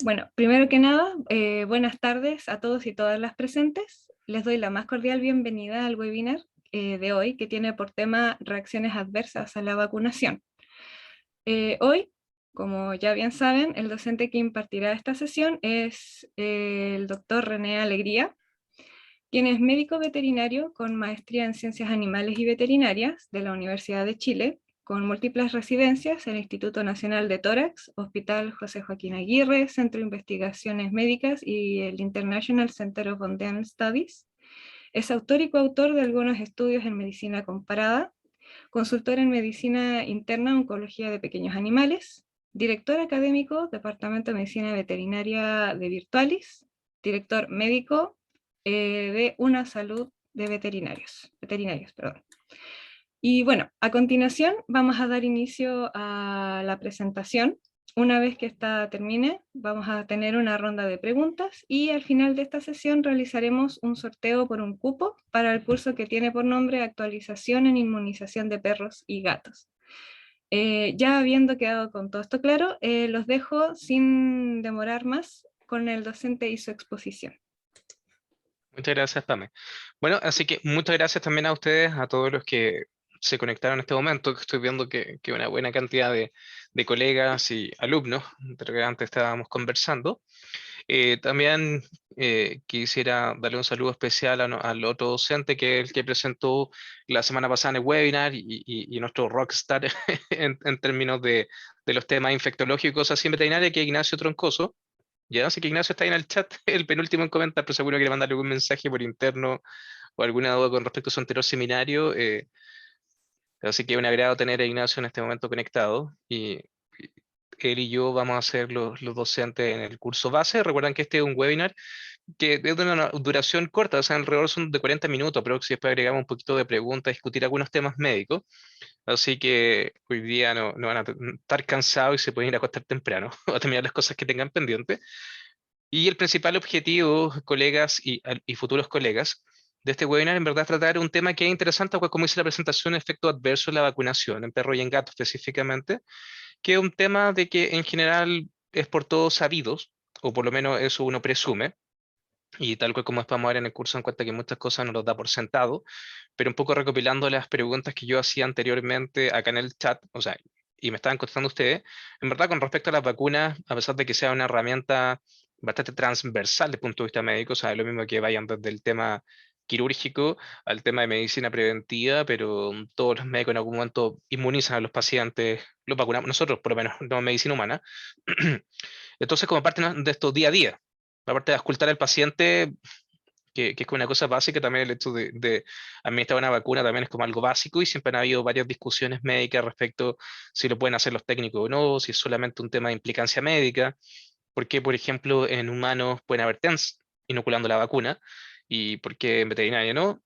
Bueno, primero que nada, buenas tardes a todos y todas las presentes. Les doy la más cordial bienvenida al webinar de hoy, que tiene por tema reacciones adversas a la vacunación. Hoy, como ya bien saben, el docente que impartirá esta sesión es el doctor René Alegría, quien es médico veterinario con maestría en Ciencias Animales y Veterinarias de la Universidad de Chile, con múltiples residencias en el Instituto Nacional de Tórax, Hospital José Joaquín Aguirre, Centro de Investigaciones Médicas y el International Center of Dental Studies. Es autor y coautor de algunos estudios en medicina comparada, consultor en medicina interna, oncología de pequeños animales, director académico, Departamento de Medicina Veterinaria de Virtualis, director médico de Una Salud de veterinarios, perdón. Y bueno, a continuación vamos a dar inicio a la presentación. Una vez que esta termine, vamos a tener una ronda de preguntas y al final de esta sesión realizaremos un sorteo por un cupo para el curso que tiene por nombre Actualización en Inmunización de Perros y Gatos. Ya habiendo quedado con todo esto claro, los dejo sin demorar más con el docente y su exposición. Muchas gracias, Pame. Bueno, así que muchas gracias también a ustedes, a todos los que se conectaron en este momento, que estoy viendo que una buena cantidad de colegas y alumnos, de lo que antes estábamos conversando. También quisiera darle un saludo especial al otro docente, que es el que presentó la semana pasada en el webinar y nuestro rockstar en términos de los temas infectológicos así en veterinaria, que es Ignacio Troncoso. Ya, así que Ignacio está ahí en el chat, el penúltimo en comentar, pero seguro quiere mandarle algún mensaje por interno o alguna duda con respecto a su anterior seminario. Así que un agrado tener a Ignacio en este momento conectado. Y él y yo vamos a ser los docentes en el curso base. Recuerdan que este es un webinar que es de una duración corta, o sea, alrededor son de 40 minutos, pero si después agregamos un poquito de preguntas, discutir algunos temas médicos. Así que hoy día no van a estar cansados y se pueden ir a acostar temprano o terminar las cosas que tengan pendientes. Y el principal objetivo, colegas y futuros colegas, de este webinar en verdad es tratar un tema que es interesante, pues, como dice la presentación, efecto adverso de la vacunación, en perro y en gato específicamente, que es un tema de que en general es por todos sabidos, o por lo menos eso uno presume, y tal cual como vamos a ver en el curso en cuenta que muchas cosas no los da por sentado, pero un poco recopilando las preguntas que yo hacía anteriormente acá en el chat, o sea, y me estaban contestando ustedes, en verdad con respecto a las vacunas, a pesar de que sea una herramienta bastante transversal desde el punto de vista médico, o sea, lo mismo que vayan desde el tema quirúrgico al tema de medicina preventiva, pero todos los médicos en algún momento inmunizan a los pacientes, los vacunamos nosotros, por lo menos, no medicina humana. Entonces, como parte de esto día a día, aparte de auscultar al paciente, que es como una cosa básica, también el hecho de administrar una vacuna también es como algo básico y siempre han habido varias discusiones médicas respecto si lo pueden hacer los técnicos o no, si es solamente un tema de implicancia médica, porque, por ejemplo, en humanos pueden haber TENS inoculando la vacuna y por qué en veterinaria no.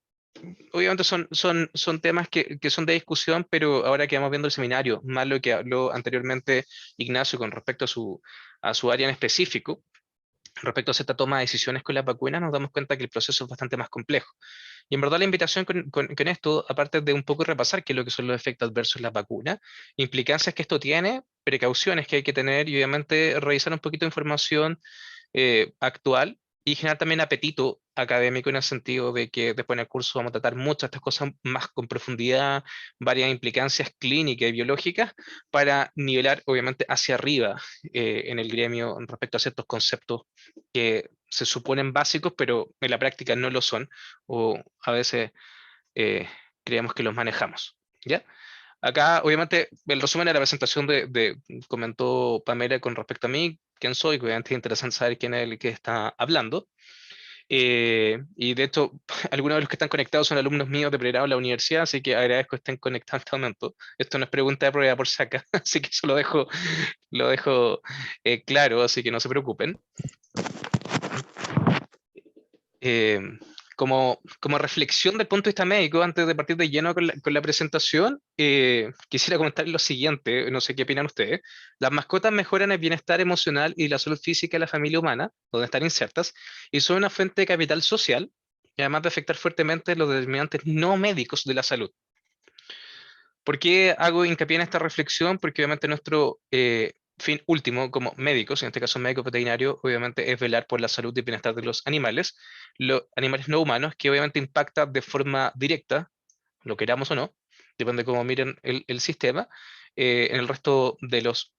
Obviamente son temas que son de discusión, pero ahora que vamos viendo el seminario, más lo que habló anteriormente Ignacio con respecto a su área en específico, respecto a esta toma de decisiones con las vacunas, nos damos cuenta que el proceso es bastante más complejo. Y en verdad la invitación con esto, aparte de un poco repasar qué es lo que son los efectos adversos de las vacunas, implicancias que esto tiene, precauciones que hay que tener y obviamente revisar un poquito de información actual y generar también apetito académico en el sentido de que después en el curso vamos a tratar muchas de estas cosas más con profundidad, varias implicancias clínicas y biológicas para nivelar obviamente hacia arriba en el gremio respecto a ciertos conceptos que se suponen básicos, pero en la práctica no lo son, o a veces eh, creemos que los manejamos. ¿Ya? Acá, obviamente, el resumen de la presentación comentó Pamela con respecto a mí, quién soy, que obviamente es interesante saber quién es el que está hablando. Y de hecho, algunos de los que están conectados son alumnos míos de pregrado en la universidad, así que agradezco que estén conectados en este momento. Esto no es pregunta de prueba por saca, así que eso lo dejo claro, así que no se preocupen. Eh, como reflexión del punto de vista médico, antes de partir de lleno con la presentación, quisiera comentar lo siguiente, no sé qué opinan ustedes. Las mascotas mejoran el bienestar emocional y la salud física de la familia humana, donde están insertas, y son una fuente de capital social, y además de afectar fuertemente los determinantes no médicos de la salud. ¿Por qué hago hincapié en esta reflexión? Porque obviamente nuestro fin último, como médicos, en este caso médico veterinario, obviamente es velar por la salud y bienestar de los animales no humanos, que obviamente impacta de forma directa, lo queramos o no, depende de cómo miren el sistema, en el resto de los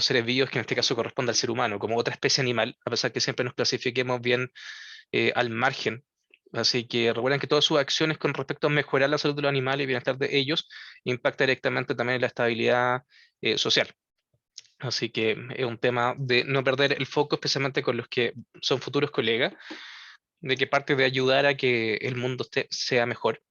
seres vivos, que en este caso corresponde al ser humano, como otra especie animal, a pesar que siempre nos clasifiquemos bien al margen. Así que recuerden que todas sus acciones con respecto a mejorar la salud de los animales y bienestar de ellos impacta directamente también en la estabilidad social. Así que es un tema de no perder el foco, especialmente con los que son futuros colegas, de que parte de ayudar a que el mundo sea mejor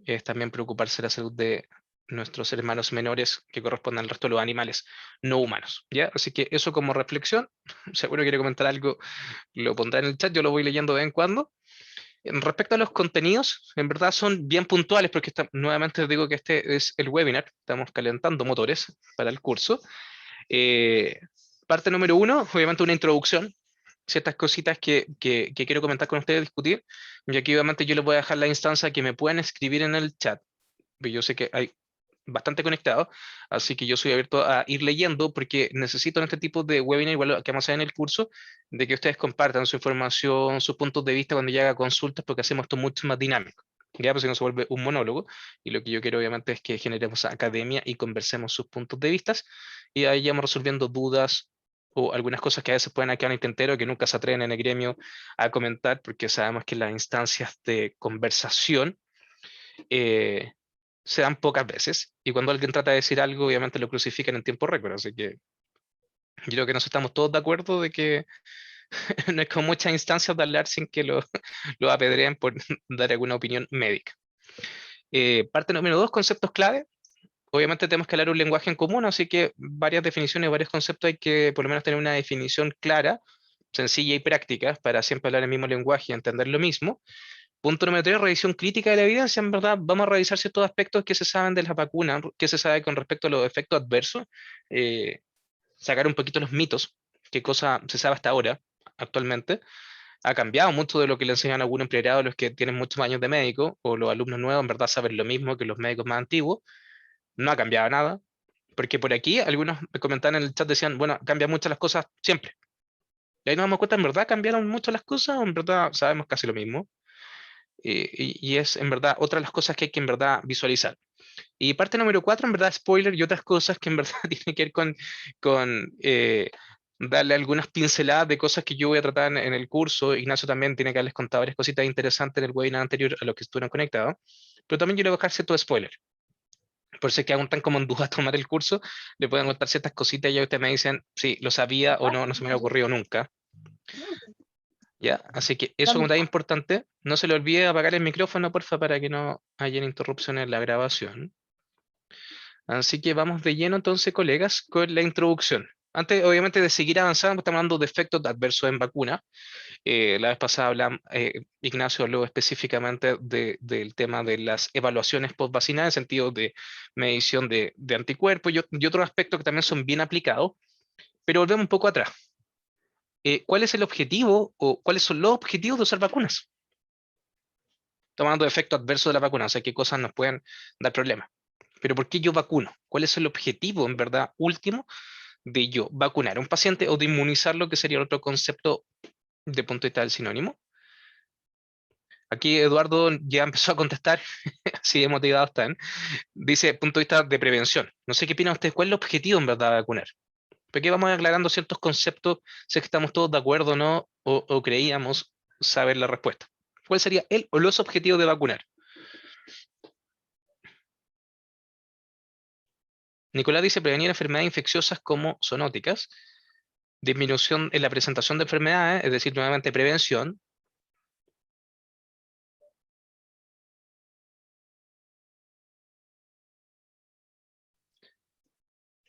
es también preocuparse de la salud de nuestros hermanos menores que corresponden al resto de los animales no humanos. ¿Ya? Así que eso como reflexión. Seguro quiere comentar algo, lo pondrá en el chat, yo lo voy leyendo de vez en cuando. Respecto a los contenidos, en verdad son bien puntuales porque nuevamente les digo que este es el webinar, estamos calentando motores para el curso. Eh, Parte número uno, obviamente una introducción, ciertas cositas que quiero comentar con ustedes, discutir, y aquí obviamente yo les voy a dejar la instancia que me puedan escribir en el chat, porque yo sé que hay bastante conectados, así que yo soy abierto a ir leyendo, porque necesito en este tipo de webinar, igual lo que vamos a hacer en el curso, de que ustedes compartan su información, sus puntos de vista cuando ya haga consultas, porque hacemos esto mucho más dinámico. Ya, pues si no se vuelve un monólogo, y lo que yo quiero obviamente es que generemos academia y conversemos sus puntos de vista, y ahí vamos resolviendo dudas o algunas cosas que a veces pueden quedar en el tintero, que nunca se atreven en el gremio a comentar, porque sabemos que las instancias de conversación eh, se dan pocas veces, y cuando alguien trata de decir algo, obviamente lo crucifican en tiempo récord, así que yo creo que nos estamos todos de acuerdo de que no es con muchas instancias de hablar sin que lo apedreen por dar alguna opinión médica. Parte número dos, conceptos clave. Obviamente tenemos que hablar un lenguaje en común, así que varias definiciones, varios conceptos hay que por lo menos tener una definición clara, sencilla y práctica para siempre hablar el mismo lenguaje y entender lo mismo. Punto número tres, revisión crítica de la evidencia. En verdad, vamos a revisar ciertos aspectos que se saben de las vacunas, que se sabe con respecto a los efectos adversos, eh, sacar un poquito los mitos, qué cosa se sabe hasta ahora, actualmente. Ha cambiado mucho de lo que le enseñan a algunos pregrados, los que tienen muchos años de médico, o los alumnos nuevos, en verdad saben lo mismo que los médicos más antiguos. No ha cambiado nada, porque por aquí algunos me comentaban en el chat, decían, bueno, cambian muchas las cosas siempre. Y ahí nos damos cuenta, ¿en verdad cambiaron mucho las cosas o en verdad sabemos casi lo mismo? Y es en verdad otra de las cosas que hay que en verdad visualizar. Y parte número cuatro, en verdad, spoiler y otras cosas que en verdad tienen que ver con darle algunas pinceladas de cosas que yo voy a tratar en el curso. Ignacio también tiene que darles contado varias cositas interesantes en el webinar anterior a los que estuvieron conectados. Pero también yo le voy a dejar cierto spoiler. Por si es que aún están como en duda a tomar el curso, le pueden contar ciertas cositas y ya ustedes me dicen si lo sabía o no, no se me había ocurrido nunca. ¿Ya? Así que eso como tal importante, no se le olvide apagar el micrófono, porfa, para que no haya interrupciones en la grabación. Así que vamos de lleno entonces, colegas, con la introducción. Antes, obviamente, de seguir avanzando, estamos hablando de efectos adversos en vacuna. La vez pasada Ignacio habló específicamente del tema de las evaluaciones post-vacuna en sentido de medición de anticuerpos y otros aspectos que también son bien aplicados. Pero volvemos un poco atrás. ¿Cuál es el objetivo o cuáles son los objetivos de usar vacunas? Estamos hablando de efectos adversos de la vacuna, o sea, qué cosas nos pueden dar problemas. Pero ¿por qué yo vacuno? ¿Cuál es el objetivo, en verdad, último de yo vacunar a un paciente o de inmunizarlo, que sería otro concepto de punto de vista del sinónimo? Aquí Eduardo ya empezó a contestar, así de motivado están. Dice, punto de vista de prevención. No sé qué opinan ustedes, ¿cuál es el objetivo en verdad de vacunar? Porque vamos aclarando ciertos conceptos, sé que estamos todos de acuerdo o no, o creíamos saber la respuesta. ¿Cuál sería el o los objetivos de vacunar? Nicolás dice prevenir enfermedades infecciosas como zoonóticas, disminución en la presentación de enfermedades, es decir, nuevamente prevención.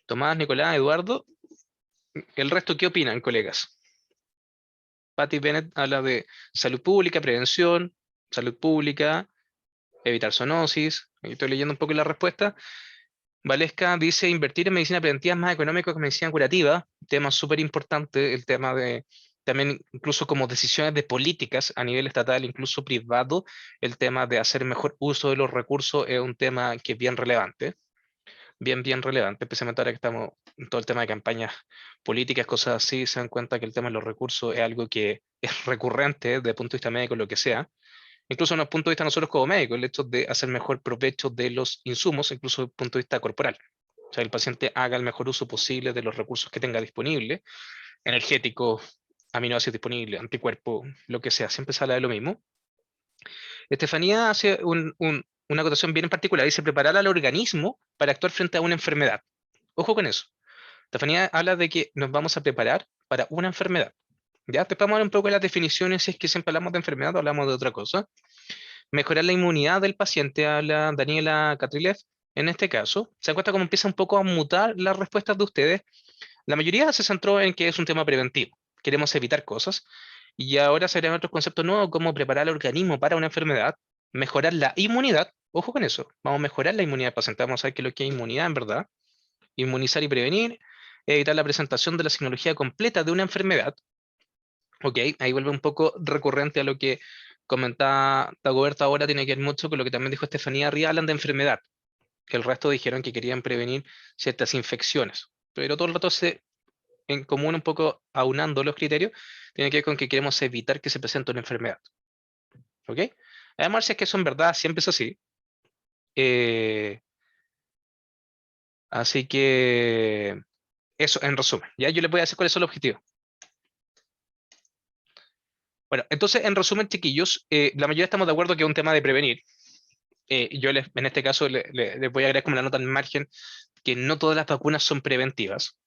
Tomás, Nicolás, Eduardo, ¿el resto qué opinan, colegas? Patty Bennett habla de salud pública, prevención, salud pública, evitar zoonosis. Aquí estoy leyendo un poco la respuesta. Valesca dice invertir en medicina preventiva es más económico que medicina curativa. Tema súper importante, el tema de también incluso como decisiones de políticas a nivel estatal, incluso privado, el tema de hacer mejor uso de los recursos es un tema que es bien relevante. bien relevante, especialmente ahora que estamos en todo el tema de campañas políticas, cosas así, se dan cuenta que el tema de los recursos es algo que es recurrente desde el punto de vista médico, lo que sea. Incluso desde el punto de vista de nosotros como médicos, el hecho de hacer mejor provecho de los insumos, incluso desde el punto de vista corporal. O sea, el paciente haga el mejor uso posible de los recursos que tenga disponible, energéticos, aminoácidos disponibles, anticuerpos, lo que sea, siempre sale de lo mismo. Estefanía hace una acotación bien en particular, dice preparar al organismo para actuar frente a una enfermedad. Ojo con eso. Estefanía habla de que nos vamos a preparar para una enfermedad. Ya, después vamos a ver un poco de las definiciones, si es que siempre hablamos de enfermedad o hablamos de otra cosa. Mejorar la inmunidad del paciente, habla Daniela Catrilev. En este caso, se dan cuenta cómo empieza un poco a mutar las respuestas de ustedes. La mayoría se centró en que es un tema preventivo. Queremos evitar cosas. Y ahora se agregan otros conceptos nuevos, como preparar el organismo para una enfermedad, mejorar la inmunidad. Ojo con eso. Vamos a mejorar la inmunidad del paciente. Vamos a ver qué es lo que es inmunidad en verdad. Inmunizar y prevenir. Evitar la presentación de la signología completa de una enfermedad. Ok, ahí vuelve un poco recurrente a lo que comentaba Dagoberto ahora, tiene que ver mucho con lo que también dijo Estefanía arriba, hablan de enfermedad, que el resto dijeron que querían prevenir ciertas infecciones, pero todo el rato se, en común un poco aunando los criterios, tiene que ver con que queremos evitar que se presente una enfermedad. ¿Ok? Además, si es que eso en verdad siempre es así. eh, Así que eso en resumen. Ya yo les voy a decir cuáles son los objetivos. Bueno, entonces en resumen, chiquillos, la mayoría estamos de acuerdo que es un tema de prevenir. En este caso les voy a agregar como la nota en margen que no todas las vacunas son preventivas.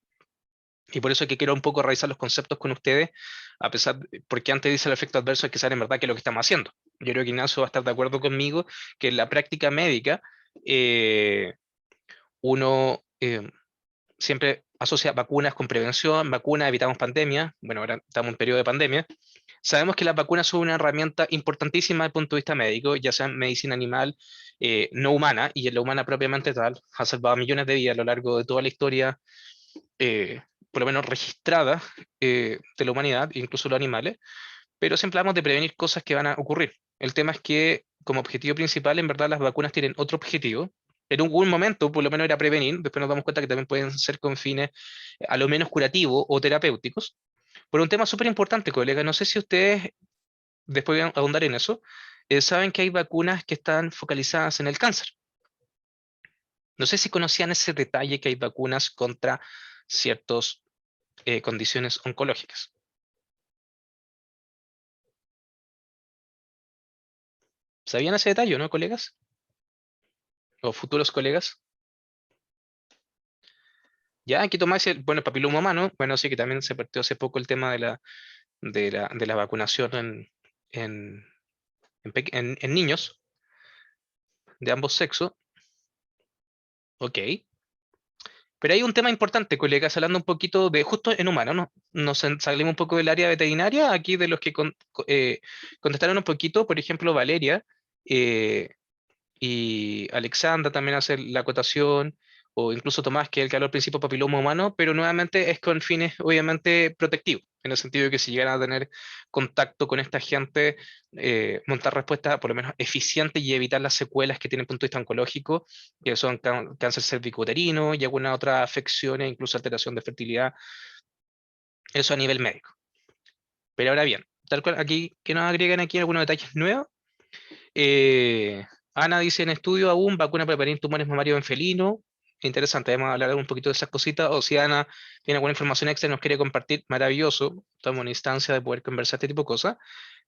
Y por eso es que quiero un poco revisar los conceptos con ustedes, porque antes dice el efecto adverso, hay que saber en verdad qué es lo que estamos haciendo. Yo creo que Ignacio va a estar de acuerdo conmigo que en la práctica médica eh, uno siempre asocia vacunas con prevención, vacunas evitamos pandemia, bueno, ahora estamos en periodo de pandemia. Sabemos que las vacunas son una herramienta importantísima desde el punto de vista médico, ya sea en medicina animal, no humana, y en la humana propiamente tal, ha salvado millones de vidas a lo largo de toda la historia, por lo menos registrada, de la humanidad, incluso los animales, pero siempre hablamos de prevenir cosas que van a ocurrir. El tema es que como objetivo principal, en verdad, las vacunas tienen otro objetivo. En algún momento, por lo menos era prevenir, después nos damos cuenta que también pueden ser con fines a lo menos curativos o terapéuticos. Por un tema súper importante, colega, no sé si ustedes después voy a ahondar en eso, saben que hay vacunas que están focalizadas en el cáncer. No sé si conocían ese detalle que hay vacunas contra ciertas condiciones oncológicas. ¿Sabían ese detalle, no, colegas? ¿O futuros colegas? Ya, aquí tomáis bueno, el papiloma humano, bueno, sí que también se partió hace poco el tema de la vacunación en, en niños de ambos sexos. Ok. Pero hay un tema importante, colegas, hablando un poquito de justo en humanos, ¿no? Salimos un poco del área veterinaria, aquí de los que contestaron un poquito, por ejemplo, Valeria eh, y Alexandra también hace la acotación, o incluso Tomás, que es el que habló al principio papiloma humano, pero nuevamente es con fines obviamente protectivos, en el sentido de que si llegan a tener contacto con esta gente, montar respuestas por lo menos eficientes y evitar las secuelas que tienen punto de vista oncológico, que son cáncer cervicuterino y algunas otras afecciones, incluso alteración de fertilidad, eso a nivel médico. Pero ahora bien, tal cual aquí, que nos agregan aquí algunos detalles nuevos. Eh, Ana dice en estudio aún vacuna para prevenir tumores mamarios en felino. Interesante, vamos a hablar un poquito de esas cositas. O si Ana tiene alguna información extra y nos quiere compartir, maravilloso. Estamos en instancia de poder conversar este tipo de cosas.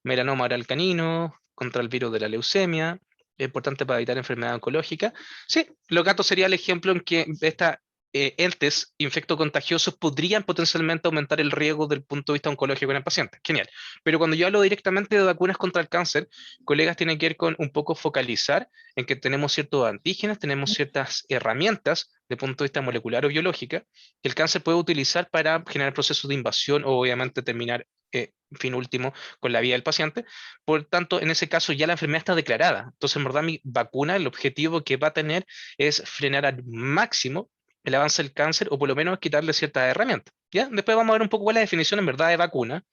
Melanoma oral canino, contra el virus de la leucemia, es importante para evitar enfermedad oncológica. Sí, los gatos sería el ejemplo en que esta entes infectocontagiosos podrían potencialmente aumentar el riesgo del punto de vista oncológico en el paciente. Genial. Pero cuando yo hablo directamente de vacunas contra el cáncer, colegas, tienen que ver con un poco focalizar en que tenemos ciertos antígenos, tenemos ciertas herramientas de punto de vista molecular o biológica que el cáncer puede utilizar para generar procesos de invasión o obviamente terminar, fin último, con la vida del paciente. Por tanto, en ese caso ya la enfermedad está declarada. Entonces, en verdad, mi vacuna, el objetivo que va a tener es frenar al máximo el avance del cáncer o por lo menos quitarle ciertas herramientas. ¿Ya? Después vamos a ver un poco cuál es la definición en verdad de vacuna,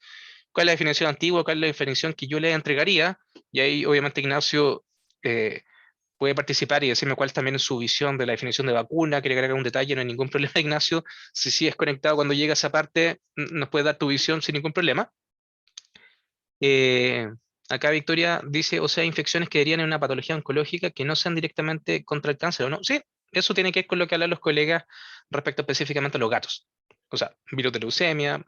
cuál es la definición antigua, cuál es la definición que yo le entregaría, y ahí obviamente Ignacio puede participar y decirme cuál también es su visión de la definición de vacuna, quiere agregar un detalle, no hay ningún problema, Ignacio. Si sigues conectado cuando llega a esa parte, nos puede dar tu visión sin ningún problema. Eh, Acá Victoria dice, o sea, infecciones que darían en una patología oncológica que no sean directamente contra el cáncer, ¿o no? Sí, eso tiene que ver con lo que hablan los colegas respecto específicamente a los gatos. O sea, virus de leucemia,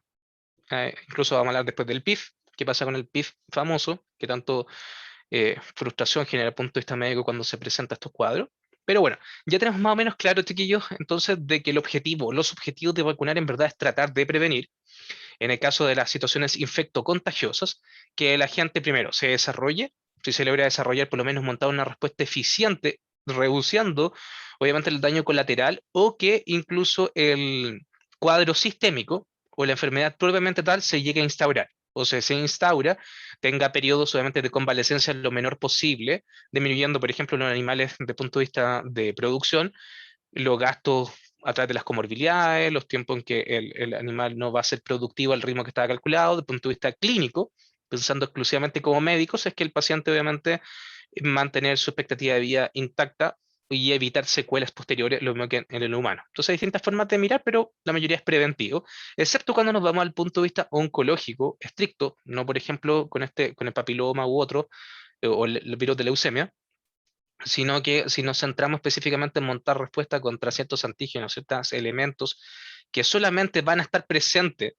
incluso vamos a hablar después del PIF, qué pasa con el PIF famoso, que tanto frustración genera desde el punto de vista médico cuando se presentan estos cuadros. Pero bueno, ya tenemos más o menos claro, chiquillos, entonces, de que el objetivo, los objetivos de vacunar en verdad es tratar de prevenir, en el caso de las situaciones infectocontagiosas, que el agente primero se desarrolle, si se logra desarrollar por lo menos montar una respuesta eficiente, reduciendo obviamente el daño colateral o que incluso el cuadro sistémico o la enfermedad propiamente tal se llegue a instaurar. O sea, se instaura, tenga periodos obviamente de convalecencia lo menor posible, disminuyendo, por ejemplo, en los animales desde el punto de vista de producción, los gastos a través de las comorbilidades, los tiempos en que el animal no va a ser productivo al ritmo que estaba calculado, desde el punto de vista clínico, pensando exclusivamente como médicos, es que el paciente obviamente mantener su expectativa de vida intacta y evitar secuelas posteriores, lo mismo que en el humano. Entonces hay distintas formas de mirar, pero la mayoría es preventivo, excepto cuando nos vamos al punto de vista oncológico estricto, no por ejemplo con el papiloma u otro, o el virus de leucemia, sino que si nos centramos específicamente en montar respuesta contra ciertos antígenos, ciertos elementos que solamente van a estar presentes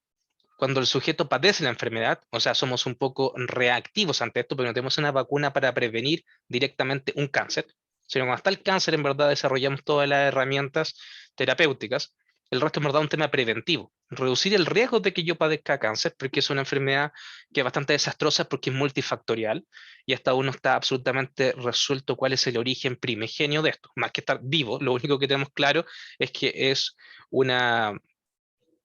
cuando el sujeto padece la enfermedad, o sea, somos un poco reactivos ante esto, porque no tenemos una vacuna para prevenir directamente un cáncer, sino cuando está el cáncer, en verdad desarrollamos todas las herramientas terapéuticas. El resto es en verdad un tema preventivo. Reducir el riesgo de que yo padezca cáncer, porque es una enfermedad que es bastante desastrosa porque es multifactorial y hasta aún no está absolutamente resuelto cuál es el origen primigenio de esto. Más que estar vivo, lo único que tenemos claro es que una,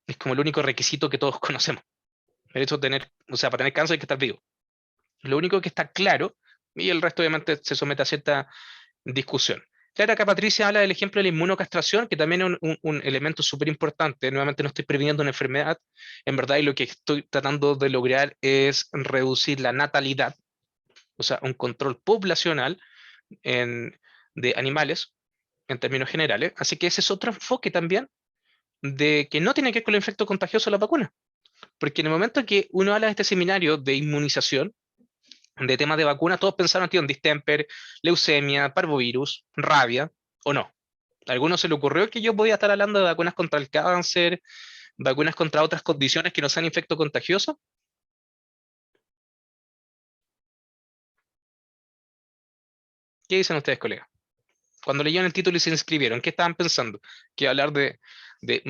es como el único requisito que todos conocemos. El hecho de tener, o sea, para tener cáncer hay que estar vivo. Lo único que está claro, y el resto obviamente se somete a cierta discusión. Claro, acá Patricia habla del ejemplo de la inmunocastración, que también es un elemento súper importante. Nuevamente no estoy previniendo una enfermedad, en verdad, y lo que estoy tratando de lograr es reducir la natalidad, o sea, un control poblacional en, de animales en términos generales. Así que ese es otro enfoque también de que no tiene que ver con el efecto contagioso de la vacuna. Porque en el momento que uno habla de este seminario de inmunización, de temas de vacunas, todos pensaron que en distemper, leucemia, parvovirus, rabia, o no. ¿A alguno se le ocurrió que yo podía estar hablando de vacunas contra el cáncer, vacunas contra otras condiciones que no sean infecto contagioso? ¿Qué dicen ustedes, colegas? Cuando leyeron el título y se inscribieron, ¿qué estaban pensando? ¿Que hablar de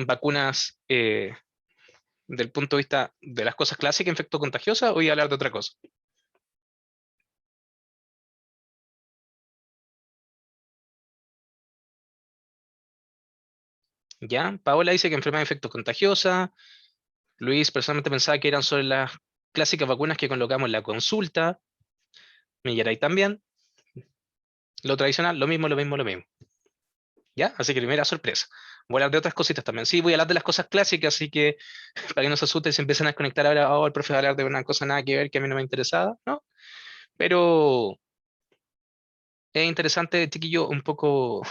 vacunas del punto de vista de las cosas clásicas, infecto contagiosa, o iba a hablar de otra cosa? ¿Ya? Paola dice que enfermedad de infecto contagiosa. Luis personalmente pensaba que eran solo las clásicas vacunas que colocamos en la consulta. Millaray también. Lo tradicional, lo mismo, lo mismo, lo mismo. ¿Ya? Así que primera sorpresa. Voy a hablar de otras cositas también. Sí, voy a hablar de las cosas clásicas, así que para que no se asusten si empiezan a desconectar ahora, oh, el profe va a hablar de una cosa nada que ver que a mí no me interesaba, ¿no? Pero es interesante, chiquillo, un poco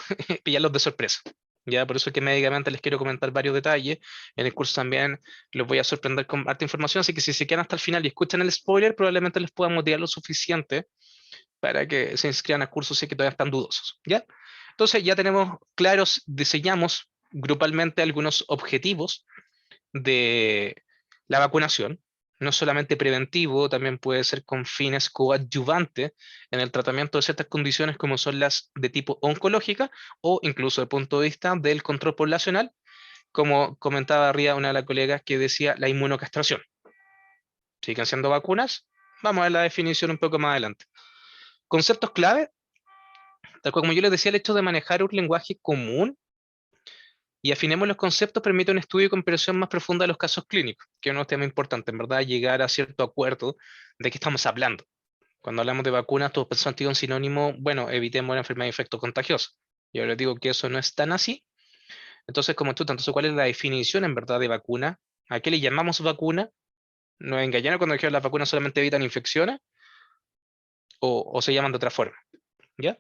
pillarlos de sorpresa. Ya, por eso es que médicamente les quiero comentar varios detalles. En el curso también los voy a sorprender con harta información, así que si se quedan hasta el final y escuchan el spoiler, probablemente les pueda motivar lo suficiente para que se inscriban al curso si es que todavía están dudosos. ¿Ya? Entonces ya tenemos claros, diseñamos grupalmente algunos objetivos de la vacunación, no solamente preventivo, también puede ser con fines coadyuvantes en el tratamiento de ciertas condiciones como son las de tipo oncológica o incluso desde el punto de vista del control poblacional, como comentaba arriba una de las colegas que decía la inmunocastración. ¿Siguen siendo vacunas? Vamos a ver la definición un poco más adelante. Conceptos clave, tal cual como yo les decía, el hecho de manejar un lenguaje común y afinemos los conceptos permite un estudio y comprensión más profunda de los casos clínicos, que es un tema importante, en verdad, llegar a cierto acuerdo de qué estamos hablando. Cuando hablamos de vacunas, todos pensamos en un sinónimo, bueno, evitemos la enfermedad de infecto contagioso. Yo les digo que eso no es tan así. Entonces, como tú, entonces, ¿cuál es la definición en verdad de vacuna? ¿A qué le llamamos vacuna? ¿Nos engañaron cuando dijeron las vacunas solamente evitan infecciones? ¿O se llaman de otra forma? ¿Ya?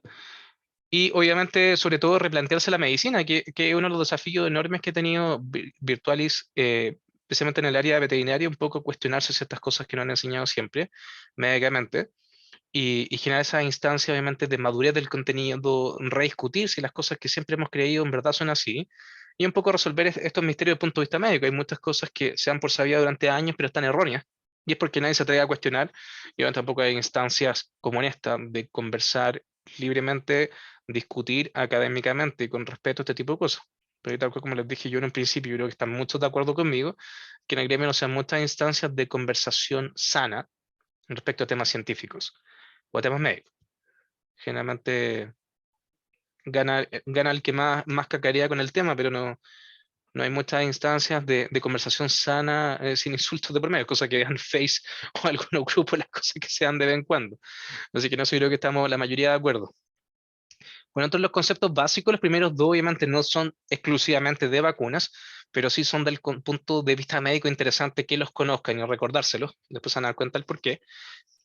Y obviamente, sobre todo, replantearse la medicina, que es uno de los desafíos enormes que ha tenido Virtualis, especialmente en el área veterinaria, un poco cuestionarse ciertas cosas que nos han enseñado siempre, médicamente, y generar esa instancia, obviamente, de madurez del contenido, rediscutir si las cosas que siempre hemos creído en verdad son así, y un poco resolver estos misterios desde el punto de vista médico. Hay muchas cosas que se han por sabido durante años, pero están erróneas. Y es porque nadie se atreve a cuestionar, y ahora tampoco hay instancias como en esta de conversar libremente, discutir académicamente y con respeto a este tipo de cosas. Pero tal cual como les dije yo en un principio, yo creo que están muchos de acuerdo conmigo, que en el gremio no sean muchas instancias de conversación sana respecto a temas científicos o a temas médicos. Generalmente gana el que más cacarea con el tema, pero no hay muchas instancias de conversación sana sin insultos de por medio, cosa que vean Face o algunos grupos, las cosas que se dan de vez en cuando. Así que no sé, creo que estamos la mayoría de acuerdo. Bueno, entonces los conceptos básicos, los primeros dos obviamente no son exclusivamente de vacunas, pero sí son del punto de vista médico interesante que los conozcan y recordárselos, después se van a dar cuenta el por qué.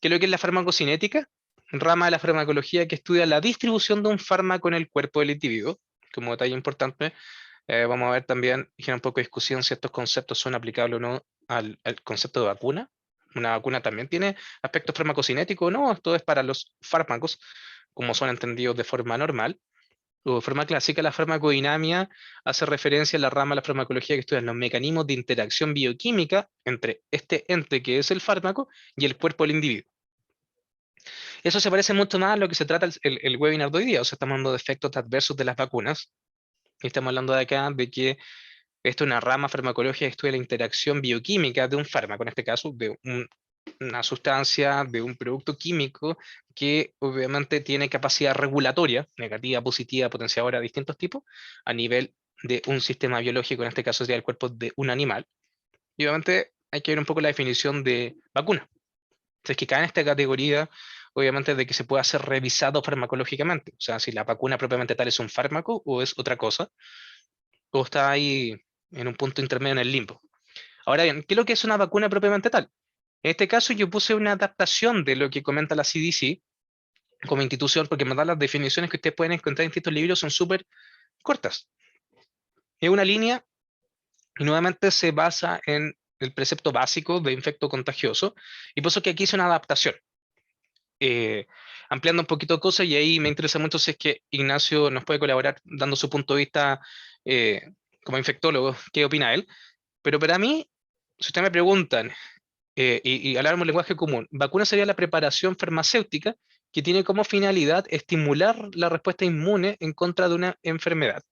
¿Qué es lo que es la farmacocinética? Rama de la farmacología que estudia la distribución de un fármaco en el cuerpo del individuo. Como detalle importante, vamos a ver también, genera un poco de discusión si estos conceptos son aplicables o no al concepto de vacuna. Una vacuna también tiene aspectos farmacocinéticos, o no, esto es para los fármacos, como son entendidos de forma normal. O de forma clásica, la farmacodinamia hace referencia a la rama de la farmacología que estudia los mecanismos de interacción bioquímica entre este ente que es el fármaco y el cuerpo del individuo. Eso se parece mucho más a lo que se trata el webinar de hoy día. O sea, estamos hablando de efectos adversos de las vacunas. Y estamos hablando de acá de que esto es una rama farmacológica que estudia la interacción bioquímica de un fármaco, en este caso de una sustancia, de un producto químico que obviamente tiene capacidad regulatoria, negativa, positiva, potenciadora de distintos tipos, a nivel de un sistema biológico, en este caso sería el cuerpo de un animal. Y obviamente hay que ver un poco la definición de vacuna. Entonces, que cae en esta categoría, obviamente, de que se pueda ser revisado farmacológicamente. O sea, si la vacuna propiamente tal es un fármaco o es otra cosa, o está ahí en un punto intermedio en el limbo. Ahora bien, ¿qué es lo que es una vacuna propiamente tal? En este caso, yo puse una adaptación de lo que comenta la CDC como institución, porque me da las definiciones que ustedes pueden encontrar en distintos libros son súper cortas. Es una línea y nuevamente se basa en el precepto básico de infecto contagioso, y por eso que aquí hice una adaptación. eh, Ampliando un poquito cosas, y ahí me interesa mucho si es que Ignacio nos puede colaborar dando su punto de vista eh, como infectólogo, qué opina él. Pero para mí, si ustedes me preguntan, y hablamos lenguaje común, vacuna sería la preparación farmacéutica que tiene como finalidad estimular la respuesta inmune en contra de una enfermedad,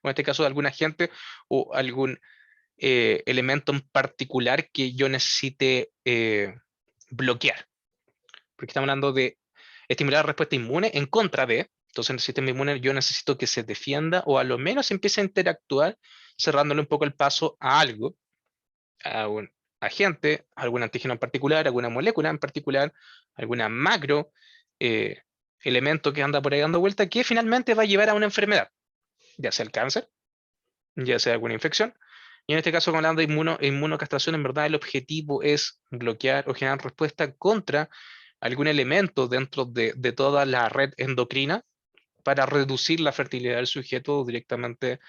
o en este caso de algún agente o algún elemento en particular que yo necesite bloquear, porque estamos hablando de estimular la respuesta inmune en contra de, entonces en el sistema inmune yo necesito que se defienda o a lo menos empiece a interactuar, cerrándole un poco el paso a algo, a un agente, a algún antígeno en particular, alguna molécula en particular, alguna macro eh, elemento que anda por ahí dando vuelta, que finalmente va a llevar a una enfermedad, ya sea el cáncer, ya sea alguna infección. Y en este caso, como hablando de inmunocastración, en verdad el objetivo es bloquear o generar respuesta contra algún elemento dentro de toda la red endocrina para reducir la fertilidad del sujeto o directamente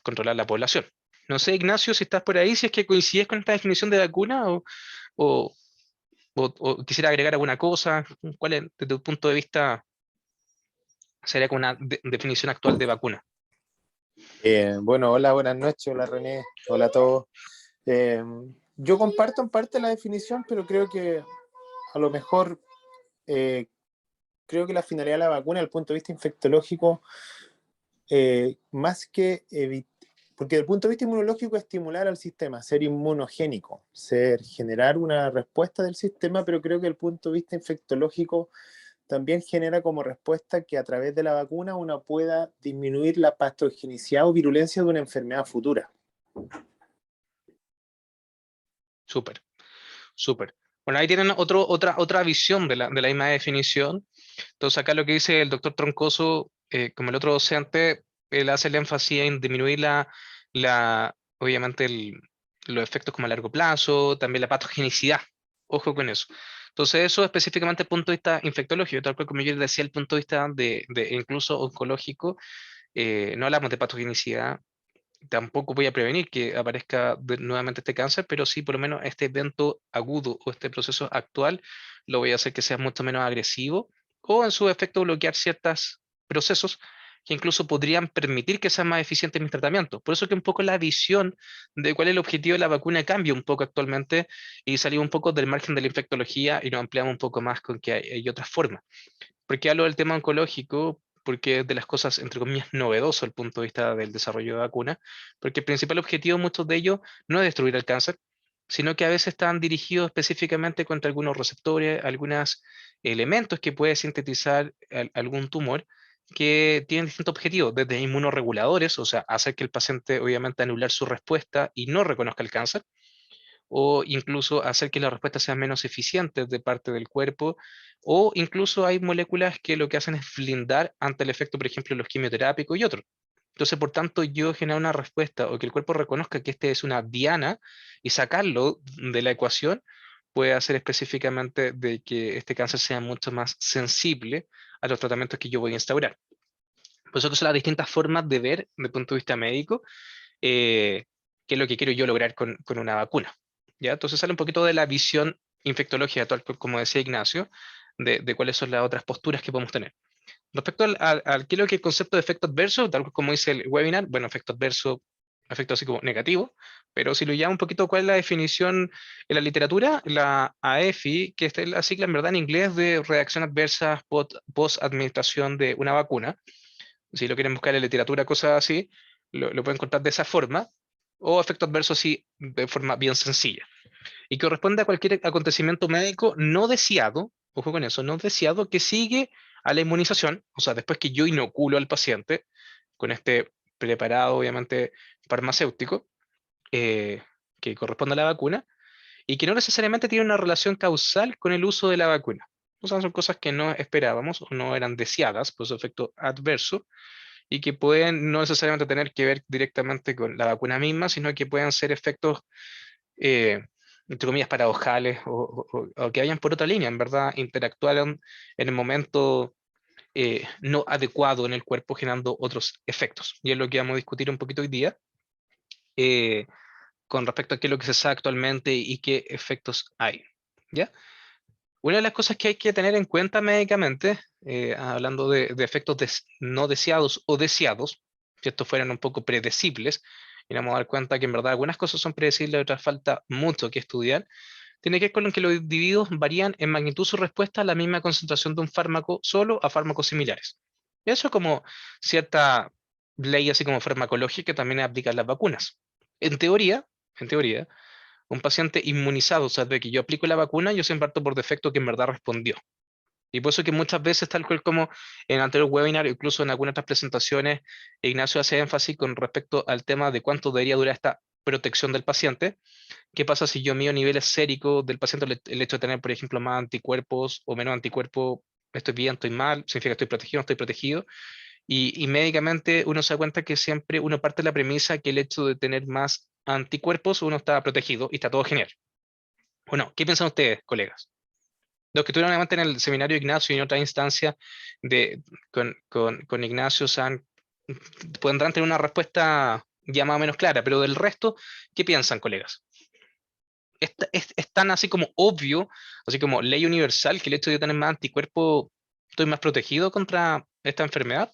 controlar la población. No sé, Ignacio, si estás por ahí, si es que coincides con esta definición de vacuna o, o quisiera agregar alguna cosa, ¿cuál es, desde tu punto de vista, sería como una definición actual de vacuna? Bueno, hola, buenas noches, hola René, hola a todos. Eh, yo comparto en parte la definición, pero creo que a lo mejor eh, creo que la finalidad de la vacuna, desde el punto de vista infectológico, más que porque desde el punto de vista inmunológico, estimular al sistema, ser inmunogénico, generar una respuesta del sistema, pero creo que desde el punto de vista infectológico también genera como respuesta que a través de la vacuna uno pueda disminuir la patogenicidad o virulencia de una enfermedad futura. Súper, súper. Bueno, ahí tienen otra visión de la misma definición. Entonces, acá lo que dice el doctor Troncoso, como el otro docente, él hace el énfasis en disminuir obviamente, los efectos como a largo plazo, también la patogenicidad. Ojo con eso. Entonces eso específicamente desde el punto de vista infectológico, tal cual como yo les decía, el punto de vista de incluso oncológico, no hablamos de patogenicidad, tampoco voy a prevenir que aparezca nuevamente este cáncer, pero sí por lo menos este evento agudo o este proceso actual lo voy a hacer que sea mucho menos agresivo o en su efecto bloquear ciertos procesos que incluso podrían permitir que sean más eficientes mis tratamientos. Por eso que un poco la visión de cuál es el objetivo de la vacuna cambia un poco actualmente y salimos un poco del margen de la infectología y nos ampliamos un poco más con que hay otras formas. ¿Por qué hablo del tema oncológico? Porque es de las cosas, entre comillas, novedoso el punto de vista del desarrollo de vacunas, porque el principal objetivo, muchos de ellos, no es destruir el cáncer, sino que a veces están dirigidos específicamente contra algunos receptores, algunos elementos que puede sintetizar algún tumor que tienen distintos objetivos, desde inmunoreguladores, o sea, hacer que el paciente obviamente anular su respuesta y no reconozca el cáncer, o incluso hacer que la respuesta sea menos eficiente de parte del cuerpo, o incluso hay moléculas que lo que hacen es blindar ante el efecto, por ejemplo, los quimioterápicos y otros. Entonces, por tanto, yo generar una respuesta o que el cuerpo reconozca que este es una diana y sacarlo de la ecuación puede hacer específicamente de que este cáncer sea mucho más sensible a los tratamientos que yo voy a instaurar. Por eso que son las distintas formas de ver, desde el punto de vista médico, eh, qué es lo que quiero yo lograr con una vacuna. ¿Ya? Entonces sale un poquito de la visión infectológica, tal como decía Ignacio, de cuáles son las otras posturas que podemos tener. Respecto al qué es lo que es el concepto de efecto adverso, tal como dice el webinar, bueno, efecto adverso, efecto así como negativo, pero si lo llamo un poquito cuál es la definición en la literatura, la AEFI, que esta es la sigla en verdad en inglés de reacción adversa post-administración de una vacuna, si lo quieren buscar en literatura, cosas así, lo pueden encontrar de esa forma, o efecto adverso así de forma bien sencilla. Y corresponde a cualquier acontecimiento médico no deseado, ojo con eso, no deseado, que sigue a la inmunización, o sea, después que yo inoculo al paciente con este preparado, obviamente, farmacéutico, eh, que corresponde a la vacuna, y que no necesariamente tiene una relación causal con el uso de la vacuna. O sea, son cosas que no esperábamos o no eran deseadas por su efecto adverso, y que pueden no necesariamente tener que ver directamente con la vacuna misma, sino que pueden ser efectos, eh, entre comillas, paradojales o que vayan por otra línea, en verdad, interactuaron en el momento no adecuado en el cuerpo, generando otros efectos. Y es lo que vamos a discutir un poquito hoy día, eh, con respecto a qué es lo que se sabe actualmente y qué efectos hay. ¿Ya? Una de las cosas que hay que tener en cuenta médicamente, hablando de efectos no deseados o deseados, si estos fueran un poco predecibles, y nos vamos a dar cuenta que en verdad algunas cosas son predecibles, otras falta mucho que estudiar, tiene que ver con que los individuos varían en magnitud su respuesta a la misma concentración de un fármaco solo a fármacos similares. Eso es como cierta ley así como farmacológica que también aplica a las vacunas. En teoría, un paciente inmunizado, o sea, de que yo aplico la vacuna, yo siempre parto por defecto que en verdad respondió. Y por eso que muchas veces, tal cual como en anterior webinar, incluso en algunas otras presentaciones, Ignacio hace énfasis con respecto al tema de cuánto debería durar esta protección del paciente. ¿Qué pasa si yo mido niveles séricos del paciente, el hecho de tener, por ejemplo, más anticuerpos o menos anticuerpos, estoy bien, estoy mal, significa que estoy protegido, no estoy protegido? Y médicamente uno se da cuenta que siempre uno parte de la premisa que el hecho de tener más anticuerpos uno está protegido y está todo genial. Bueno, ¿qué piensan ustedes, colegas? Los que estuvieron obviamente en el seminario de Ignacio y en otra instancia con Ignacio podrán tener una respuesta ya más o menos clara, pero del resto, ¿qué piensan, colegas? ¿Es tan así como obvio, así como ley universal, que el hecho de tener más anticuerpos estoy más protegido contra esta enfermedad?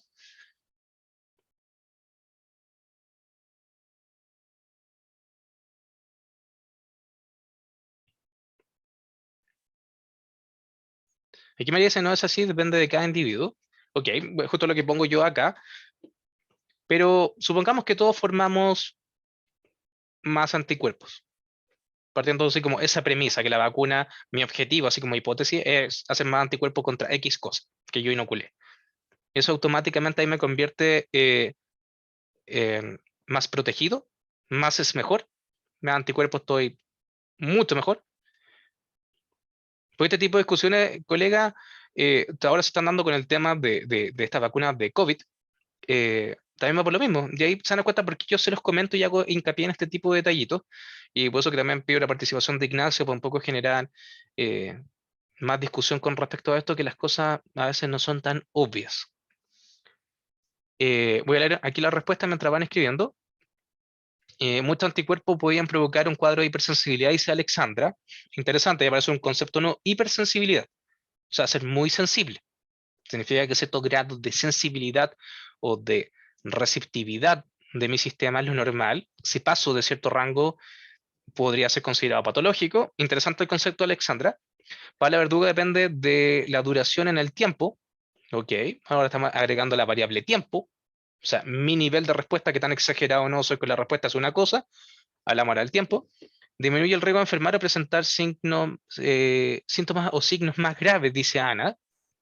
Aquí María dice, no es así, depende de cada individuo. Ok, justo lo que pongo yo acá, pero supongamos que todos formamos más anticuerpos. Partiendo así como esa premisa, que la vacuna, mi objetivo, así como hipótesis, es hacer más anticuerpos contra X cosa que yo inoculé. Eso automáticamente ahí me convierte en más protegido, más es mejor, más anticuerpos estoy mucho mejor. Por este tipo de discusiones, colega, ahora se están dando con el tema de estas vacunas de COVID, también va por lo mismo. Y ahí se dan cuenta porque yo se los comento y hago hincapié en este tipo de detallitos. Y por eso que también pido la participación de Ignacio para un poco generar, eh, más discusión con respecto a esto, que las cosas a veces no son tan obvias. Voy a leer aquí la respuesta mientras van escribiendo. Muchos anticuerpos podían provocar un cuadro de hipersensibilidad, dice Alexandra. Interesante, ya parece un concepto no, hipersensibilidad. O sea, ser muy sensible. Significa que cierto grado de sensibilidad o de receptividad de mi sistema es lo normal. Si paso de cierto rango, podría ser considerado patológico. Interesante el concepto de Alexandra. Para la verduga depende de la duración en el tiempo. Ok, ahora estamos agregando la variable tiempo. O sea, mi nivel de respuesta, que tan exagerado o no soy con la respuesta, es una cosa, a la hora del tiempo. Disminuye el riesgo de enfermar o presentar síntomas o signos más graves, dice Ana.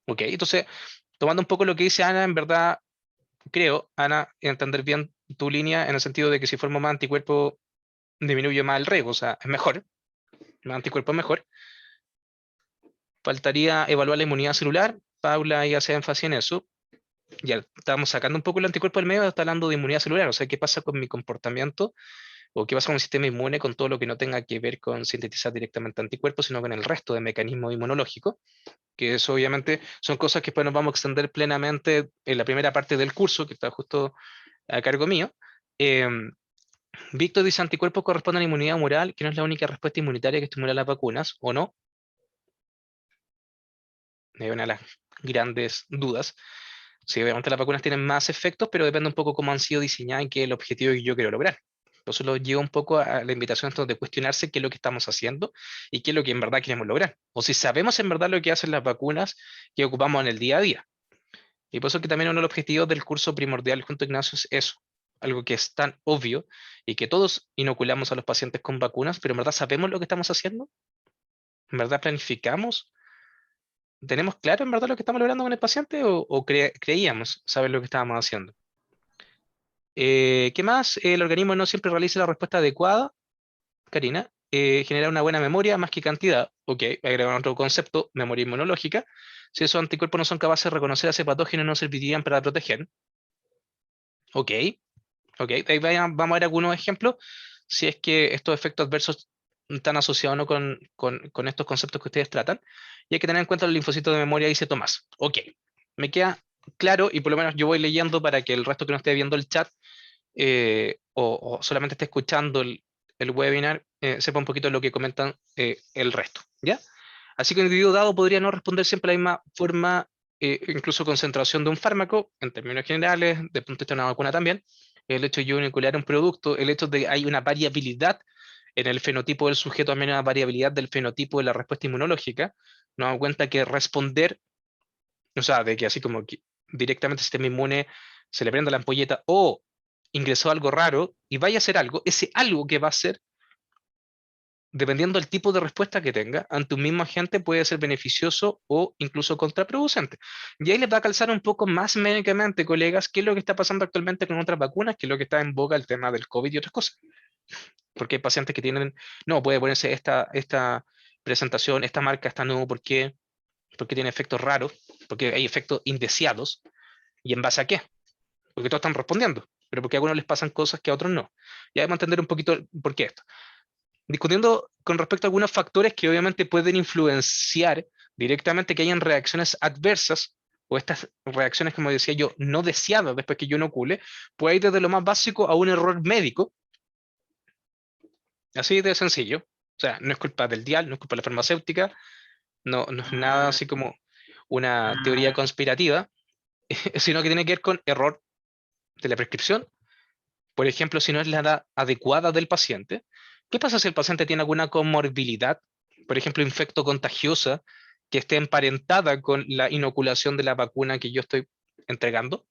Ok, entonces, tomando un poco lo que dice Ana, en verdad, creo, Ana, entender bien tu línea en el sentido de que si formo más anticuerpo, disminuye más el riesgo, o sea, es mejor, más anticuerpo es mejor. Faltaría evaluar la inmunidad celular. Paula ya hace énfasis en eso. Ya estamos sacando un poco el anticuerpo del medio, está hablando de inmunidad celular, o sea, qué pasa con mi comportamiento o qué pasa con el sistema inmune, con todo lo que no tenga que ver con sintetizar directamente anticuerpos, sino con el resto de mecanismos inmunológicos, que eso obviamente son cosas que después nos vamos a extender plenamente en la primera parte del curso, que está justo a cargo mío. Em, Víctor dice: anticuerpos corresponden a la inmunidad humoral, que no es la única respuesta inmunitaria que estimula las vacunas, ¿o no? Es una de las grandes dudas. Sí, obviamente las vacunas tienen más efectos, pero depende un poco cómo han sido diseñadas y qué es el objetivo que yo quiero lograr. Entonces lo lleva un poco a la invitación de cuestionarse qué es lo que estamos haciendo y qué es lo que en verdad queremos lograr. O si sabemos en verdad lo que hacen las vacunas que ocupamos en el día a día. Y por eso que también uno de los objetivos del curso primordial junto a Ignacio es eso. Algo que es tan obvio y que todos inoculamos a los pacientes con vacunas, pero en verdad sabemos lo que estamos haciendo. ¿En verdad planificamos? ¿Tenemos claro en verdad lo que estamos logrando con el paciente o creíamos saber lo que estábamos haciendo? ¿Qué más? El organismo no siempre realiza la respuesta adecuada, Karina. Genera una buena memoria más que cantidad. Ok, agregar otro concepto, memoria inmunológica. Si esos anticuerpos no son capaces de reconocer a ese patógeno, no servirían para proteger. Ok, ok. Ahí vamos a ver algunos ejemplos. Si es que estos efectos adversos están asociados o no con estos conceptos que ustedes tratan. Y hay que tener en cuenta los linfocitos de memoria, dice Tomás. Ok, me queda claro y por lo menos yo voy leyendo para que el resto que no esté viendo el chat o solamente esté escuchando el webinar, sepa un poquito lo que comentan el resto, ¿ya? Así que un individuo dado podría no responder siempre de la misma forma, incluso concentración de un fármaco, en términos generales, de punto de vista de una vacuna también, el hecho de yo inocular un producto, el hecho de que hay una variabilidad en el fenotipo del sujeto, también una variabilidad del fenotipo de la respuesta inmunológica, nos damos cuenta que responder, o sea, de que así como que directamente el sistema inmune se le prenda la ampolleta o ingresó algo raro y vaya a hacer algo, ese algo que va a hacer, dependiendo del tipo de respuesta que tenga, ante un mismo agente puede ser beneficioso o incluso contraproducente. Y ahí les va a calzar un poco más médicamente, colegas, qué es lo que está pasando actualmente con otras vacunas, qué es lo que está en boga el tema del COVID y otras cosas. Porque hay pacientes que tienen, no, puede ponerse esta presentación, esta marca, esta no, ¿por qué? Porque tiene efectos raros, porque hay efectos indeseados. ¿Y en base a qué? Porque todos están respondiendo, pero porque a algunos les pasan cosas que a otros no. Y hay que entender un poquito por qué esto. Discutiendo con respecto a algunos factores que obviamente pueden influenciar directamente que hayan reacciones adversas o estas reacciones, como decía yo, no deseadas después que yo inocule, puede ir desde lo más básico a un error médico, así de sencillo. O sea, no es culpa del dial, no es culpa de la farmacéutica, no es nada así como una teoría conspirativa, sino que tiene que ver con error de la prescripción. Por ejemplo, si no es la edad adecuada del paciente, ¿qué pasa si el paciente tiene alguna comorbilidad, por ejemplo, infecto contagiosa, que esté emparentada con la inoculación de la vacuna que yo estoy entregando?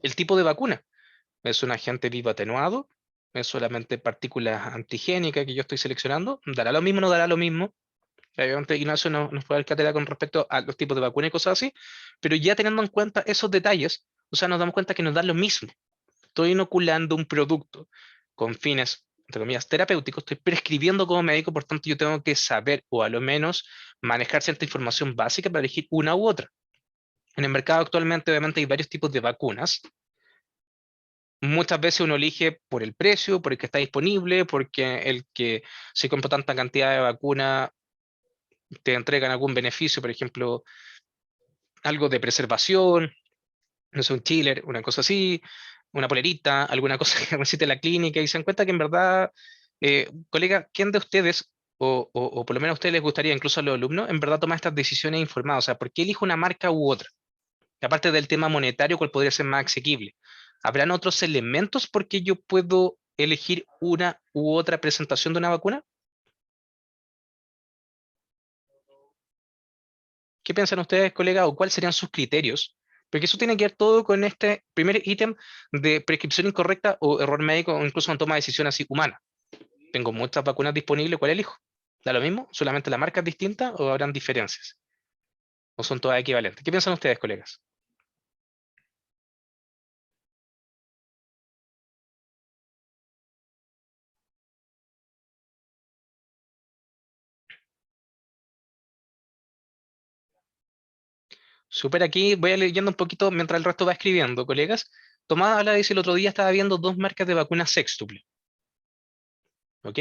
El tipo de vacuna. ¿Es un agente vivo atenuado? ¿Es solamente partículas antigénicas que yo estoy seleccionando? ¿Dará lo mismo o no dará lo mismo? Obviamente Ignacio nos puede dar cátedra con respecto a los tipos de vacuna y cosas así, pero ya teniendo en cuenta esos detalles, o sea, nos damos cuenta que nos da lo mismo. Estoy inoculando un producto con fines, entre comillas, terapéuticos, estoy prescribiendo como médico, por tanto yo tengo que saber o a lo menos manejar cierta información básica para elegir una u otra. En el mercado actualmente obviamente hay varios tipos de vacunas. Muchas veces uno elige por el precio, por el que está disponible, porque el que se compra tanta cantidad de vacuna te entregan algún beneficio, por ejemplo, algo de preservación, no sé, un chiller, una cosa así, una polerita, alguna cosa que necesite la clínica, y se dan cuenta que en verdad, colega, ¿quién de ustedes, o por lo menos a ustedes les gustaría, incluso a los alumnos, en verdad tomar estas decisiones informadas? O sea, ¿por qué elijo una marca u otra? Aparte del tema monetario, ¿cuál podría ser más asequible? ¿Habrán otros elementos por qué yo puedo elegir una u otra presentación de una vacuna? ¿Qué piensan ustedes, colega, o cuáles serían sus criterios? Porque eso tiene que ver todo con este primer ítem de prescripción incorrecta o error médico o incluso una toma de decisión así humana. Tengo muchas vacunas disponibles, ¿cuál elijo? ¿Da lo mismo? ¿Solamente la marca es distinta o habrán diferencias? ¿O son todas equivalentes? ¿Qué piensan ustedes, colegas? Súper, aquí voy a leyendo un poquito mientras el resto va escribiendo, colegas. Tomás habla, dice, el otro día estaba viendo dos marcas de vacunas sextuple. ¿Ok?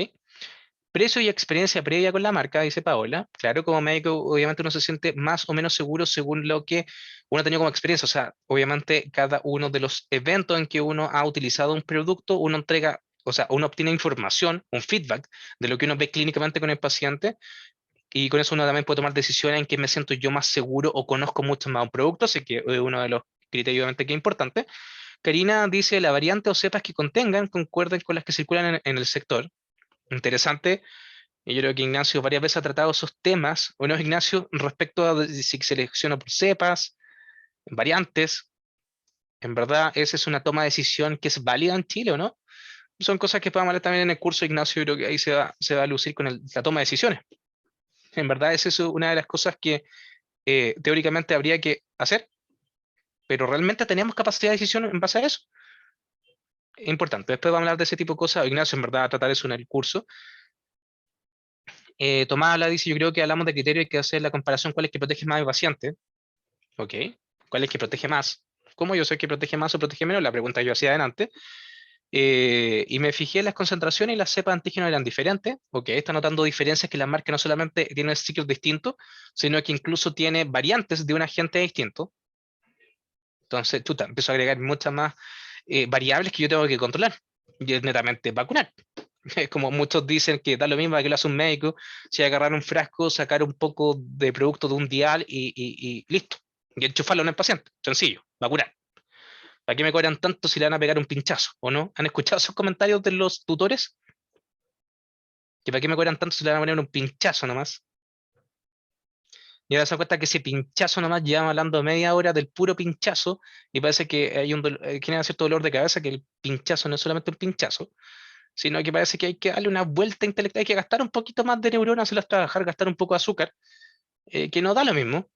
Precio y experiencia previa con la marca, dice Paola. Claro, como médico, obviamente uno se siente más o menos seguro según lo que uno ha tenido como experiencia. O sea, obviamente cada uno de los eventos en que uno ha utilizado un producto, uno entrega, o sea, uno obtiene información, un feedback de lo que uno ve clínicamente con el paciente, y con eso uno también puede tomar decisiones en que me siento yo más seguro o conozco mucho más un producto, así que es uno de los criterios obviamente que es importante. Karina dice, la variante o cepas que contengan concuerden con las que circulan en el sector. Interesante. Y yo creo que Ignacio varias veces ha tratado esos temas, o no, Ignacio, respecto a si selecciono por cepas, variantes. En verdad, esa es una toma de decisión que es válida en Chile, ¿o no? Son cosas que podemos hablar también en el curso, Ignacio, yo creo que ahí se va a lucir con la toma de decisiones. En verdad, esa es una de las cosas que teóricamente habría que hacer, pero realmente tenemos capacidad de decisión en base a eso. Es importante. Después vamos a hablar de ese tipo de cosas. Ignacio, en verdad, va a tratar eso en el curso. Tomás habla, dice, yo creo que hablamos de criterios, hay que hacer la comparación cuál es que protege más al paciente. Ok. ¿Cuál es que protege más? ¿Cómo yo sé que protege más o protege menos? La pregunta que yo hacía adelante. Y me fijé en las concentraciones y las cepas antígenos eran diferentes. Ok, está notando diferencias que la marca no solamente tiene ciclos distintos, sino que incluso tiene variantes de un agente distinto. Entonces, chuta, empiezo a agregar muchas más variables que yo tengo que controlar. Y es netamente vacunar. Es como muchos dicen que da lo mismo que lo hace un médico, si agarrar un frasco, sacar un poco de producto de un dial y listo. Y enchufarlo en el paciente. Sencillo, vacunar. ¿Para qué me cobran tanto si le van a pegar un pinchazo? ¿O no? ¿Han escuchado esos comentarios de los tutores? ¿Que para qué me cobran tanto si le van a poner un pinchazo nomás? Y ahora se dan cuenta que ese pinchazo nomás, llevamos hablando media hora del puro pinchazo, y parece que hay genera cierto dolor de cabeza, que el pinchazo no es solamente un pinchazo, sino que parece que hay que darle una vuelta intelectual, hay que gastar un poquito más de neuronas, hacerlas trabajar, gastar un poco de azúcar, que no da lo mismo.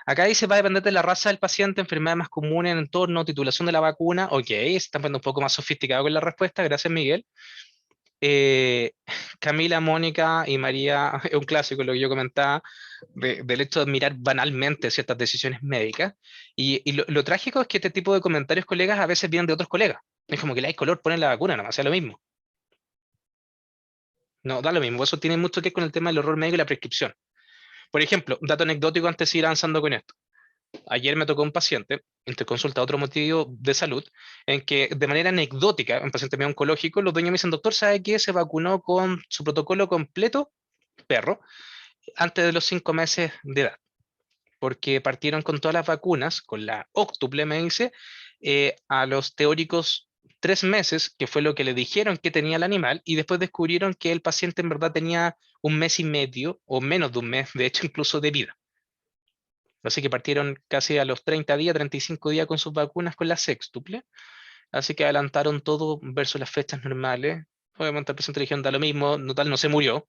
Acá dice, va a depender de la raza del paciente, enfermedades más comunes, entorno, titulación de la vacuna. Ok, se están poniendo un poco más sofisticado con la respuesta, gracias Miguel. Eh, Camila, Mónica y María, es un clásico lo que yo comentaba, del hecho de admirar banalmente ciertas decisiones médicas. Y lo trágico es que este tipo de comentarios, colegas, a veces vienen de otros colegas. Es como que le hay color, ponen la vacuna, nada más, sea lo mismo. No, da lo mismo. Eso tiene mucho que ver con el tema del error médico y la prescripción. Por ejemplo, dato anecdótico antes de ir avanzando con esto. Ayer me tocó un paciente, entre consulta otro motivo de salud, en que de manera anecdótica, un paciente mío oncológico, los dueños me dicen, doctor, ¿sabe qué? Se vacunó con su protocolo completo, perro, antes de los 5 meses de edad, porque partieron con todas las vacunas, con la óctuple, me dice, a los teóricos 3 meses, que fue lo que le dijeron que tenía el animal, y después descubrieron que el paciente en verdad tenía 1 mes y medio, o menos de un mes, de hecho, incluso de vida. Así que partieron casi a los 30 días, 35 días con sus vacunas con la sextuple. Así que adelantaron todo versus las fechas normales. Obviamente el paciente le dijeron da lo mismo, no tal, no se murió.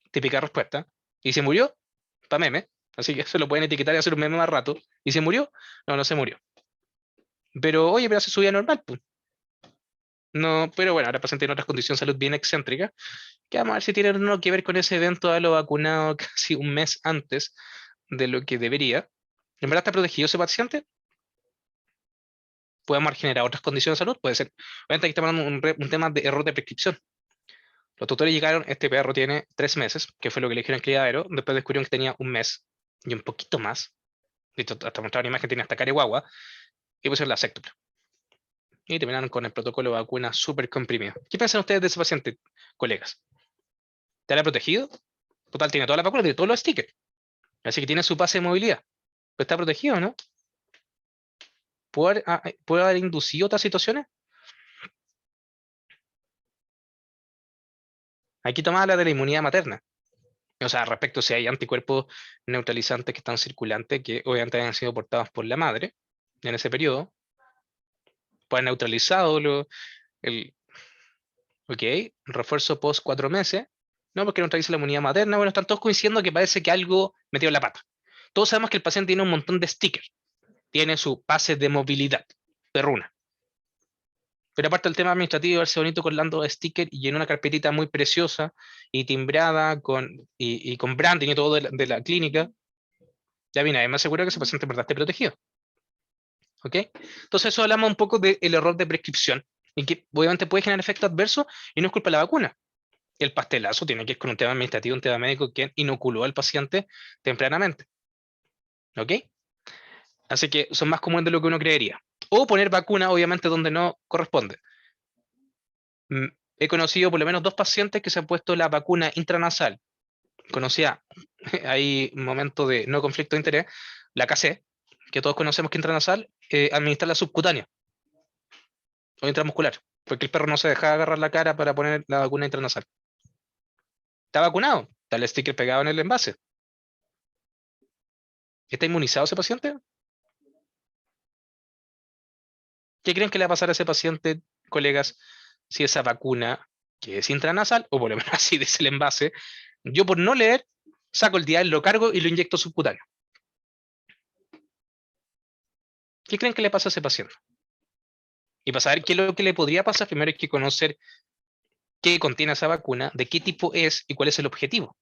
Típica respuesta. ¿Y se murió? Pa' meme. Así que eso lo pueden etiquetar y hacer un meme más rato. ¿Y se murió? No, no se murió. Pero oye, pero hace su vida normal, pues. No, pero bueno, ahora el paciente tiene otras condiciones de salud bien excéntricas, que vamos a ver si tienen uno que ver con ese evento de lo vacunado casi un mes antes de lo que debería. ¿En verdad está protegido ese paciente? Podemos generar otras condiciones de salud, puede ser. Obviamente aquí estamos hablando de un tema de error de prescripción. Los tutores llegaron, este perro tiene 3 meses, que fue lo que le dijeron en criadero, después descubrieron que tenía 1 mes y un poquito más, de hecho, hasta mostraron una imagen, tiene hasta cara de guagua, y pusieron la sextupla. Y terminaron con el protocolo de vacuna súper comprimido. ¿Qué piensan ustedes de ese paciente, colegas? ¿Te hará protegido? Total, tiene toda la vacuna, tiene todos los stickers. Así que tiene su pase de movilidad. Pero está protegido, ¿no? ¿Puede haber inducido otras situaciones? Aquí tomaba la de la inmunidad materna. O sea, respecto a si hay anticuerpos neutralizantes que están circulantes, que obviamente han sido portados por la madre en ese periodo, pues han neutralizado el, ok, refuerzo post 4 meses, no porque neutraliza la inmunidad materna, bueno, están todos coincidiendo que parece que algo metió en la pata. Todos sabemos que el paciente tiene un montón de stickers, tiene su pase de movilidad, perruna. Pero aparte del tema administrativo, verse bonito con lando sticker y en una carpetita muy preciosa y timbrada y con branding y todo de la clínica, ya viene, además seguro que ese paciente en verdad esté protegido. ¿Ok? Entonces eso hablamos un poco del error de prescripción y que obviamente puede generar efectos adversos y no es culpa de la vacuna. El pastelazo tiene que ver con un tema administrativo, un tema médico que inoculó al paciente tempranamente. ¿Ok? Así que son más comunes de lo que uno creería. O poner vacuna, obviamente, donde no corresponde. He conocido por lo menos 2 pacientes que se han puesto la vacuna intranasal. Conocía, hay un momento de no conflicto de interés, la KC, que todos conocemos que intranasal, administrar la subcutánea o intramuscular, porque el perro no se deja agarrar la cara para poner la vacuna intranasal. Está vacunado, está el sticker pegado en el envase. ¿Está inmunizado ese paciente? ¿Qué creen que le va a pasar a ese paciente, colegas, si esa vacuna, que es intranasal, o por lo menos así dice el envase, yo por no leer, saco el dial, lo cargo y lo inyecto subcutáneo? ¿Qué creen que le pasa a ese paciente? Y para saber qué es lo que le podría pasar, primero hay que conocer qué contiene esa vacuna, de qué tipo es y cuál es el objetivo.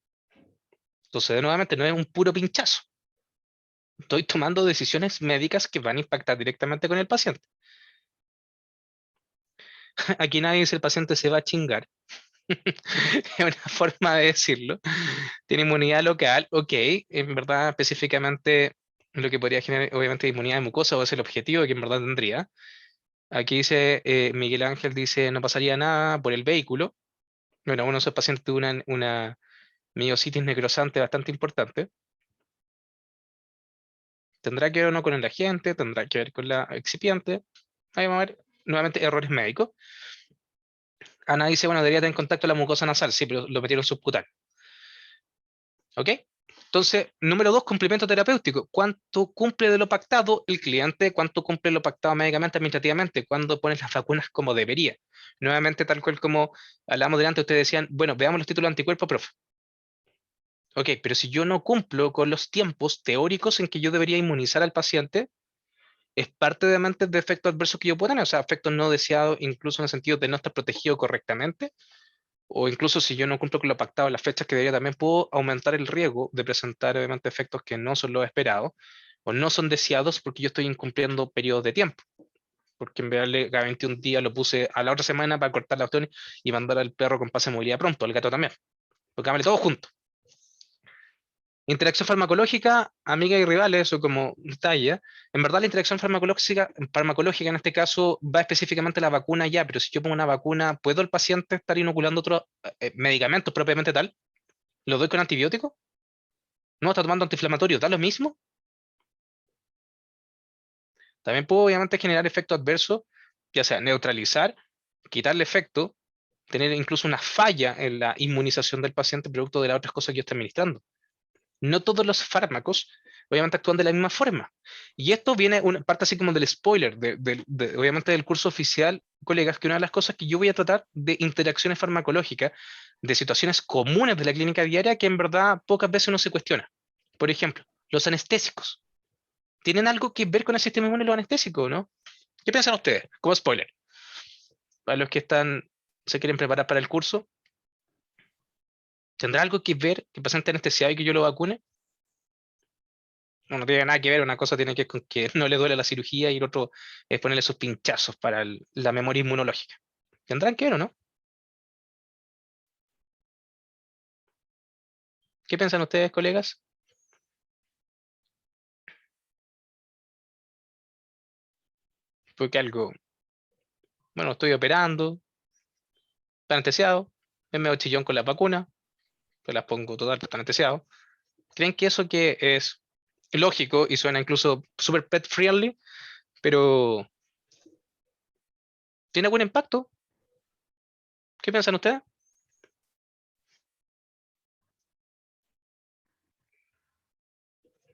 Entonces, nuevamente, no es un puro pinchazo. Estoy tomando decisiones médicas que van a impactar directamente con el paciente. Aquí nadie dice el paciente se va a chingar. Es una forma de decirlo. Tiene inmunidad local, ok. En verdad, específicamente, lo que podría generar, obviamente, inmunidad de mucosa o es el objetivo que en verdad tendría. Aquí dice, Miguel Ángel dice, no pasaría nada por el vehículo. Bueno, uno de esos pacientes tuvo una miositis necrosante bastante importante. Tendrá que ver o no con el agente, tendrá que ver con la excipiente. Ahí vamos a ver nuevamente errores médicos. Ana dice, bueno, debería tener contacto con la mucosa nasal, sí, pero lo metieron subcutáneo. ¿Ok? Entonces, número 2, complemento terapéutico. ¿Cuánto cumple de lo pactado el cliente? ¿Cuánto cumple lo pactado médicamente, administrativamente? ¿Cuándo pones las vacunas como debería? Nuevamente, tal cual como hablamos delante, ustedes decían, bueno, veamos los títulos de anticuerpos, profe. Ok, pero si yo no cumplo con los tiempos teóricos en que yo debería inmunizar al paciente, es parte de efectos adversos que yo puedo tener, o sea, efectos no deseados, incluso en el sentido de no estar protegido correctamente, o incluso si yo no cumplo con lo pactado en las fechas que debería, también puedo aumentar el riesgo de presentar, obviamente, efectos que no son los esperados, o no son deseados porque yo estoy incumpliendo periodos de tiempo. Porque en vez de cada 21 días lo puse a la otra semana para cortar la opción y mandar al perro con pase de movilidad pronto, al gato también. Porque hágale todo junto. Interacción farmacológica, amigas y rivales, o como talla. En verdad, la interacción farmacológica en este caso va específicamente a la vacuna ya, pero si yo pongo una vacuna, ¿puedo el paciente estar inoculando otros medicamentos propiamente tal? ¿Lo doy con antibiótico? ¿No está tomando antiinflamatorio? ¿Da lo mismo? También puedo obviamente generar efectos adversos, ya sea neutralizar, quitarle efecto, tener incluso una falla en la inmunización del paciente producto de las otras cosas que yo estoy administrando. No todos los fármacos obviamente actúan de la misma forma. Y esto viene una parte así como del spoiler, obviamente del curso oficial, colegas, que una de las cosas que yo voy a tratar de interacciones farmacológicas, de situaciones comunes de la clínica diaria que en verdad pocas veces uno se cuestiona. Por ejemplo, los anestésicos. ¿Tienen algo que ver con el sistema inmune los anestésicos, no? ¿Qué piensan ustedes? Como spoiler. Para los que se quieren preparar para el curso, ¿tendrá algo que ver que el paciente anestesiado y que yo lo vacune? No tiene nada que ver, una cosa tiene que ver con que no le duele la cirugía y el otro es ponerle sus pinchazos para la memoria inmunológica. ¿Tendrán que ver o no? ¿Qué piensan ustedes, colegas? Porque algo, bueno, estoy operando, está anestesiado, es medio chillón con las vacunas, pues las pongo todas, están anestesiados. ¿Creen que eso que es lógico y suena incluso super pet friendly, pero tiene algún impacto? ¿Qué piensan ustedes?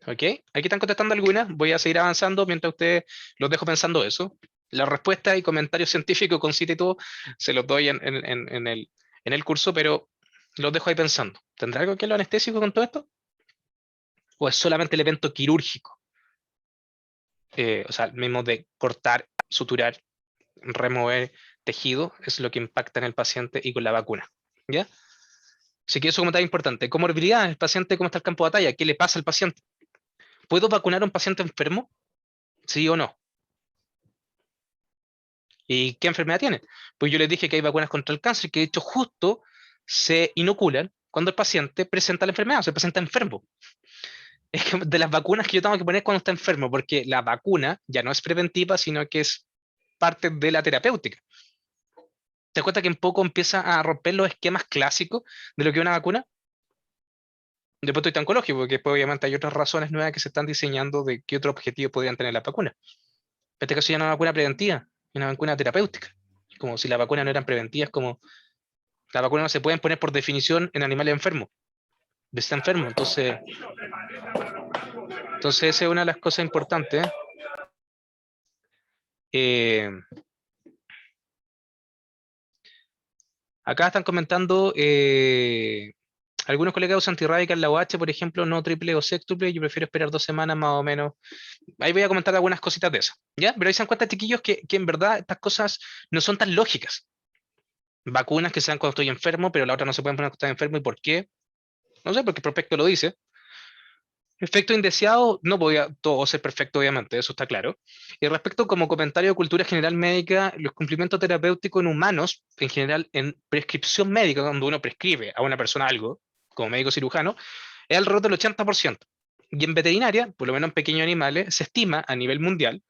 Ok, aquí están contestando algunas, voy a seguir avanzando mientras ustedes los dejo pensando eso. La respuesta y comentarios científicos con cita y todo se los doy en el curso, pero los dejo ahí pensando. ¿Tendrá algo que ver lo anestésico con todo esto? ¿O es solamente el evento quirúrgico? O sea, el mismo de cortar, suturar, remover tejido, es lo que impacta en el paciente y con la vacuna. ¿Ya? Así que eso como tal importante. Comorbilidad, el paciente, ¿cómo está el campo de batalla? ¿Qué le pasa al paciente? ¿Puedo vacunar a un paciente enfermo? ¿Sí o no? ¿Y qué enfermedad tiene? Pues yo les dije que hay vacunas contra el cáncer que de hecho justo se inoculan cuando el paciente presenta la enfermedad, o se presenta enfermo. Es que de las vacunas que yo tengo que poner cuando está enfermo, porque la vacuna ya no es preventiva, sino que es parte de la terapéutica. ¿Te das cuenta que en poco empieza a romper los esquemas clásicos de lo que es una vacuna? Después estoy tan oncológico, porque después obviamente hay otras razones nuevas que se están diseñando de qué otro objetivo podrían tener las vacunas. En este caso ya no es una vacuna preventiva, es una vacuna terapéutica. Como si las vacunas no eran preventivas, como las vacunas no se pueden poner por definición en animales enfermos. Está enfermo, entonces esa es una de las cosas importantes. Eh, Acá están comentando algunos colegas usan antirradical la OH, por ejemplo, no triple o sextuple. Yo prefiero esperar 2 semanas más o menos. Ahí voy a comentar algunas cositas de eso. ¿Ya? Pero ahí se dan cuenta, chiquillos, que en verdad estas cosas no son tan lógicas. Vacunas que se dan cuando estoy enfermo, pero la otra no se pueden poner cuando estoy enfermo. ¿Y por qué? No sé, porque el prospecto lo dice. Efecto indeseado, no podía todo ser perfecto, obviamente, eso está claro. Y respecto como comentario de cultura general médica, los cumplimientos terapéuticos en humanos, en general en prescripción médica, cuando uno prescribe a una persona algo, como médico cirujano, es alrededor del 80%. Y en veterinaria, por lo menos en pequeños animales, se estima a nivel mundial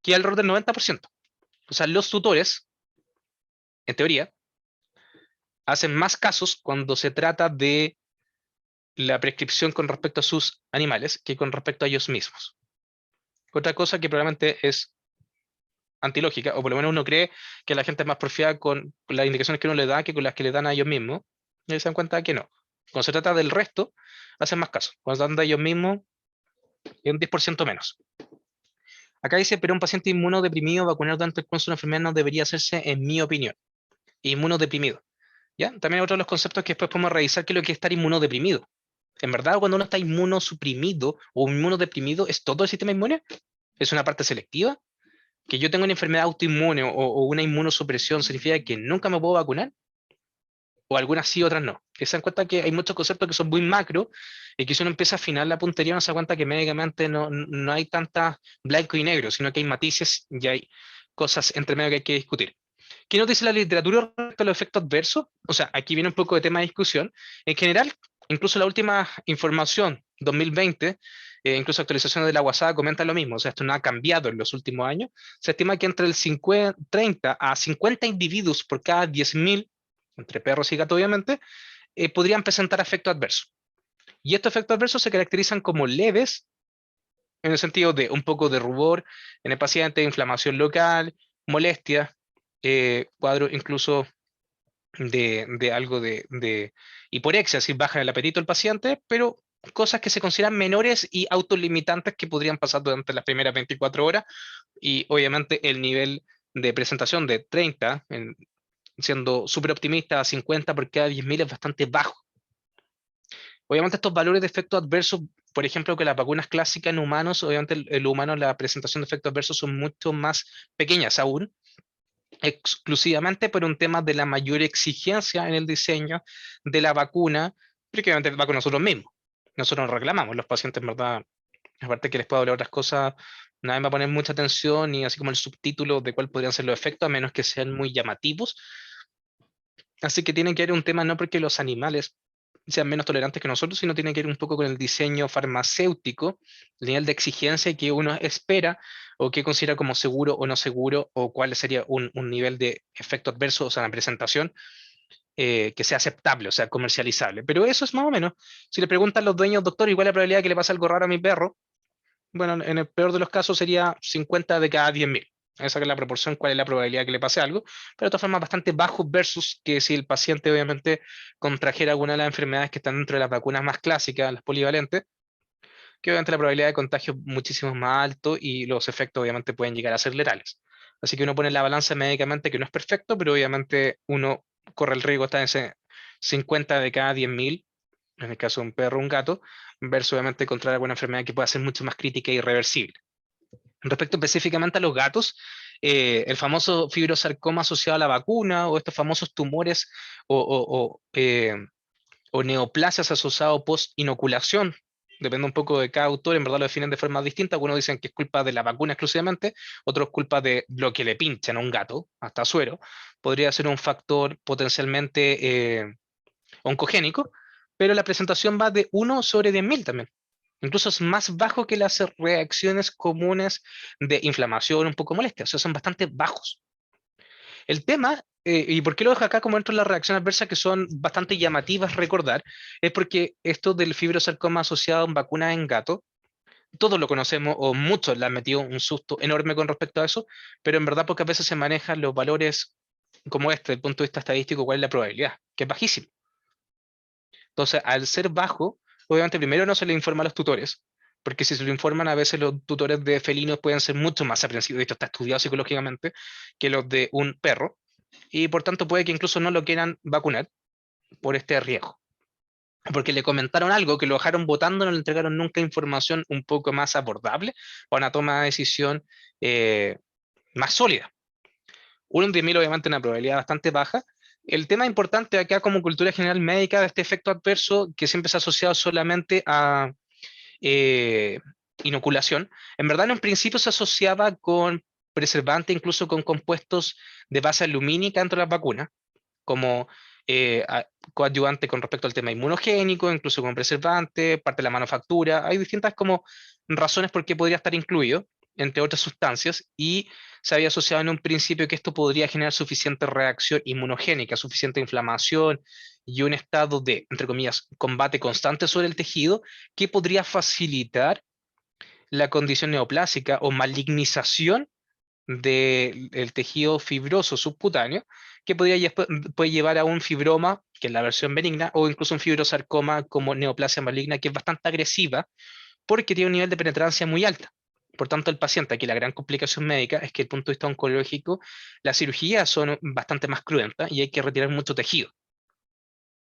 que es alrededor del 90%. O sea, los tutores, en teoría, hacen más casos cuando se trata de la prescripción con respecto a sus animales que con respecto a ellos mismos. Otra cosa que probablemente es antilógica, o por lo menos uno cree que la gente es más porfiada con las indicaciones que uno le da que con las que le dan a ellos mismos, y se dan cuenta que no. Cuando se trata del resto, hacen más caso. Cuando se trata de ellos mismos, es un 10% menos. Acá dice, pero un paciente inmunodeprimido vacunar durante el curso de una enfermedad no debería hacerse, en mi opinión. Inmunodeprimido. ¿Ya? También hay otro de los conceptos que después podemos revisar, que es lo que es estar inmunodeprimido. En verdad, cuando uno está inmunosuprimido o inmunodeprimido, ¿es todo el sistema inmune? ¿Es una parte selectiva? ¿Que yo tengo una enfermedad autoinmune o una inmunosupresión significa que nunca me puedo vacunar? ¿O algunas sí, otras no? Que se dan cuenta que hay muchos conceptos que son muy macro y que si uno empieza a afinar la puntería, uno se da cuenta que médicamente no hay tanta blanco y negro, sino que hay matices y hay cosas entre medio que hay que discutir. ¿Qué nos dice la literatura respecto a los efectos adversos? O sea, aquí viene un poco de tema de discusión. En general, incluso la última información, 2020, incluso actualizaciones de la WhatsApp comentan lo mismo. O sea, esto no ha cambiado en los últimos años. Se estima que entre el 30 a 50 individuos por cada 10.000, entre perros y gatos obviamente, podrían presentar efectos adversos. Y estos efectos adversos se caracterizan como leves, en el sentido de un poco de rubor en el paciente, inflamación local, molestia, cuadro incluso de algo de hiporexia, si baja el apetito del paciente, pero cosas que se consideran menores y autolimitantes que podrían pasar durante las primeras 24 horas y obviamente el nivel de presentación de 30, siendo súper optimista, a 50 por cada 10.000 es bastante bajo. Obviamente estos valores de efectos adversos, por ejemplo, que las vacunas clásicas en humanos, obviamente el humano, la presentación de efectos adversos son mucho más pequeñas aún, exclusivamente por un tema de la mayor exigencia en el diseño de la vacuna, porque obviamente va con nosotros mismos. Nosotros nos reclamamos, los pacientes en verdad, aparte que les puedo hablar otras cosas, nadie va a poner mucha atención y así como el subtítulo de cuál podrían ser los efectos, a menos que sean muy llamativos. Así que tiene que haber un tema, no porque los animales sean menos tolerantes que nosotros, sino tiene que ver un poco con el diseño farmacéutico, el nivel de exigencia que uno espera o que considera como seguro o no seguro, o cuál sería un nivel de efecto adverso, o sea, la presentación, que sea aceptable, o sea, comercializable. Pero eso es más o menos. Si le preguntan a los dueños, doctor, ¿igual la probabilidad de que le pase algo raro a mi perro? Bueno, en el peor de los casos sería 50 de cada 10.000. Esa es la proporción, cuál es la probabilidad que le pase algo, pero de todas formas bastante bajo versus que si el paciente obviamente contrajera alguna de las enfermedades que están dentro de las vacunas más clásicas, las polivalentes, que obviamente la probabilidad de contagio es muchísimo más alto y los efectos obviamente pueden llegar a ser letales. Así que uno pone en la balanza médicamente que no es perfecto, pero obviamente uno corre el riesgo de estar en ese 50 de cada 10.000, en el caso de un perro o un gato, versus obviamente contraer alguna enfermedad que pueda ser mucho más crítica e irreversible. Respecto específicamente a los gatos, el famoso fibrosarcoma asociado a la vacuna o estos famosos tumores o neoplasias asociados post-inoculación, depende un poco de cada autor, en verdad lo definen de forma distinta. Algunos dicen que es culpa de la vacuna exclusivamente, otros culpa de lo que le pinchan a un gato, hasta suero. Podría ser un factor potencialmente oncogénico, pero la presentación va de 1/10.000 también. Incluso es más bajo que las reacciones comunes de inflamación, un poco molestia, o sea, son bastante bajos. El tema, y por qué lo dejo acá como dentro de las reacciones adversas que son bastante llamativas recordar, es porque esto del fibrosarcoma asociado a vacunas en gato, todos lo conocemos o muchos le han metido un susto enorme con respecto a eso, pero en verdad pocas veces se manejan los valores como este, desde el punto de vista estadístico, cuál es la probabilidad, que es bajísimo. Entonces, al ser bajo, obviamente primero no se le informa a los tutores, porque si se lo informan, a veces los tutores de felinos pueden ser mucho más aprensivos, esto está estudiado psicológicamente, que los de un perro, y por tanto puede que incluso no lo quieran vacunar por este riesgo. Porque le comentaron algo que lo dejaron votando, no le entregaron nunca información un poco más abordable para una toma de decisión más sólida. 1 en 10.000 obviamente una probabilidad bastante baja. El tema importante acá como cultura general médica de este efecto adverso, que siempre se ha asociado solamente a eh, inoculación, en verdad en un principio se asociaba con preservante, incluso con compuestos de base alumínica dentro de las vacunas, como coadyuvante con respecto al tema inmunogénico, incluso con preservante, parte de la manufactura. Hay distintas como razones por qué podría estar incluido, entre otras sustancias, y se había asociado en un principio que esto podría generar suficiente reacción inmunogénica, suficiente inflamación y un estado de, entre comillas, combate constante sobre el tejido que podría facilitar la condición neoplásica o malignización del tejido fibroso subcutáneo, que puede llevar a un fibroma, que es la versión benigna, o incluso un fibrosarcoma como neoplasia maligna, que es bastante agresiva porque tiene un nivel de penetrancia muy alta. Por tanto, el paciente, aquí la gran complicación médica es que desde el punto de vista oncológico, las cirugías son bastante más cruentas y hay que retirar mucho tejido.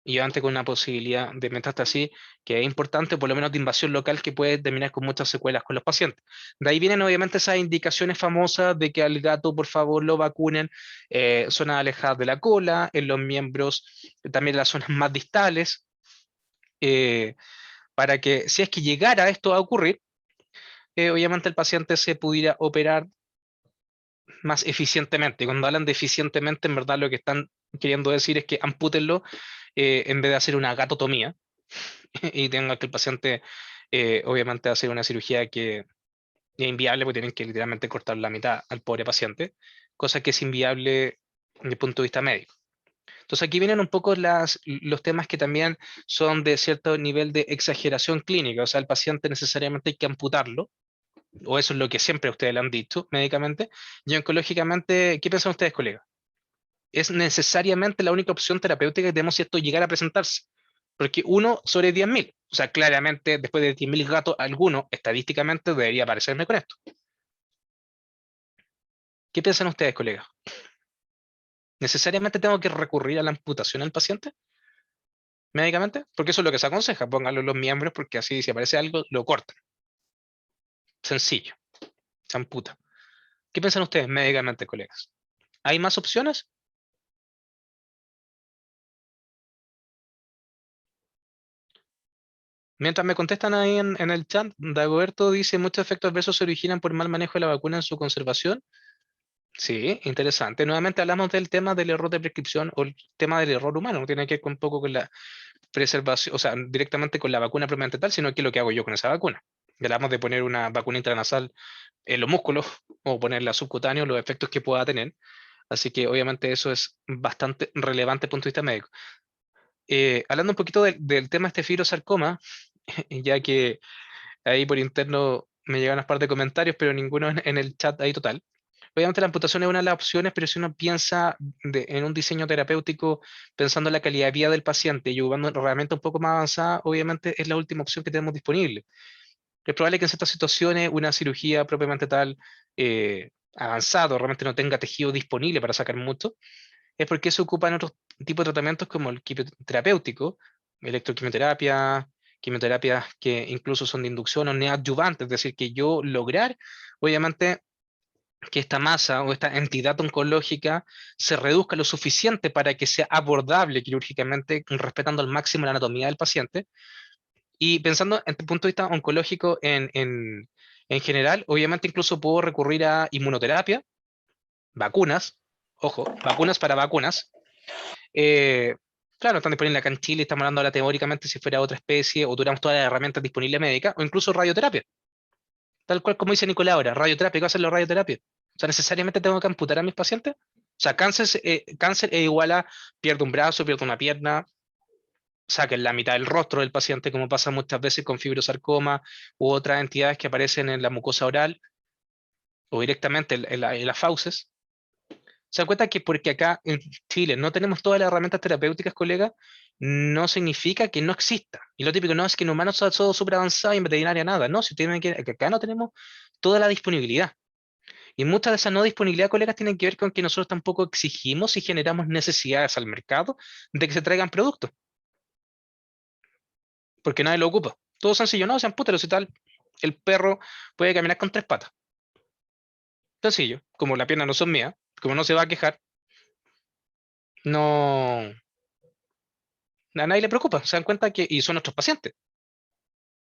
Y antes con una posibilidad de metástasis que es importante, por lo menos de invasión local, que puede terminar con muchas secuelas con los pacientes. De ahí vienen obviamente esas indicaciones famosas de que al gato por favor lo vacunen zonas alejadas de la cola, en los miembros, también en las zonas más distales, eh, para que si es que llegara esto a ocurrir, obviamente el paciente se pudiera operar más eficientemente. Y cuando hablan de eficientemente, en verdad lo que están queriendo decir es que ampútenlo en vez de hacer una gatotomía y tenga que el paciente obviamente hacer una cirugía que es inviable porque tienen que literalmente cortar la mitad al pobre paciente, cosa que es inviable desde el punto de vista médico. Entonces aquí vienen un poco los temas que también son de cierto nivel de exageración clínica, o sea, el paciente necesariamente hay que amputarlo, o eso es lo que siempre ustedes le han dicho médicamente, y oncológicamente, ¿qué piensan ustedes, colegas? ¿Es necesariamente la única opción terapéutica que tenemos si esto llegara a presentarse? Porque 1/10.000, o sea, claramente después de 10.000 gatos, alguno estadísticamente debería aparecerme con esto. ¿Qué piensan ustedes, colegas? ¿Necesariamente tengo que recurrir a la amputación al paciente médicamente? Porque eso es lo que se aconseja, pónganlo en los miembros porque así si aparece algo, lo cortan. Sencillo, se amputa. ¿Qué piensan ustedes médicamente, colegas? ¿Hay más opciones? Mientras me contestan ahí en el chat, Dagoberto dice, muchos efectos adversos se originan por mal manejo de la vacuna en su conservación. Sí, interesante. Nuevamente hablamos del tema del error de prescripción o el tema del error humano. No tiene que ver un poco con la preservación, o sea, directamente con la vacuna propiamente tal, sino que lo que hago yo con esa vacuna. Y hablamos de poner una vacuna intranasal en los músculos o ponerla subcutáneo, los efectos que pueda tener. Así que obviamente eso es bastante relevante desde el punto de vista médico. Hablando un poquito del tema este fibrosarcoma, ya que ahí por interno me llegan unas par de comentarios, pero ninguno en el chat ahí total. Obviamente la amputación es una de las opciones, pero si uno piensa en un diseño terapéutico, pensando en la calidad de vida del paciente y jugando realmente un poco más avanzada, obviamente es la última opción que tenemos disponible. Es probable que en ciertas situaciones una cirugía propiamente tal, avanzado, realmente no tenga tejido disponible para sacar mucho, es porque se ocupan otros tipos de tratamientos como el quimioterapéutico, electroquimioterapia, quimioterapias que incluso son de inducción o neoadyuvantes, es decir, que yo lograr, obviamente, que esta masa o esta entidad oncológica se reduzca lo suficiente para que sea abordable quirúrgicamente, respetando al máximo la anatomía del paciente. Y pensando en el punto de vista oncológico en general, obviamente incluso puedo recurrir a inmunoterapia, vacunas, ojo, vacunas para vacunas. Eh, claro, están disponibles acá en Chile, estamos hablando ahora teóricamente si fuera otra especie o tuviéramos todas las herramientas disponibles médicas, o incluso radioterapia. Tal cual como dice Nicolás ahora, radioterapia, ¿qué va a hacer la radioterapia? O sea, ¿necesariamente tengo que amputar a mis pacientes? O sea, cáncer es igual a pierdo un brazo, pierdo una pierna, saquen la mitad del rostro del paciente, como pasa muchas veces con fibrosarcoma u otras entidades que aparecen en la mucosa oral o directamente en las fauces. Se dan cuenta que porque acá en Chile no tenemos todas las herramientas terapéuticas, colega, no significa que no exista. Y lo típico no es que en humanos está todo súper avanzado y en veterinaria nada. No, si tienen que acá no tenemos toda la disponibilidad. Y muchas de esas no disponibilidad, colegas, tienen que ver con que nosotros tampoco exigimos y generamos necesidades al mercado de que se traigan productos, porque nadie lo ocupa. Todo sencillo, no, sean puteros y tal. El perro puede caminar con tres patas. Sencillo, como la pierna no son mías, como no se va a quejar, no, a nadie le preocupa. Se dan cuenta que, y son nuestros pacientes.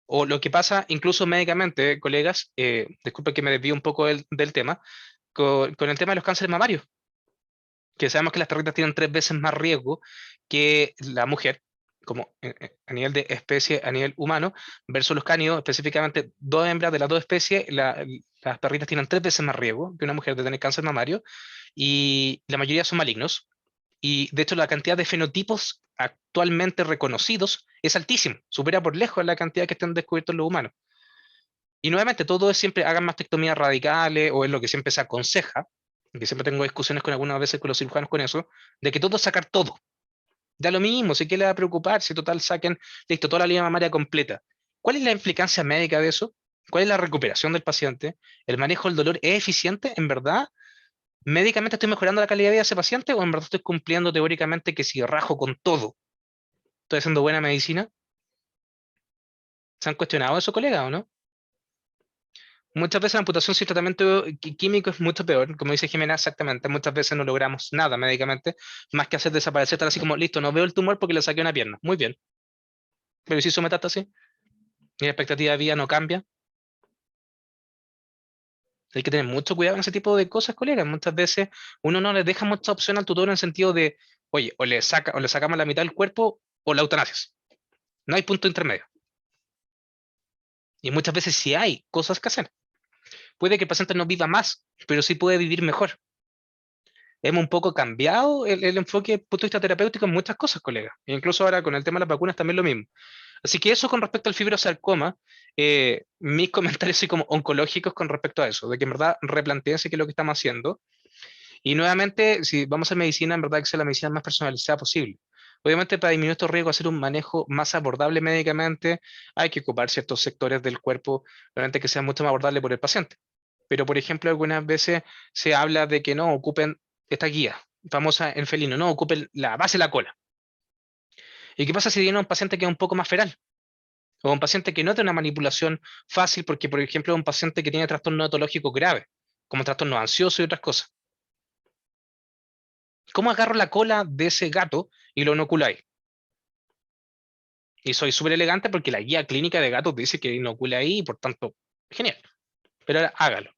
O lo que pasa incluso médicamente, colegas, disculpen que me desvío un poco del tema, con el tema de los cánceres mamarios, que sabemos que las perritas tienen 3 veces más riesgo que la mujer, como a nivel de especie, a nivel humano, versus los cánidos, específicamente dos hembras de las dos especies, las perritas tienen 3 veces más riesgo que una mujer de tener cáncer mamario, y la mayoría son malignos. Y de hecho la cantidad de fenotipos actualmente reconocidos es altísimo, supera por lejos la cantidad que están descubiertos en los humanos. Y nuevamente, todo es siempre hagan mastectomías radicales, o es lo que siempre se aconseja, que siempre tengo discusiones con algunas veces con los cirujanos con eso, de que todo es sacar todo. Da lo mismo, si qué le va a preocupar, si total saquen, listo, toda la línea mamaria completa. ¿Cuál es la implicancia médica de eso? ¿Cuál es la recuperación del paciente? ¿El manejo del dolor es eficiente? ¿En verdad médicamente estoy mejorando la calidad de vida de ese paciente o en verdad estoy cumpliendo teóricamente que si rajo con todo, estoy haciendo buena medicina? ¿Se han cuestionado eso, colega, o no? Muchas veces la amputación sin tratamiento químico es mucho peor, como dice Jimena, exactamente. Muchas veces no logramos nada médicamente, más que hacer desaparecer, tal así como, listo, no veo el tumor porque le saqué una pierna. Muy bien. Pero ¿y si hizo metástasis? ¿Y la expectativa de vida no cambia? Hay que tener mucho cuidado en ese tipo de cosas, colegas. Muchas veces uno no le deja mucha opción al tutor en el sentido de, oye, o le sacamos la mitad del cuerpo o la eutanasia. No hay punto intermedio. Y muchas veces sí hay cosas que hacer. Puede que el paciente no viva más, pero sí puede vivir mejor. Hemos un poco cambiado el enfoque desde el punto de vista terapéutico en muchas cosas, colegas. E incluso ahora con el tema de las vacunas también lo mismo. Así que eso con respecto al fibrosarcoma, mis comentarios así como oncológicos con respecto a eso, de que en verdad replanteense qué es lo que estamos haciendo. Y nuevamente, si vamos a hacer medicina, en verdad que sea la medicina más personalizada posible. Obviamente, para disminuir estos riesgos, hacer un manejo más abordable médicamente, hay que ocupar ciertos sectores del cuerpo, obviamente que sean mucho más abordables por el paciente. Pero, por ejemplo, algunas veces se habla de que no ocupen esta guía famosa en felino, no ocupen la base de la cola. ¿Y qué pasa si viene un paciente que es un poco más feral? O un paciente que no tiene una manipulación fácil porque, por ejemplo, es un paciente que tiene trastorno etológico grave, como trastorno ansioso y otras cosas. ¿Cómo agarro la cola de ese gato y lo inoculáis? Y soy súper elegante porque la guía clínica de gatos dice que inocula ahí y por tanto, genial. Pero ahora hágalo.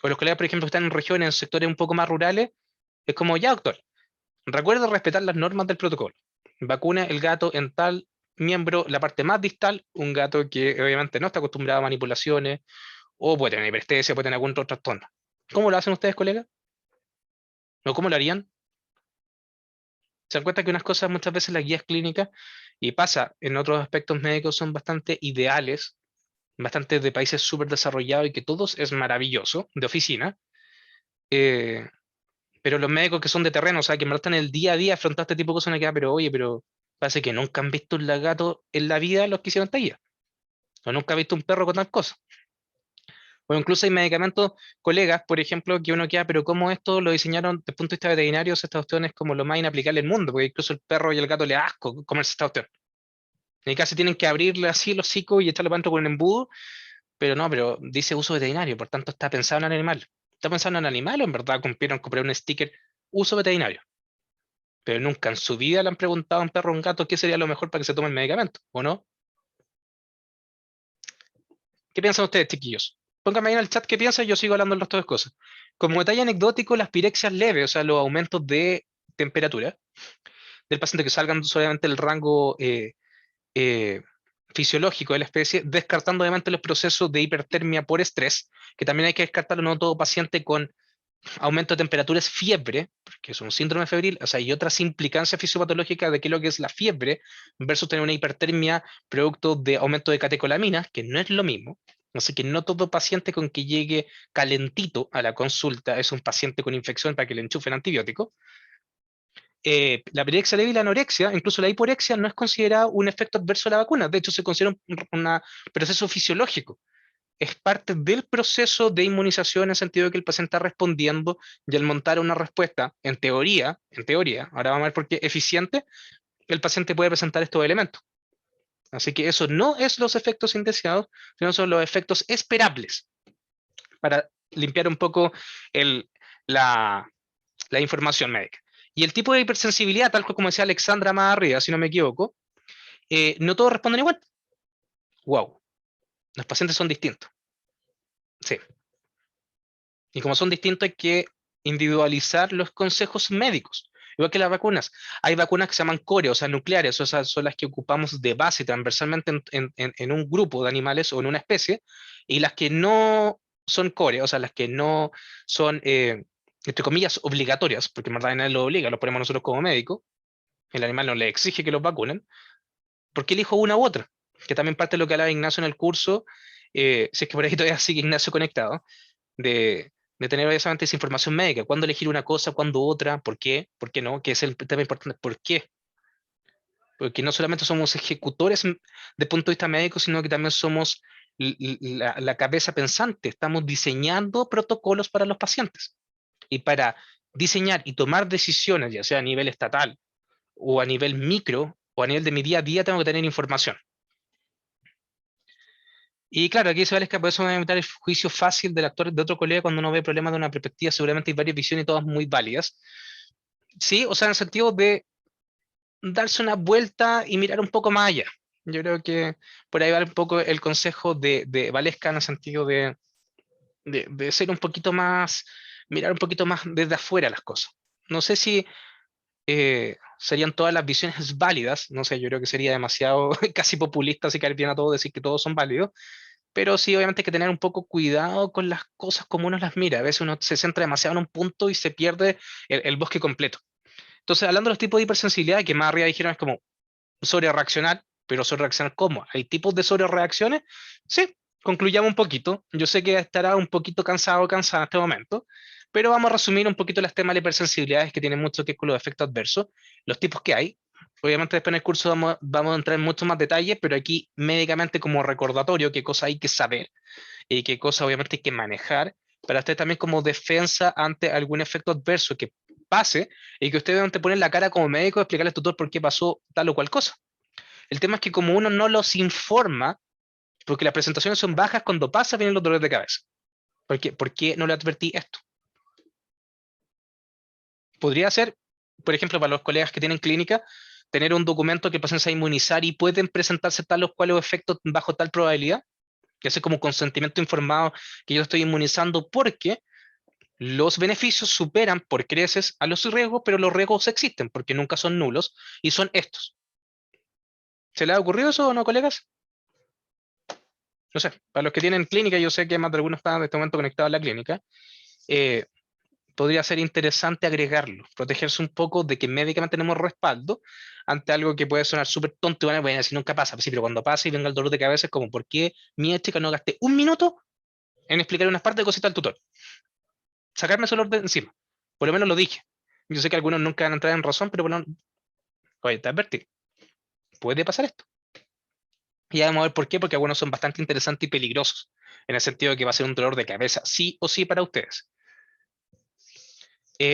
O los colegas, por ejemplo, que están en regiones, en sectores un poco más rurales, es como, ya, doctor, recuerda respetar las normas del protocolo. Vacuna el gato en tal miembro, la parte más distal, un gato que obviamente no está acostumbrado a manipulaciones, o puede tener hiperestesia, puede tener algún otro trastorno. ¿Cómo lo hacen ustedes, colegas? ¿O cómo lo harían? Se dan cuenta que unas cosas muchas veces las guías clínicas, y pasa en otros aspectos médicos, son bastante ideales, bastante de países súper desarrollados y que todos es maravilloso, de oficina, eh, pero los médicos que son de terreno, o sea, que en verdad están en el día a día afrontar este tipo de cosas, no queda, pero oye, pero parece que nunca han visto un lagarto en la vida los que hicieron talla, o nunca han visto un perro con tal cosa. O incluso hay medicamentos, colegas, por ejemplo, que uno queda, pero ¿cómo esto lo diseñaron desde el punto de vista veterinario? Esta cuestión es como lo más inaplicable del mundo, porque incluso el perro y el gato le da asco comerse esta cuestión. Y casi tienen que abrirle así el hocico y echarle para adentro con un embudo, pero no, pero dice uso veterinario, por tanto está pensado en el animal. ¿Está pensando en el animal o en verdad cumplieron comprar un sticker uso veterinario? Pero nunca en su vida le han preguntado a un perro o un gato qué sería lo mejor para que se tome el medicamento, ¿o no? ¿Qué piensan ustedes, chiquillos? Pónganme ahí en el chat qué piensan y yo sigo hablando el resto de cosas. Como detalle anecdótico, las pirexias leves, o sea, los aumentos de temperatura del paciente que salgan solamente del rango eh, fisiológico de la especie, descartando obviamente los procesos de hipertermia por estrés, que también hay que descartarlo, no todo paciente con aumento de temperatura es fiebre, porque es un síndrome febril, o sea, hay otras implicancias fisiopatológicas de qué es lo que es la fiebre versus tener una hipertermia producto de aumento de catecolaminas, que no es lo mismo. Así que no todo paciente con que llegue calentito a la consulta es un paciente con infección para que le enchufen antibiótico. La pirexia leve y la anorexia, incluso la hiporexia, no es considerada un efecto adverso de la vacuna. De hecho, se considera un proceso fisiológico. Es parte del proceso de inmunización en el sentido de que el paciente está respondiendo y al montar una respuesta, en teoría, ahora vamos a ver por qué eficiente, el paciente puede presentar estos elementos. Así que eso no es los efectos indeseados, sino son los efectos esperables para limpiar un poco el, la, la información médica. Y el tipo de hipersensibilidad, tal como decía Alexandra más arriba, si no me equivoco, no todos responden igual. Wow, los pacientes son distintos. Sí. Y como son distintos, hay que individualizar los consejos médicos. Igual que las vacunas. Hay vacunas que se llaman core, o sea, nucleares, o sea, son las que ocupamos de base transversalmente en un grupo de animales o en una especie, y las que no son core, o sea, las que no son, entre comillas, obligatorias, porque en verdad nadie lo obliga, lo ponemos nosotros como médicos, el animal no le exige que los vacunen. ¿Por qué elijo una u otra? Que también parte de lo que hablaba Ignacio en el curso, si es que por ahí todavía sigue Ignacio conectado, de tener obviamente esa información médica, cuándo elegir una cosa, cuándo otra, por qué no, que es el tema importante, ¿por qué? Porque no solamente somos ejecutores de punto de vista médico, sino que también somos la cabeza pensante, estamos diseñando protocolos para los pacientes. Y para diseñar y tomar decisiones, ya sea a nivel estatal o a nivel micro o a nivel de mi día a día, tengo que tener información. Y claro, aquí se vale que por eso me va a evitar el juicio fácil del actor de otro colega cuando uno ve problemas de una perspectiva, seguramente hay varias visiones y todas muy válidas. Sí, o sea, en el sentido de darse una vuelta y mirar un poco más allá. Yo creo que por ahí va un poco el consejo de Valesca en el sentido de ser un poquito más, mirar un poquito más desde afuera las cosas. No sé si serían todas las visiones válidas, no sé, yo creo que sería demasiado casi populista, así caer bien a todos decir que todos son válidos, pero sí, obviamente hay que tener un poco cuidado con las cosas como uno las mira. A veces uno se centra demasiado en un punto y se pierde el bosque completo. Entonces, hablando de los tipos de hipersensibilidad, que más arriba dijeron es como sobrereaccionar, pero sobrereaccionar ¿cómo? ¿Hay tipos de sobrereacciones? Sí, concluyamos un poquito. Yo sé que estará un poquito cansado o cansada en este momento, pero vamos a resumir un poquito las temas de hipersensibilidades que tienen mucho que ver con los efectos adversos, los tipos que hay. Obviamente después en el curso vamos a entrar en mucho más detalles, pero aquí médicamente como recordatorio qué cosa hay que saber y qué cosa obviamente hay que manejar para usted también como defensa ante algún efecto adverso que pase y que usted obviamente pone la cara como médico y explicarle al tutor por qué pasó tal o cual cosa. El tema es que como uno no los informa, porque las presentaciones son bajas, cuando pasa vienen los dolores de cabeza. ¿Por qué no le advertí esto? Podría ser, por ejemplo, para los colegas que tienen clínica, tener un documento que el paciente se va a inmunizar y pueden presentarse tal o cual efectos bajo tal probabilidad, que hace como consentimiento informado que yo estoy inmunizando porque Los beneficios superan por creces a los riesgos, pero los riesgos existen porque nunca son nulos y son estos. ¿Se les ha ocurrido eso o no, colegas? No sé, para los que tienen clínica, yo sé que más de algunos están en este momento conectados a la clínica, eh, podría ser interesante agregarlo, protegerse un poco de que médicamente tenemos respaldo ante algo que puede sonar súper tonto y van a decir nunca pasa, pues sí, pero cuando pasa y venga el dolor de cabeza es como, ¿por qué mi chica no gasté un minuto en explicar unas partes de cositas al tutor? Sacarme ese dolor de encima. Por lo menos lo dije. Yo sé que algunos nunca van a entrar en razón, pero bueno, oye, te advertí, puede pasar esto. Y ya vamos a ver por qué, porque algunos son bastante interesantes y peligrosos, en el sentido de que va a ser un dolor de cabeza, sí o sí para ustedes.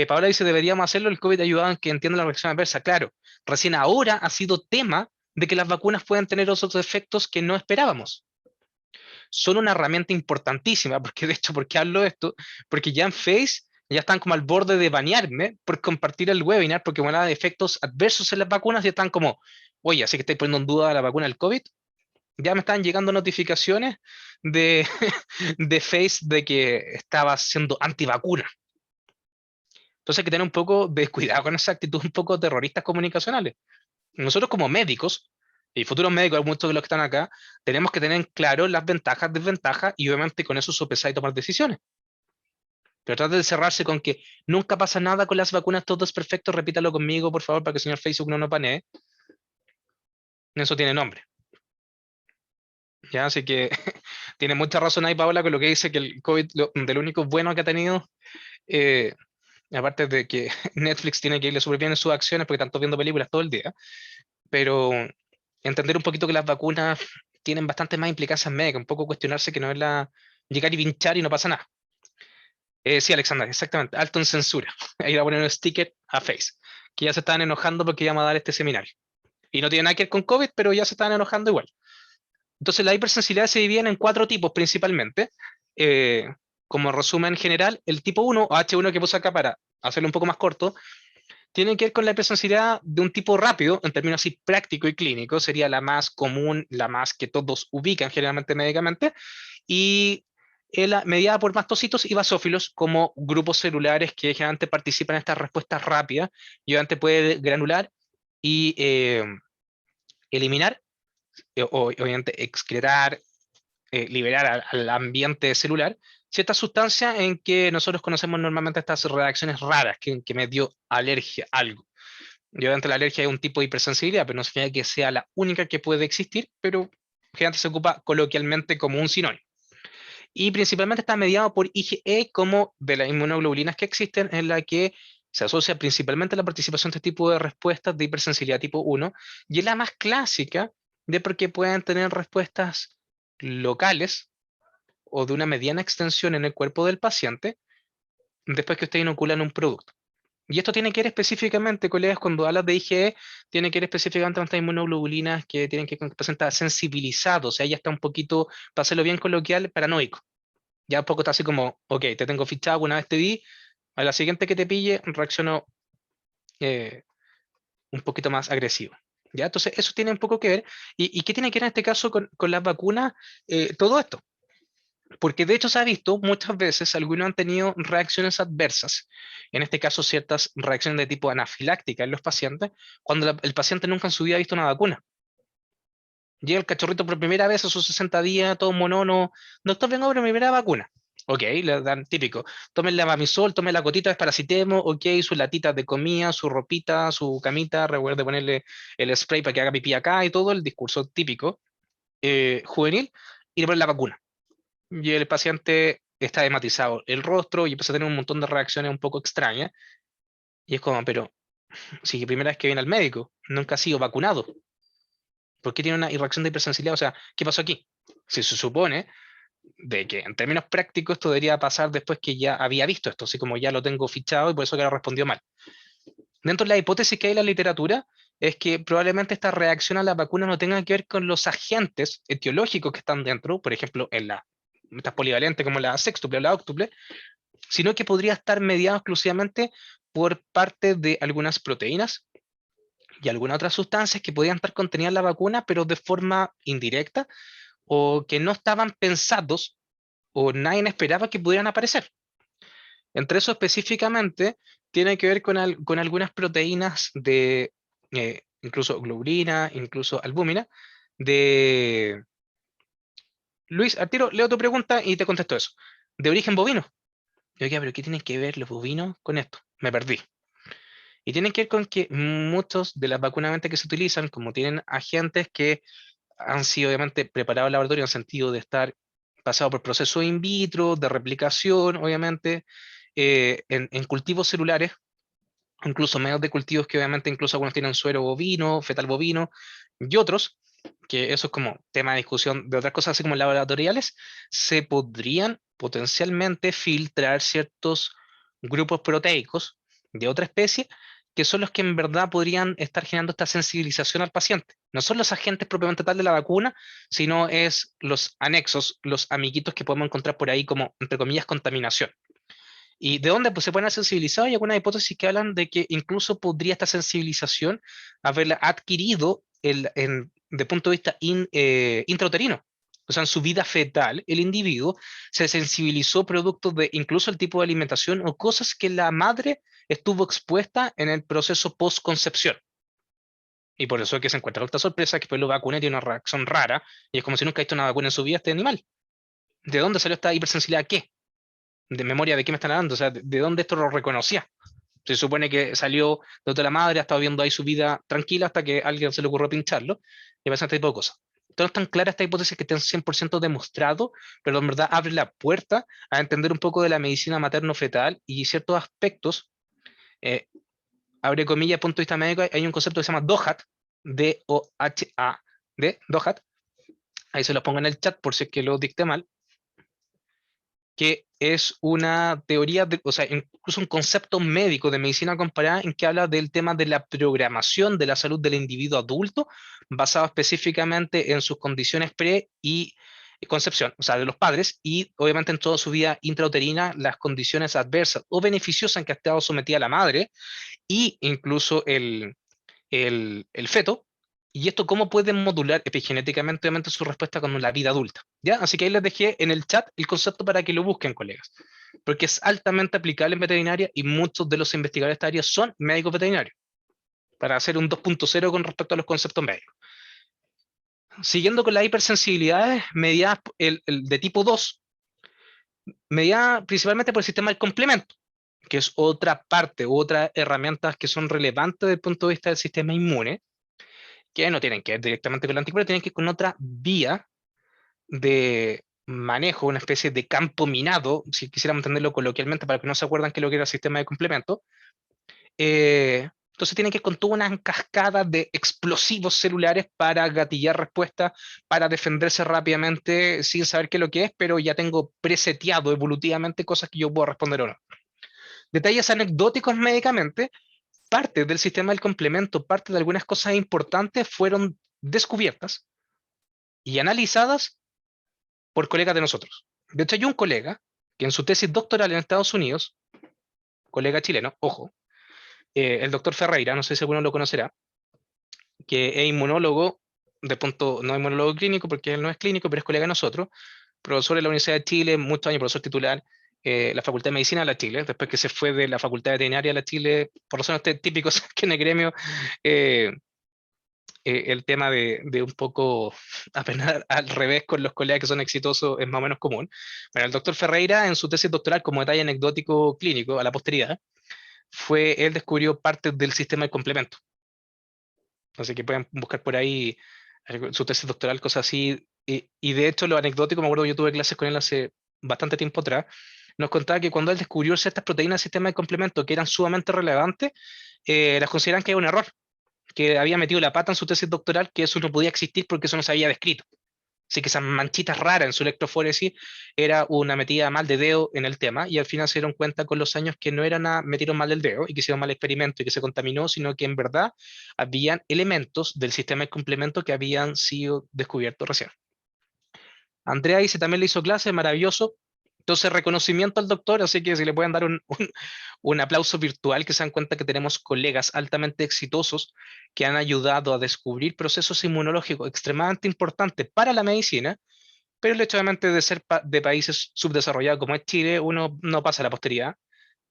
Paola dice, deberíamos hacerlo, el COVID ayudaba a que entiendan la reacción adversa. Claro, recién ahora ha sido tema de que las vacunas pueden tener otros efectos que no esperábamos. Son una herramienta importantísima, porque de hecho, ¿por qué hablo de esto? Porque ya en Face ya están como al borde de banearme por compartir el webinar, porque van a dar efectos adversos en las vacunas y están como, oye, así que estáis poniendo en duda la vacuna del COVID. Ya me están llegando notificaciones de, de Face de que estaba siendo antivacuna. Entonces hay que tener un poco de cuidado con esa actitud un poco terroristas comunicacionales. Nosotros como médicos, y futuros médicos, muchos de los que están acá, tenemos que tener claro las ventajas, desventajas, y obviamente con eso sopesar y tomar decisiones. Pero trate de cerrarse con que nunca pasa nada con las vacunas, todo es perfecto, repítalo conmigo, por favor, para que el señor Facebook no nos banee. Eso tiene nombre. ¿Ya? Así que tiene mucha razón ahí, Paola, con lo que dice que el COVID, de lo único bueno que ha tenido, eh, aparte de que Netflix tiene que irle súper bien en sus acciones porque están todos viendo películas todo el día, pero entender un poquito que las vacunas tienen bastante más implicancias médicas, un poco cuestionarse que no es la llegar y pinchar y no pasa nada. Sí, Alexandra, exactamente, alto en censura. Ahí va a poner un sticker a Face, que ya se estaban enojando porque íbamos a dar este seminario. Y no tiene nada que ver con COVID, pero ya se estaban enojando igual. Entonces, la hipersensibilidad se divide en 4 tipos principalmente. Eh, Como resumen general, el tipo 1, o H1 que puse acá para hacerlo un poco más corto, tiene que ver con la hipersensibilidad de un tipo rápido, en términos así práctico y clínico, sería la más común, la más que todos ubican generalmente médicamente, y mediada por mastocitos y basófilos como grupos celulares que generalmente participan en estas respuestas rápidas, y obviamente puede granular y eliminar, o obviamente excretar, liberar al ambiente celular ciertas sustancias en que nosotros conocemos normalmente estas reacciones raras, que me dio alergia a algo. Y obviamente la alergia es un tipo de hipersensibilidad, pero no significa que sea la única que puede existir, pero generalmente se ocupa coloquialmente como un sinónimo. Y principalmente está mediado por IgE como de las inmunoglobulinas que existen, en la que se asocia principalmente la participación de este tipo de respuestas de hipersensibilidad tipo 1, y es la más clásica de porque pueden tener respuestas locales o de una mediana extensión en el cuerpo del paciente después que usted inoculan un producto. Y esto tiene que ver específicamente, colegas, cuando hablas de IgE, tiene que ver específicamente con estas inmunoglobulinas que tienen que presentar sensibilizado, o sea, ya está un poquito, para hacerlo bien coloquial, paranoico. Ya un poco está así como, ok, te tengo fichado, una vez te vi, a la siguiente que te pille, reacciono eh, un poquito más agresivo. ¿Ya? Entonces, eso tiene un poco que ver. ¿Y qué tiene que ver en este caso con las vacunas? Todo esto. Porque de hecho se ha visto muchas veces, algunos han tenido reacciones adversas, en este caso ciertas reacciones de tipo anafiláctica en los pacientes, cuando el paciente nunca en su vida ha visto una vacuna. Llega el cachorrito por primera vez a sus 60 días, todo monono, doctor, vengo por mi primera vacuna. Ok, le dan típico, tomen la Mamisol, tomen la gotita de paracitemo, ok, sus latitas de comida, su ropita, su camita, recuerde ponerle el spray para que haga pipí acá y todo, el discurso típico juvenil, y le ponen la vacuna. Y el paciente está hematizado el rostro y empieza a tener un montón de reacciones un poco extrañas. Y es como, pero si primera vez que viene al médico, nunca ha sido vacunado, ¿por qué tiene una reacción de hipersensibilidad? O sea, ¿qué pasó aquí? Si se supone de que en términos prácticos esto debería pasar después que ya había visto esto, así como ya lo tengo fichado y por eso que lo respondió mal. Dentro de la hipótesis que hay en la literatura es que probablemente esta reacción a la vacuna no tenga que ver con los agentes etiológicos que están dentro, por ejemplo, en la estas polivalentes como la sextuple o la octuple, sino que podría estar mediado exclusivamente por parte de algunas proteínas y algunas otras sustancias que podían estar contenidas en la vacuna, pero de forma indirecta, o que no estaban pensados o nadie esperaba que pudieran aparecer. Entre eso específicamente tiene que ver con algunas proteínas de, incluso globulina, incluso albúmina, de... Luis, al tiro, leo tu pregunta y te contesto eso. De origen bovino. Yo, ¿pero qué tienen que ver los bovinos con esto? Me perdí. Y tienen que ver con que muchos de las vacunas que se utilizan, como tienen agentes que han sido obviamente preparados en laboratorio en el sentido de estar pasados por procesos in vitro, de replicación, obviamente, en cultivos celulares, incluso medios de cultivos que obviamente incluso algunos tienen suero bovino, fetal bovino, y otros, que eso es como tema de discusión de otras cosas, así como laboratoriales, se podrían potencialmente filtrar ciertos grupos proteicos de otra especie, que son los que en verdad podrían estar generando esta sensibilización al paciente. No son los agentes propiamente tal de la vacuna, sino es los anexos, los amiguitos que podemos encontrar por ahí como, entre comillas, contaminación. ¿Y de dónde pues, se pueden haber sensibilizado? Hay algunas hipótesis que hablan de que incluso podría esta sensibilización haberla adquirido de punto de vista intrauterino. O sea, en su vida fetal, el individuo se sensibilizó producto de incluso el tipo de alimentación o cosas que la madre estuvo expuesta en el proceso postconcepción. Y por eso es que se encuentra con esta sorpresa, que después lo vacuna y tiene una reacción rara, y es como si nunca ha visto una vacuna en su vida este animal. ¿De dónde salió esta hipersensibilidad a qué? ¿De memoria de qué me están hablando? O sea, ¿de dónde esto lo reconocía? Se supone que salió de otra la madre, ha estado viendo ahí su vida tranquila hasta que a alguien se le ocurrió pincharlo, y pasa este tipo de cosas. Entonces, no es tan clara esta hipótesis que estén 100% demostrado, pero en verdad abre la puerta a entender un poco de la medicina materno-fetal y ciertos aspectos, eh, abre comillas, punto de vista médico, hay un concepto que se llama DOHAT, D-O-H-A-D, DOHAT, ahí se lo pongo en el chat por si es que lo dicté mal, que es una teoría, o sea, incluso un concepto médico de medicina comparada en que habla del tema de la programación de la salud del individuo adulto, basado específicamente en sus condiciones pre y concepción, o sea, de los padres, y obviamente en toda su vida intrauterina, las condiciones adversas o beneficiosas en que ha estado sometida la madre, y incluso el feto, y esto cómo puede modular epigenéticamente obviamente su respuesta con la vida adulta. ¿Ya? Así que ahí les dejé en el chat el concepto para que lo busquen, colegas, porque es altamente aplicable en veterinaria y muchos de los investigadores de esta área son médicos veterinarios, para hacer un 2.0 con respecto a los conceptos médicos. Siguiendo con las hipersensibilidades mediadas de tipo 2, mediadas principalmente por el sistema del complemento, que es otra parte u otras herramientas que son relevantes desde el punto de vista del sistema inmune, que no tienen que ver directamente con el anticuerpo, tienen que ir con otra vía de manejo, una especie de campo minado, si quisiéramos entenderlo coloquialmente, para que no se acuerdan qué es lo que era el sistema de complemento. Entonces tienen que ir con toda una cascada de explosivos celulares para gatillar respuestas, para defenderse rápidamente sin saber qué es lo que es, pero ya tengo preseteado evolutivamente cosas que yo puedo responder o no. Detalles anecdóticos médicamente, parte del sistema del complemento, parte de algunas cosas importantes fueron descubiertas y analizadas por colegas de nosotros. De hecho, hay un colega que en su tesis doctoral en Estados Unidos, colega chileno, ojo, el doctor Ferreira, no sé si alguno lo conocerá, que es inmunólogo, de punto, no inmunólogo clínico, porque él no es clínico, pero es colega de nosotros, profesor de la Universidad de Chile, muchos años profesor titular, la Facultad de Medicina de la Chile, después que se fue de la Facultad de Veterinaria de la Chile, por razones típicos que en el gremio, el tema de un poco apenas al revés con los colegas que son exitosos es más o menos común. Bueno, el doctor Ferreira en su tesis doctoral, como detalle anecdótico clínico a la posteridad, él descubrió partes del sistema del complemento. Así que pueden buscar por ahí su tesis doctoral, cosas así. Y de hecho, lo anecdótico, me acuerdo, yo tuve clases con él hace bastante tiempo atrás, nos contaba que cuando él descubrió ciertas proteínas del sistema de complemento que eran sumamente relevantes, las consideran que era un error, que había metido la pata en su tesis doctoral, que eso no podía existir porque eso no se había descrito. Así que esas manchitas raras en su electroforesis era una metida mal de dedo en el tema, y al final se dieron cuenta con los años que no era nada, metieron mal el dedo y que hicieron mal experimento y que se contaminó, sino que en verdad habían elementos del sistema de complemento que habían sido descubiertos recién. Andrea dice, también le hizo clase, maravilloso. Entonces, reconocimiento al doctor, así que si le pueden dar un aplauso virtual, que se dan cuenta que tenemos colegas altamente exitosos que han ayudado a descubrir procesos inmunológicos extremadamente importantes para la medicina, pero el hecho obviamente de ser de países subdesarrollados como es Chile, uno no pasa a la posteridad,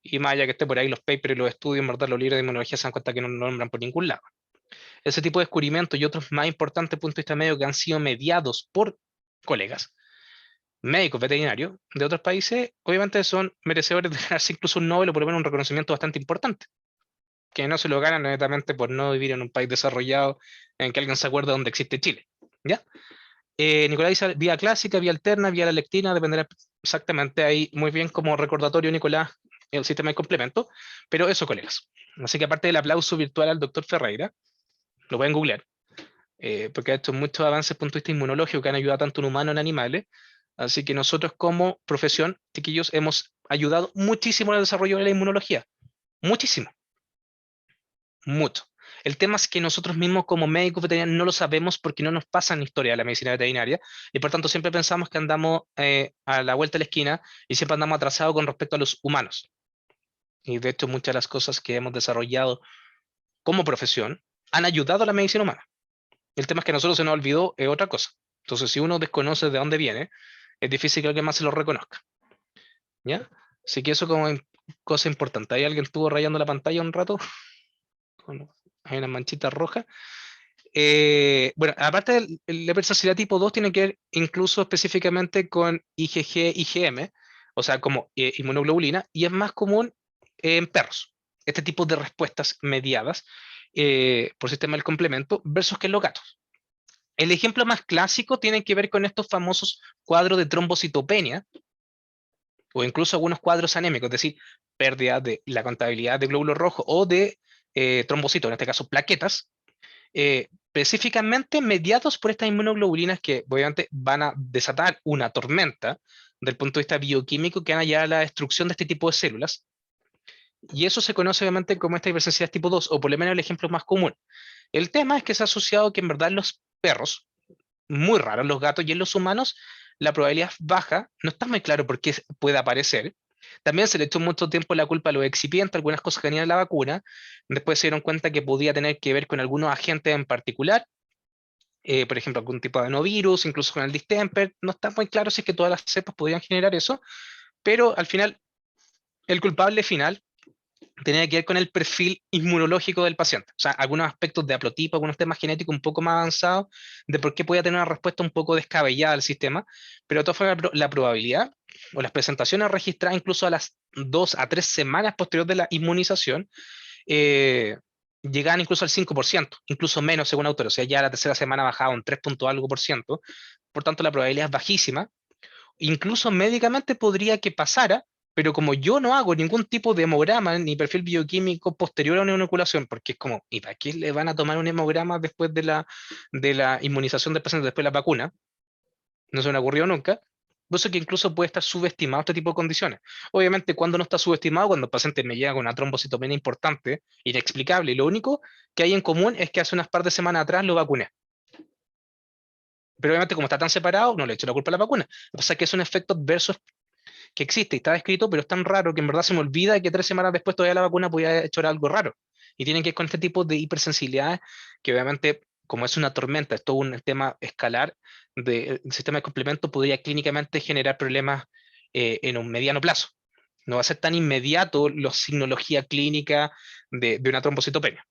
Y más allá que esté por ahí los papers y los estudios, en verdad los libros de inmunología se dan cuenta que no lo nombran por ningún lado. Ese tipo de descubrimientos y otros más importantes puntos de vista médico que han sido mediados por colegas médicos veterinarios de otros países, obviamente son merecedores de ganarse incluso un Nobel o por lo menos un reconocimiento bastante importante, que no se lo ganan netamente por no vivir en un país desarrollado en que alguien se acuerda dónde existe Chile. ¿Ya? Nicolás dice vía clásica, vía alterna, vía la lectina, dependerá exactamente ahí muy bien como recordatorio, Nicolás, el sistema de complemento, pero eso, colegas. Así que aparte del aplauso virtual al doctor Ferreira, lo pueden googlear, porque ha hecho muchos avances desde el punto de vista inmunológico que han ayudado tanto en humanos como en animales. Así que nosotros como profesión, chiquillos, hemos ayudado muchísimo en el desarrollo de la inmunología. Muchísimo. Mucho. El tema es que nosotros mismos como médicos veterinarios no lo sabemos porque no nos pasa en la historia de la medicina veterinaria y por tanto siempre pensamos que andamos a la vuelta de la esquina y siempre andamos atrasados con respecto a los humanos. Y de hecho muchas de las cosas que hemos desarrollado como profesión han ayudado a la medicina humana. El tema es que a nosotros se nos olvidó otra cosa. Entonces si uno desconoce de dónde viene, es difícil que alguien más se lo reconozca. ¿Ya? Así que eso como cosa importante. ¿Hay alguien estuvo rayando la pantalla un rato? Hay una manchita roja. Bueno, aparte del la hipersensibilidad tipo 2 tiene que ver incluso específicamente con IgG, IgM, o sea, como inmunoglobulina, y es más común en perros. Este tipo de respuestas mediadas por sistema del complemento versus que en los gatos. El ejemplo más clásico tiene que ver con estos famosos cuadros de trombocitopenia, o incluso algunos cuadros anémicos, es decir, pérdida de la contabilidad de glóbulos rojos o de trombocitos, en este caso plaquetas, específicamente mediados por estas inmunoglobulinas que obviamente van a desatar una tormenta del punto de vista bioquímico que van a llevar a la destrucción de este tipo de células. Y eso se conoce obviamente como esta hipersensibilidad tipo 2, o por lo menos el ejemplo más común. El tema es que se ha asociado que en verdad en los perros, muy raro en los gatos y en los humanos, la probabilidad es baja, no está muy claro por qué puede aparecer. También se le echó mucho tiempo la culpa a los excipientes, algunas cosas que tenían la vacuna. Después se dieron cuenta que podía tener que ver con algunos agentes en particular, por ejemplo, algún tipo de adenovirus, incluso con el distemper. No está muy claro si es que todas las cepas podían generar eso, pero al final, el culpable final tenía que ver con el perfil inmunológico del paciente. O sea, algunos aspectos de haplotipo, algunos temas genéticos un poco más avanzados, de por qué podía tener una respuesta un poco descabellada al sistema, pero de todas formas la probabilidad o las presentaciones registradas incluso a las 2 a 3 semanas posterior de la inmunización, llegaban incluso al 5%, incluso menos según autores, o sea, ya la tercera semana bajaba un 3 punto algo por ciento, por tanto la probabilidad es bajísima, incluso médicamente podría que pasara, pero como yo no hago ningún tipo de hemograma ni perfil bioquímico posterior a una inoculación, porque es como, ¿y para qué le van a tomar un hemograma después de la inmunización del paciente, después de la vacuna? No se me ha ocurrido nunca. Por eso que incluso puede estar subestimado este tipo de condiciones. Obviamente, cuando no está subestimado, cuando el paciente me llega con una trombocitomía importante, inexplicable, y lo único que hay en común es que hace unas par de semanas atrás lo vacuné. Pero obviamente, como está tan separado, no le echo la culpa a la vacuna. Lo que pasa es que es un efecto adverso que existe y está escrito, pero es tan raro que en verdad se me olvida que 3 semanas después todavía la vacuna podía haber hecho algo raro. Y tienen que ver con este tipo de hipersensibilidad que obviamente, como es una tormenta, es todo un tema escalar del sistema de complemento, podría clínicamente generar problemas en un mediano plazo. No va a ser tan inmediato la signología clínica de una trombocitopenia.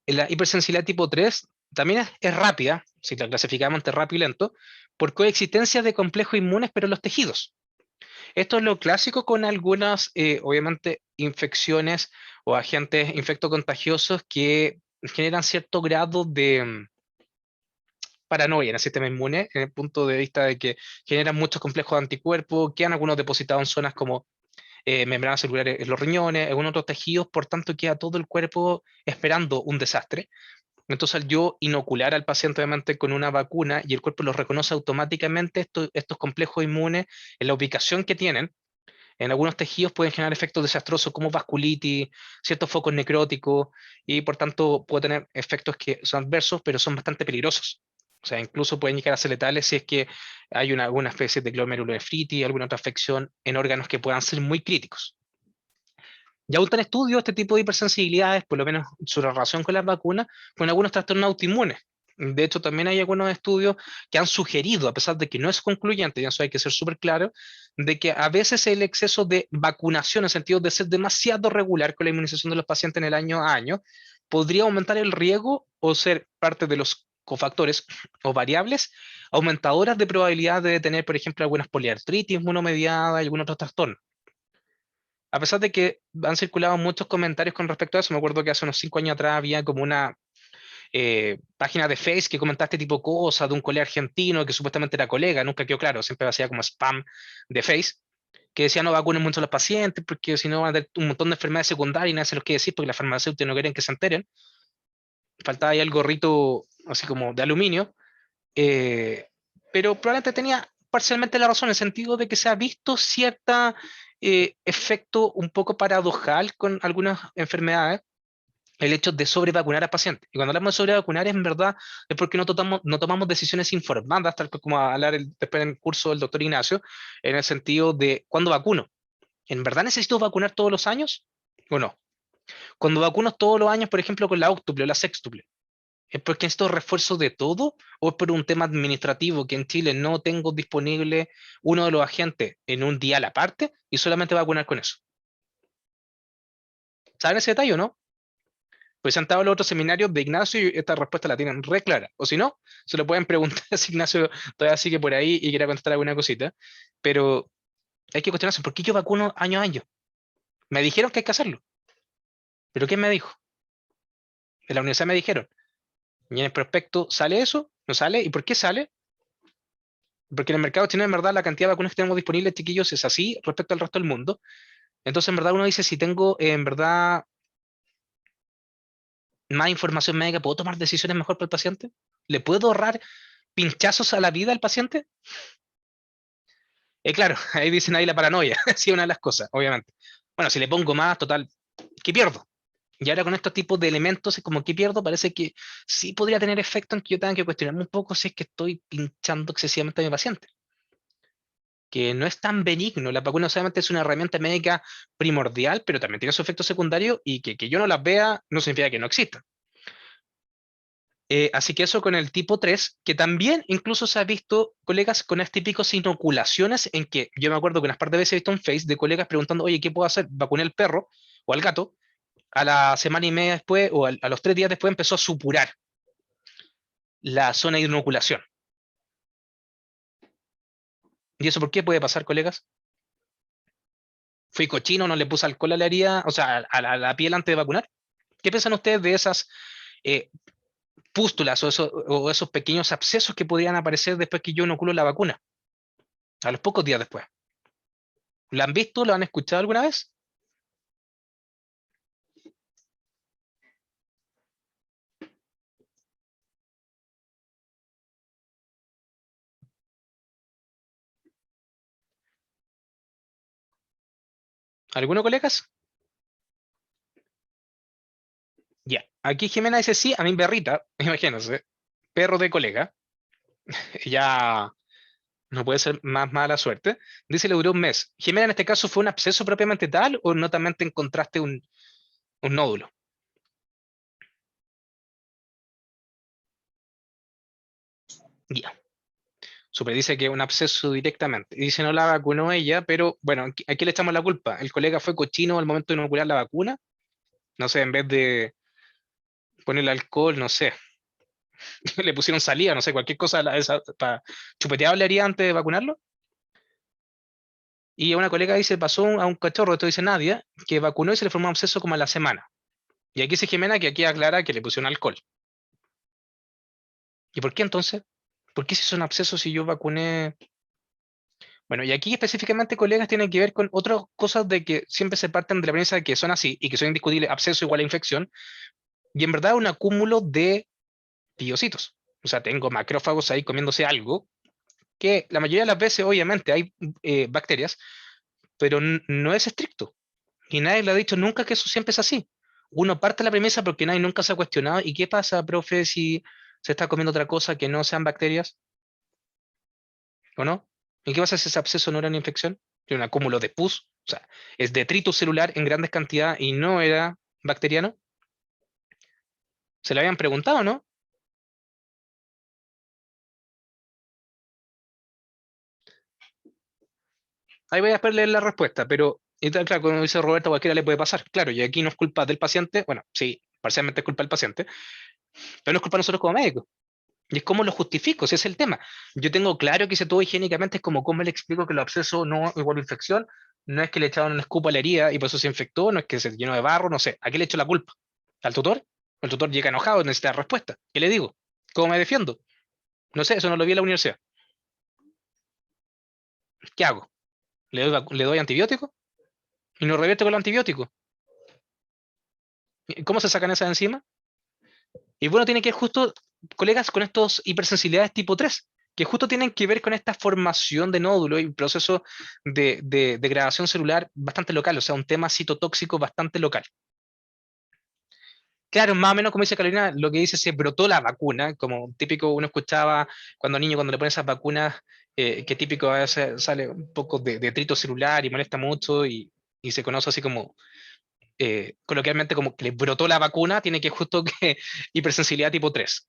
La hipersensibilidad tipo 3 también es rápida, si la clasificamos entre rápido y lento, por coexistencia de complejos inmunes, pero en los tejidos. Esto es lo clásico con algunas, obviamente, infecciones o agentes infectocontagiosos que generan cierto grado de paranoia en el sistema inmune, en el punto de vista de que generan muchos complejos de anticuerpos, quedan algunos depositados en zonas como membranas celulares en los riñones, en otros tejidos, por tanto queda todo el cuerpo esperando un desastre. Entonces, al yo inocular al paciente obviamente con una vacuna y el cuerpo los reconoce automáticamente, estos complejos inmunes en la ubicación que tienen, en algunos tejidos pueden generar efectos desastrosos como vasculitis, ciertos focos necróticos, y por tanto puede tener efectos que son adversos, pero son bastante peligrosos. O sea, incluso pueden llegar a ser letales si es que hay alguna especie de glomerulonefritis, alguna otra afección en órganos que puedan ser muy críticos. Ya aún está en estudio este tipo de hipersensibilidades, por lo menos su relación con las vacunas, con algunos trastornos autoinmunes, De hecho, también hay algunos estudios que han sugerido, a pesar de que no es concluyente, y eso hay que ser súper claro, de que a veces el exceso de vacunación, en el sentido de ser demasiado regular con la inmunización de los pacientes en el año a año, podría aumentar el riesgo o ser parte de los cofactores o variables aumentadoras de probabilidad de tener, por ejemplo, algunas poliartritis monomediada y algún otro trastorno. A pesar de que han circulado muchos comentarios con respecto a eso, me acuerdo que hace unos 5 años atrás había como una página de Face que comentaba este tipo de cosas de un colega argentino que supuestamente era colega, nunca quedó claro, siempre hacía como spam de Face, que decía no vacunen mucho a los pacientes porque si no van a tener un montón de enfermedades secundarias y nadie se los quiere decir porque las farmacéuticas no quieren que se enteren. Faltaba ahí el gorrito así como de aluminio, eh, pero probablemente tenía parcialmente la razón en el sentido de que se ha visto cierta efecto un poco paradojal con algunas enfermedades el hecho de sobrevacunar a pacientes. Y cuando hablamos de sobrevacunar, en verdad, es porque no tomamos decisiones informadas, tal como va a hablar después en el curso del doctor Ignacio, en el sentido de cuándo vacuno. ¿En verdad necesito vacunar todos los años o no? Cuando vacuno todos los años, por ejemplo, con la óctuple o la sextuple, ¿es porque necesito refuerzo de todo o es por un tema administrativo que en Chile no tengo disponible uno de los agentes en un día a la parte y solamente vacunar con eso? ¿Saben ese detalle o no? Pues han estado en los otros seminarios de Ignacio y esta respuesta la tienen re clara. O si no, se lo pueden preguntar si Ignacio todavía sigue por ahí y quiere contestar alguna cosita. Pero hay que cuestionarse, ¿por qué yo vacuno año a año? Me dijeron que hay que hacerlo. ¿Pero quién me dijo? En la universidad me dijeron. Y en el prospecto, ¿sale eso? ¿No sale? ¿Y por qué sale? Porque en el mercado chino, en verdad, la cantidad de vacunas que tenemos disponibles, chiquillos, es así respecto al resto del mundo. Entonces, en verdad, uno dice, si tengo, en verdad, más información médica, ¿puedo tomar decisiones mejor para el paciente? ¿Le puedo ahorrar pinchazos a la vida al paciente? Claro, ahí dicen ahí la paranoia, sí, una de las cosas, obviamente. Bueno, si le pongo más, total, ¿qué pierdo? Y ahora con estos tipos de elementos, es como que pierdo, parece que sí podría tener efecto en que yo tenga que cuestionarme un poco si es que estoy pinchando excesivamente a mi paciente. Que no es tan benigno, la vacuna solamente es una herramienta médica primordial, pero también tiene su efecto secundario y que yo no las vea no significa que no existan. Así que eso con el tipo 3 que también incluso se ha visto colegas con estas típicas inoculaciones en que yo me acuerdo que unas par de veces he visto un Face de colegas preguntando, oye, ¿qué puedo hacer? Vacuné al perro o al gato, a la semana y media después o a los 3 días después empezó a supurar la zona de inoculación. ¿Y eso por qué puede pasar, colegas? ¿Fui cochino, no le puse alcohol a la herida, o sea, a la piel antes de vacunar? ¿Qué piensan ustedes de esas eh, pústulas o esos pequeños abscesos que podrían aparecer después que yo inoculo la vacuna? A los pocos días después. ¿Lo han visto? ¿Lo han escuchado alguna vez? ¿Alguno, colegas? Ya. Aquí Jimena dice sí, a mí perrita, imagínense, perro de colega, ya no puede ser más mala suerte. Dice le duró un mes. Jimena, en este caso, ¿fue un absceso propiamente tal o no también te encontraste un nódulo? Ya. Super dice que un absceso directamente. Y dice no la vacunó ella, pero bueno, aquí le echamos la culpa. El colega fue cochino al momento de inocular la vacuna. No sé, en vez de ponerle alcohol, no sé, le pusieron salida, no sé, cualquier cosa para chupeteable haría antes de vacunarlo. Y una colega dice, pasó a un cachorro, esto dice Nadia, que vacunó y se le formó un absceso como a la semana. Y aquí dice Jimena que aquí aclara que le pusieron alcohol. ¿Y por qué entonces? ¿Por qué si son abscesos si yo vacuné? Bueno, y aquí específicamente, colegas, tienen que ver con otras cosas de que siempre se parten de la premisa de que son así y que son indiscutibles, absceso igual a infección, y en verdad un acúmulo de piocitos. O sea, tengo macrófagos ahí comiéndose algo, que la mayoría de las veces, obviamente, hay bacterias, pero no es estricto. Y nadie le ha dicho nunca que eso siempre es así. Uno parte de la premisa porque nadie nunca se ha cuestionado. ¿Y qué pasa, profe, si se está comiendo otra cosa que no sean bacterias? ¿O no? ¿Y qué pasa si ese absceso no era una infección? Era un acúmulo de pus. O sea, es detritus celular en grandes cantidades y no era bacteriano. Se lo habían preguntado, ¿no? Ahí voy a esperar leer la respuesta, pero y claro, como dice Roberto, a cualquiera le puede pasar. Claro, y aquí no es culpa del paciente, bueno, sí, parcialmente es culpa del paciente, pero no es culpa de nosotros como médicos. Y es cómo lo justifico, ese es el tema. Yo tengo claro que si todo higiénicamente es como cómo le explico que el absceso no igual a infección, no es que le echaron un escupo a la herida y por eso se infectó, no es que se llenó de barro, no sé. ¿A qué le echo la culpa? ¿Al tutor? El tutor llega enojado, necesita respuesta. ¿Qué le digo? ¿Cómo me defiendo? No sé, eso no lo vi en la universidad. ¿Qué hago? ¿Le doy antibiótico? ¿Y no revierte con el antibiótico? ¿Cómo se sacan esas encima? Y bueno, tiene que ver justo, colegas, con estos hipersensibilidades tipo 3 que justo tienen que ver con esta formación de nódulo y proceso de degradación celular bastante local, o sea, un tema citotóxico bastante local. Claro, más o menos como dice Carolina, lo que dice se brotó la vacuna, como típico uno escuchaba cuando niño, cuando le ponen esas vacunas, que típico a veces sale un poco de detrito celular y molesta mucho y se conoce así como coloquialmente como que le brotó la vacuna, tiene que justo que hipersensibilidad tipo 3.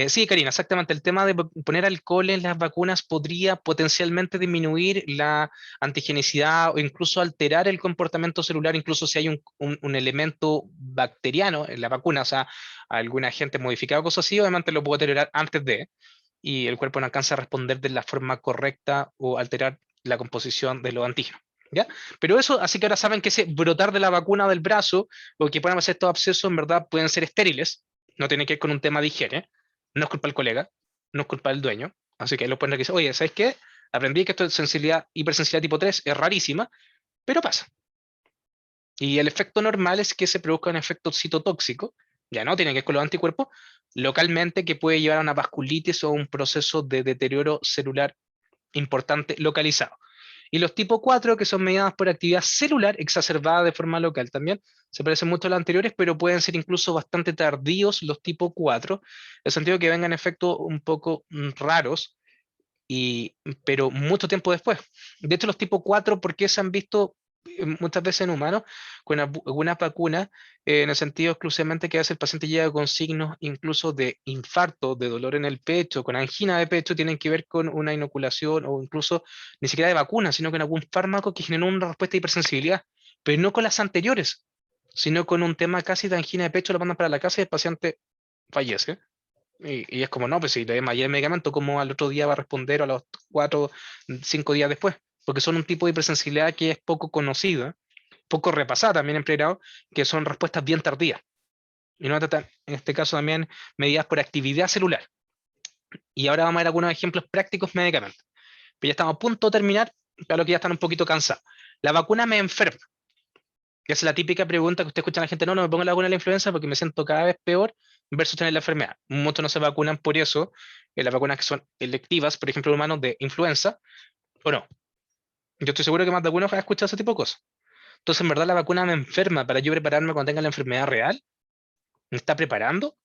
Sí, Karina, exactamente. El tema de poner alcohol en las vacunas podría potencialmente disminuir la antigenicidad o incluso alterar el comportamiento celular, incluso si hay un elemento bacteriano en la vacuna, o sea, algún agente modificado o cosas así, obviamente lo puede tolerar antes de, y el cuerpo no alcanza a responder de la forma correcta o alterar la composición de los antígenos. ¿Ya? Pero eso, así que ahora saben que ese brotar de la vacuna del brazo o que puedan hacer estos abscesos en verdad pueden ser estériles, no tiene que ver con un tema de higiene, no es culpa del colega, no es culpa del dueño, así que ahí lo pueden requisar. Oye, ¿sabes qué? Aprendí que esto es sensibilidad, hipersensibilidad tipo 3 es rarísima, pero pasa. Y el efecto normal es que se produzca un efecto citotóxico, ya no tiene que ver con los anticuerpos, localmente que puede llevar a una vasculitis o un proceso de deterioro celular importante localizado. Y los tipo 4, que son mediadas por actividad celular exacerbada de forma local también, se parecen mucho a los anteriores, pero pueden ser incluso bastante tardíos los tipo 4, en el sentido de que vengan efectos un poco raros, pero mucho tiempo después. De hecho, los tipo 4, ¿por qué se han visto muchas veces en humanos con algunas vacunas, en el sentido exclusivamente que a veces el paciente llega con signos incluso de infarto, de dolor en el pecho, con angina de pecho, tienen que ver con una inoculación o incluso ni siquiera de vacuna, sino con algún fármaco que generó una respuesta de hipersensibilidad, pero no con las anteriores, sino con un tema casi de angina de pecho, lo mandan para la casa y el paciente fallece. Y es como, no, pues si le demos ayer el medicamento, ¿cómo al otro día va a responder o a los 4, 5 días después? Porque son un tipo de hipersensibilidad que es poco conocida, poco repasada también en pregrado, que son respuestas bien tardías. Y no tratan, en este caso también, medidas por actividad celular. Y ahora vamos a ver algunos ejemplos prácticos médicamente. Pero ya estamos a punto de terminar, para lo que ya están un poquito cansados. La vacuna me enferma. Que es la típica pregunta que usted escucha a la gente, no, no me pongo la vacuna de la influenza porque me siento cada vez peor versus tener la enfermedad. Muchos no se vacunan por eso, las vacunas que son electivas, por ejemplo, humanos de influenza, o no. Yo estoy seguro que más de algunos ha escuchado ese tipo de cosas. Entonces, en verdad, la vacuna me enferma para yo prepararme cuando tenga la enfermedad real. ¿Me está preparando?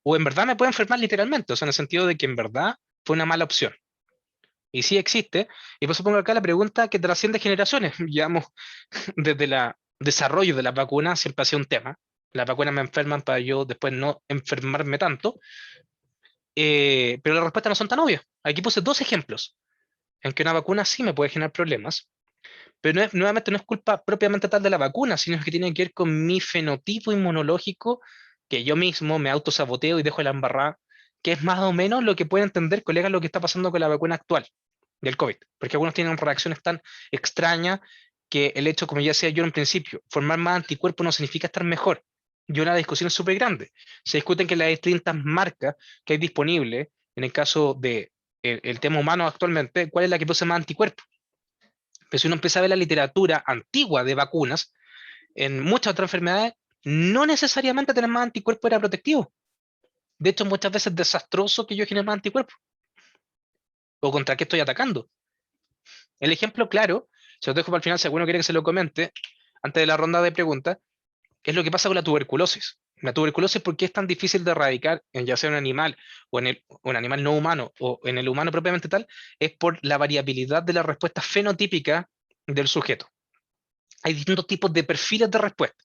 O en verdad me puede enfermar literalmente, o sea, en el sentido de que en verdad fue una mala opción. Y sí existe, y por eso pongo acá la pregunta que trasciende generaciones. Digamos, desde el desarrollo de las vacunas siempre ha sido un tema. Las vacunas me enferman para yo después no enfermarme tanto, pero las respuestas no son tan obvias. Aquí puse dos ejemplos en que una vacuna sí me puede generar problemas, pero nuevamente no es culpa propiamente tal de la vacuna, sino que tiene que ver con mi fenotipo inmunológico, que yo mismo me autosaboteo y dejo la embarrada, que es más o menos lo que pueden entender, colegas, lo que está pasando con la vacuna actual del COVID, porque algunos tienen reacciones tan extrañas que el hecho, como ya decía yo en principio, formar más anticuerpos no significa estar mejor. Y una discusión es súper grande. Se discuten que las distintas marcas que hay disponibles, en el caso de el tema humano actualmente, cuál es la que produce más anticuerpos. Pero si uno empieza a ver la literatura antigua de vacunas, en muchas otras enfermedades, no necesariamente tener más anticuerpos era protectivo. De hecho, muchas veces es desastroso que yo genere más anticuerpos. ¿O contra qué estoy atacando? El ejemplo claro, se lo dejo para el final si alguno quiere que se lo comente, antes de la ronda de preguntas, es lo que pasa con la tuberculosis. La tuberculosis, ¿por qué es tan difícil de erradicar, en ya sea un animal o en un animal no humano o en el humano propiamente tal? Es por la variabilidad de la respuesta fenotípica del sujeto. Hay distintos tipos de perfiles de respuesta.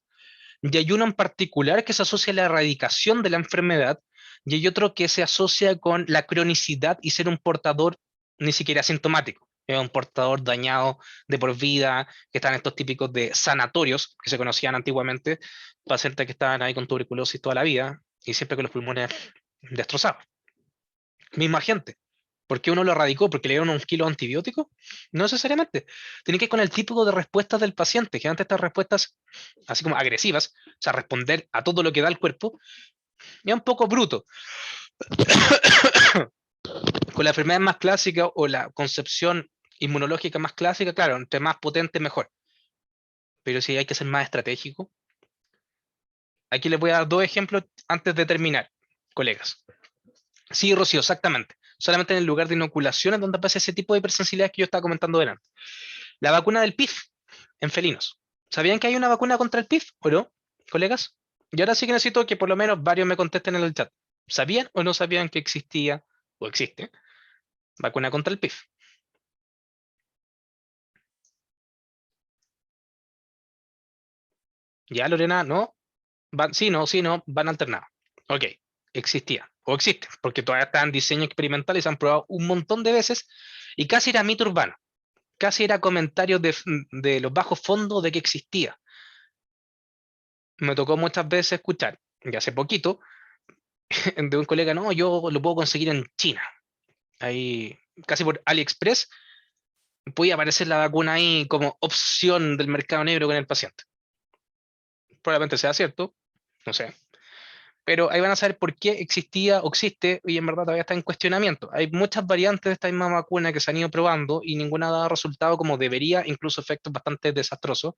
Y hay uno en particular que se asocia a la erradicación de la enfermedad y hay otro que se asocia con la cronicidad y ser un portador ni siquiera asintomático. es un portador dañado de por vida, que están estos típicos de sanatorios que se conocían antiguamente, pacientes que estaban ahí con tuberculosis toda la vida y siempre con los pulmones destrozados. Misma gente. ¿Por qué uno lo erradicó? ¿Porque le dieron un kilo de antibiótico? No necesariamente. Tiene que ver con el tipo de respuestas del paciente, que ante estas respuestas, así como agresivas, o sea, responder a todo lo que da el cuerpo, es un poco bruto. Con la enfermedad más clásica o la concepción inmunológica más clásica, claro, entre más potente, mejor. Pero si hay que ser más estratégico, aquí les voy a dar 2 ejemplos antes de terminar, colegas. Sí, Rocío, exactamente. Solamente en el lugar de inoculación es donde aparece ese tipo de hipersensibilidad que yo estaba comentando delante. La vacuna del PIF en felinos. ¿Sabían que hay una vacuna contra el PIF o no, colegas? Y ahora sí que necesito que por lo menos varios me contesten en el chat. ¿Sabían o no sabían que existía o existe vacuna contra el PIF? Ya, Lorena, no. Sí, no, sí, no, van alternados. Ok, existía, o existe, porque todavía está en diseño experimental y se han probado un montón de veces, y casi era mito urbano, casi era comentario de los bajos fondos de que existía. Me tocó muchas veces escuchar, y hace poquito, de un colega, no, yo lo puedo conseguir en China. Ahí, casi por AliExpress, podía aparecer la vacuna ahí como opción del mercado negro con el paciente. Probablemente sea cierto, no sé. Pero ahí van a saber por qué existía o existe y en verdad todavía está en cuestionamiento. Hay muchas variantes de esta misma vacuna que se han ido probando y ninguna ha dado resultado como debería, incluso efectos bastante desastrosos,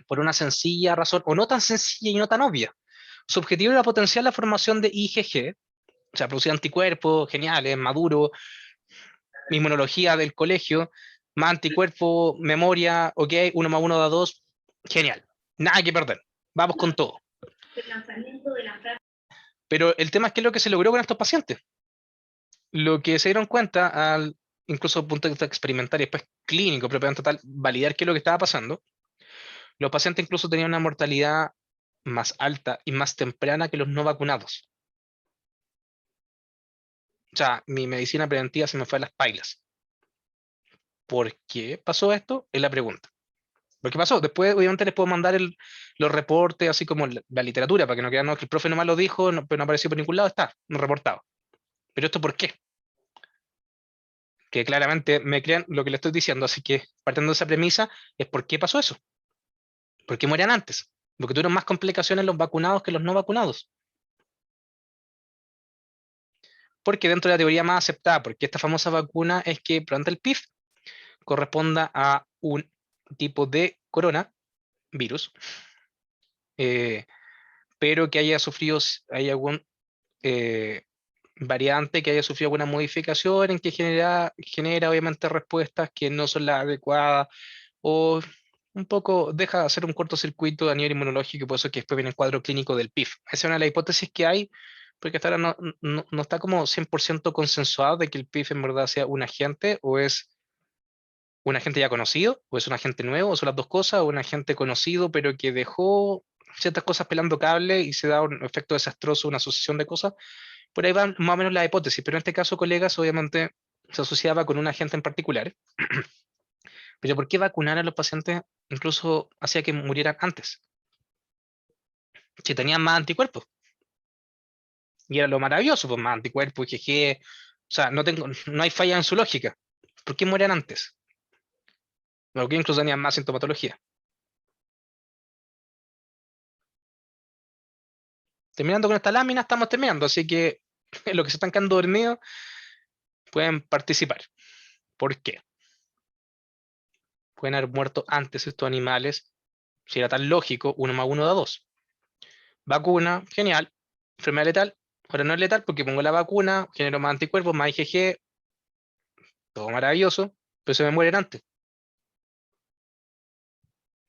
por una sencilla razón, o no tan sencilla y no tan obvia. Su objetivo era potenciar la formación de IgG, o sea, producir anticuerpos geniales, maduros, inmunología del colegio, más anticuerpos, memoria, ok, 1 más 1 da 2, genial, nada que perder, vamos con todo. Pero el tema es que es lo que se logró con estos pacientes. Lo que se dieron cuenta, al incluso punto de vista experimental y después clínico, propiamente tal, validar qué es lo que estaba pasando, los pacientes incluso tenían una mortalidad más alta y más temprana que los no vacunados. O sea, mi medicina preventiva se me fue a las pailas. ¿Por qué pasó esto? Es la pregunta. ¿Por qué pasó? Después, obviamente, les puedo mandar los reportes, así como la literatura, para que no crean no, que el profe nomás lo dijo, pero no apareció por ningún lado, está no reportado. Pero esto, ¿por qué? Que claramente me crean lo que le estoy diciendo, así que partiendo de esa premisa, es ¿por qué pasó eso? ¿Por qué morían antes? Porque tuvieron más complicaciones los vacunados que los no vacunados. Porque dentro de la teoría más aceptada, porque esta famosa vacuna es que probablemente el PIF corresponda a un tipo de coronavirus, eh, pero que haya sufrido, hay algún variante que haya sufrido alguna modificación en que genera obviamente respuestas que no son las adecuadas o un poco deja de hacer un cortocircuito a nivel inmunológico y por eso que después viene el cuadro clínico del PIF. Esa es una de las hipótesis que hay, porque hasta ahora no está como 100% consensuado de que el PIF en verdad sea un agente o es un agente ya conocido, o es un agente nuevo, o son las dos cosas, o un agente conocido pero que dejó ciertas cosas pelando cable y se da un efecto desastroso, una asociación de cosas. Por ahí van más o menos la hipótesis, pero en este caso, colegas, obviamente se asociaba con un agente en particular. Pero ¿por qué vacunar a los pacientes incluso hacía que murieran antes? Si tenían más anticuerpos. Y era lo maravilloso, pues más anticuerpos, IgG. O sea, no hay falla en su lógica. ¿Por qué mueran antes? Porque incluso tenían más sintomatología. Terminando con esta lámina, estamos terminando, así que los que se están quedando dormidos pueden participar. ¿Por qué? Pueden haber muerto antes estos animales. Si era tan lógico, 1 más 1 da 2. Vacuna, genial. Enfermedad letal, ahora no es letal porque pongo la vacuna, genero más anticuerpos, más IgG, todo maravilloso, pero se me mueren antes.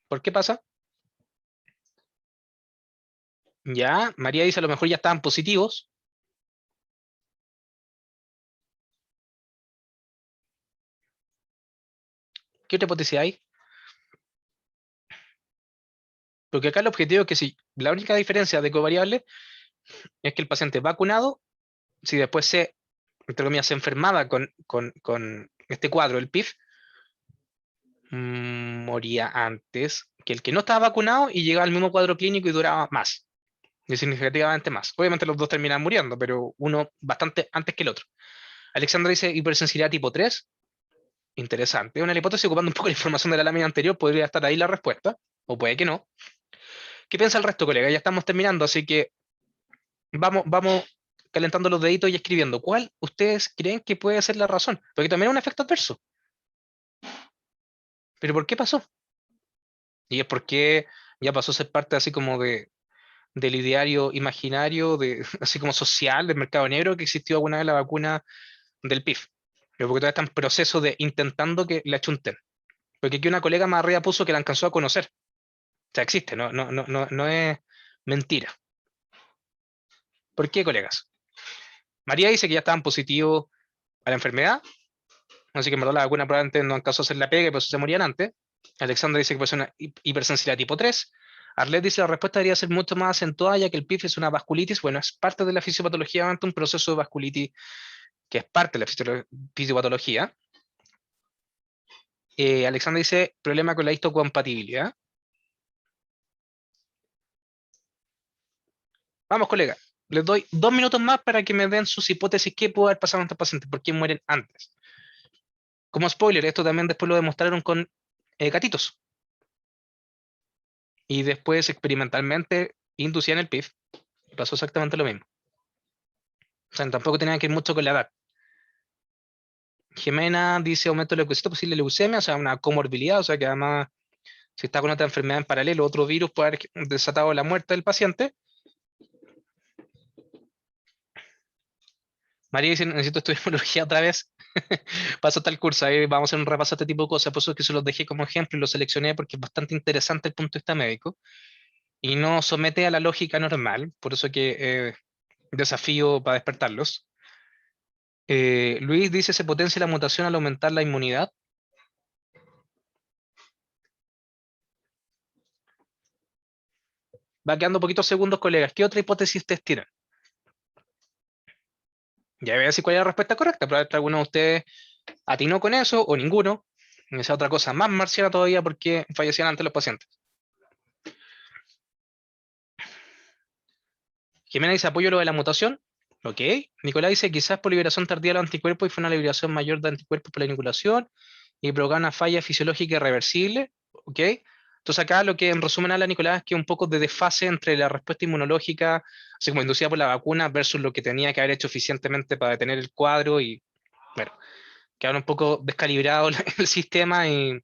¿Por qué pasa? Ya, María dice a lo mejor ya estaban positivos. ¿Qué otra hipótesis hay? Porque acá el objetivo es que si la única diferencia de covariables es que el paciente vacunado, si después entre comillas, se enfermaba con este cuadro, el PIF, moría antes que el que no estaba vacunado y llegaba al mismo cuadro clínico y duraba más, y significativamente más. Obviamente los dos terminan muriendo, pero uno bastante antes que el otro. Alexandra dice hipersensibilidad tipo 3. Interesante. Una hipótesis ocupando un poco la información de la lámina anterior, podría estar ahí la respuesta, o puede que no. ¿Qué piensa el resto, colega? Ya estamos terminando, así que vamos calentando los deditos y escribiendo. ¿Cuál ustedes creen que puede ser la razón? Porque también es un efecto adverso. ¿Pero por qué pasó? Y es porque ya pasó a ser parte así como del ideario imaginario, así como social, del mercado negro, que existió alguna vez la vacuna del PIF. Pero porque todavía está en proceso de intentando que la achunten. Porque aquí una colega más arriba puso que la alcanzó a conocer. O sea, existe, no es mentira. ¿Por qué, colegas? María dice que ya estaban positivos a la enfermedad, así que en verdad la vacuna probablemente no alcanzó a hacer la pega y por eso se morían antes. Alexandra dice que puede ser una hipersensibilidad tipo 3. Arlet dice que la respuesta debería ser mucho más acentuada ya que el PIF es una vasculitis. Bueno, es parte de la fisiopatología, ante un proceso de vasculitis que es parte de la fisiopatología. Alexandra dice problema con la histocompatibilidad. Vamos, colega. Les doy 2 minutos más para que me den sus hipótesis qué puede haber pasado en estos pacientes, por qué mueren antes. Como spoiler, esto también después lo demostraron con gatitos. Y después experimentalmente inducían el PIF y pasó exactamente lo mismo. O sea, tampoco tenía que ir mucho con la edad. Jimena dice aumento de leucocitos, posible leucemia, o sea, una comorbilidad, o sea que además si está con otra enfermedad en paralelo, otro virus puede haber desatado la muerte del paciente. María dice, necesito estudiar biología otra vez. Paso tal curso, ahí vamos a hacer un repaso de este tipo de cosas, por eso es que se los dejé como ejemplo y los seleccioné porque es bastante interesante el punto de vista médico y no somete a la lógica normal, por eso que desafío para despertarlos. Luis dice, se potencia la mutación al aumentar la inmunidad. Va quedando poquitos segundos, colegas. ¿Qué otra hipótesis ustedes tienen? Ya voy a decir cuál es la respuesta correcta, probablemente alguno de ustedes atinó con eso o ninguno. Esa otra cosa más marciana todavía porque fallecían antes los pacientes. Jimena dice apoyo lo de la mutación. Ok. Nicolás dice quizás por liberación tardía de los anticuerpos y fue una liberación mayor de anticuerpos por la inoculación y provocar una falla fisiológica irreversible. Ok. Entonces acá lo que en resumen habla Nicolás es que un poco de desfase entre la respuesta inmunológica, así como inducida por la vacuna, versus lo que tenía que haber hecho eficientemente para detener el cuadro y, bueno, quedaron un poco descalibrado el sistema y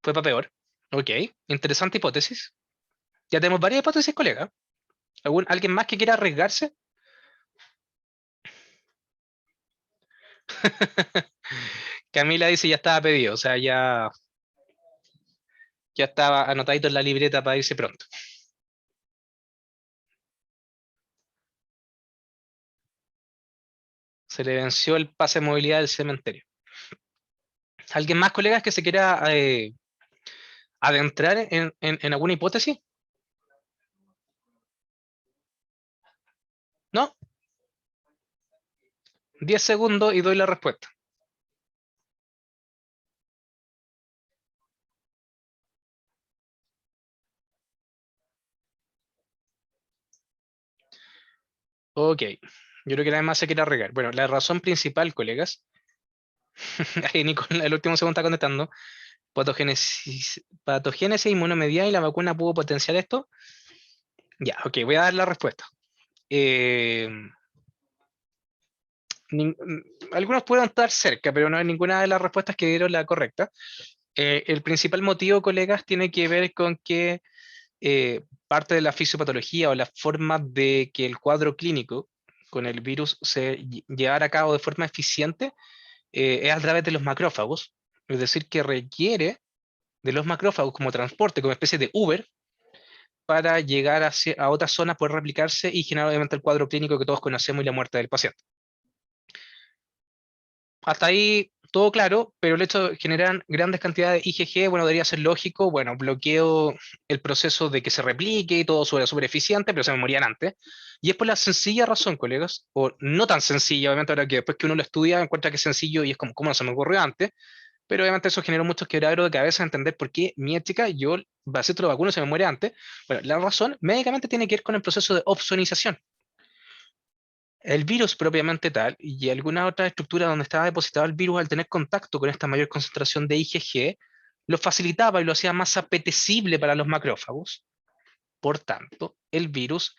fue para peor. Ok, interesante hipótesis. Ya tenemos varias hipótesis, colega. ¿Alguien más que quiera arriesgarse? Camila dice ya estaba pedido, o sea, ya estaba anotadito en la libreta para irse pronto. Se le venció el pase de movilidad del cementerio. ¿Alguien más, colegas, que se quiera adentrar en alguna hipótesis? ¿No? 10 segundos y doy la respuesta. Ok, yo creo que nadie más se quiere arriesgar. Bueno, la razón principal, colegas, ahí Nicolás, el último segundo está contestando, patogénesis inmunomediada y la vacuna pudo potenciar esto. Ya, ok, voy a dar la respuesta. Eh, algunos pueden estar cerca, pero no hay ninguna de las respuestas que dieron la correcta. El principal motivo, colegas, tiene que ver con que parte de la fisiopatología o la forma de que el cuadro clínico con el virus se llevara a cabo de forma eficiente es a través de los macrófagos, es decir, que requiere de los macrófagos como transporte, como especie de Uber, para llegar a otras zonas, poder replicarse y generar obviamente el cuadro clínico que todos conocemos y la muerte del paciente. Hasta ahí todo claro, pero el hecho de generar grandes cantidades de IgG, bueno, debería ser lógico, bueno, bloqueo el proceso de que se replique y todo suena súper eficiente, pero se me morían antes. Y es por la sencilla razón, colegas, o no tan sencilla, obviamente, ahora que después que uno lo estudia encuentra que es sencillo y es como, ¿cómo no se me ocurrió antes? Pero obviamente eso generó muchos quebraderos de cabeza, entender por qué mi chica, yo, vasito de vacuna se me muere antes. Bueno, la razón médicamente tiene que ver con el proceso de opsonización. El virus propiamente tal y alguna otra estructura donde estaba depositado el virus al tener contacto con esta mayor concentración de IgG, lo facilitaba y lo hacía más apetecible para los macrófagos. Por tanto, el virus,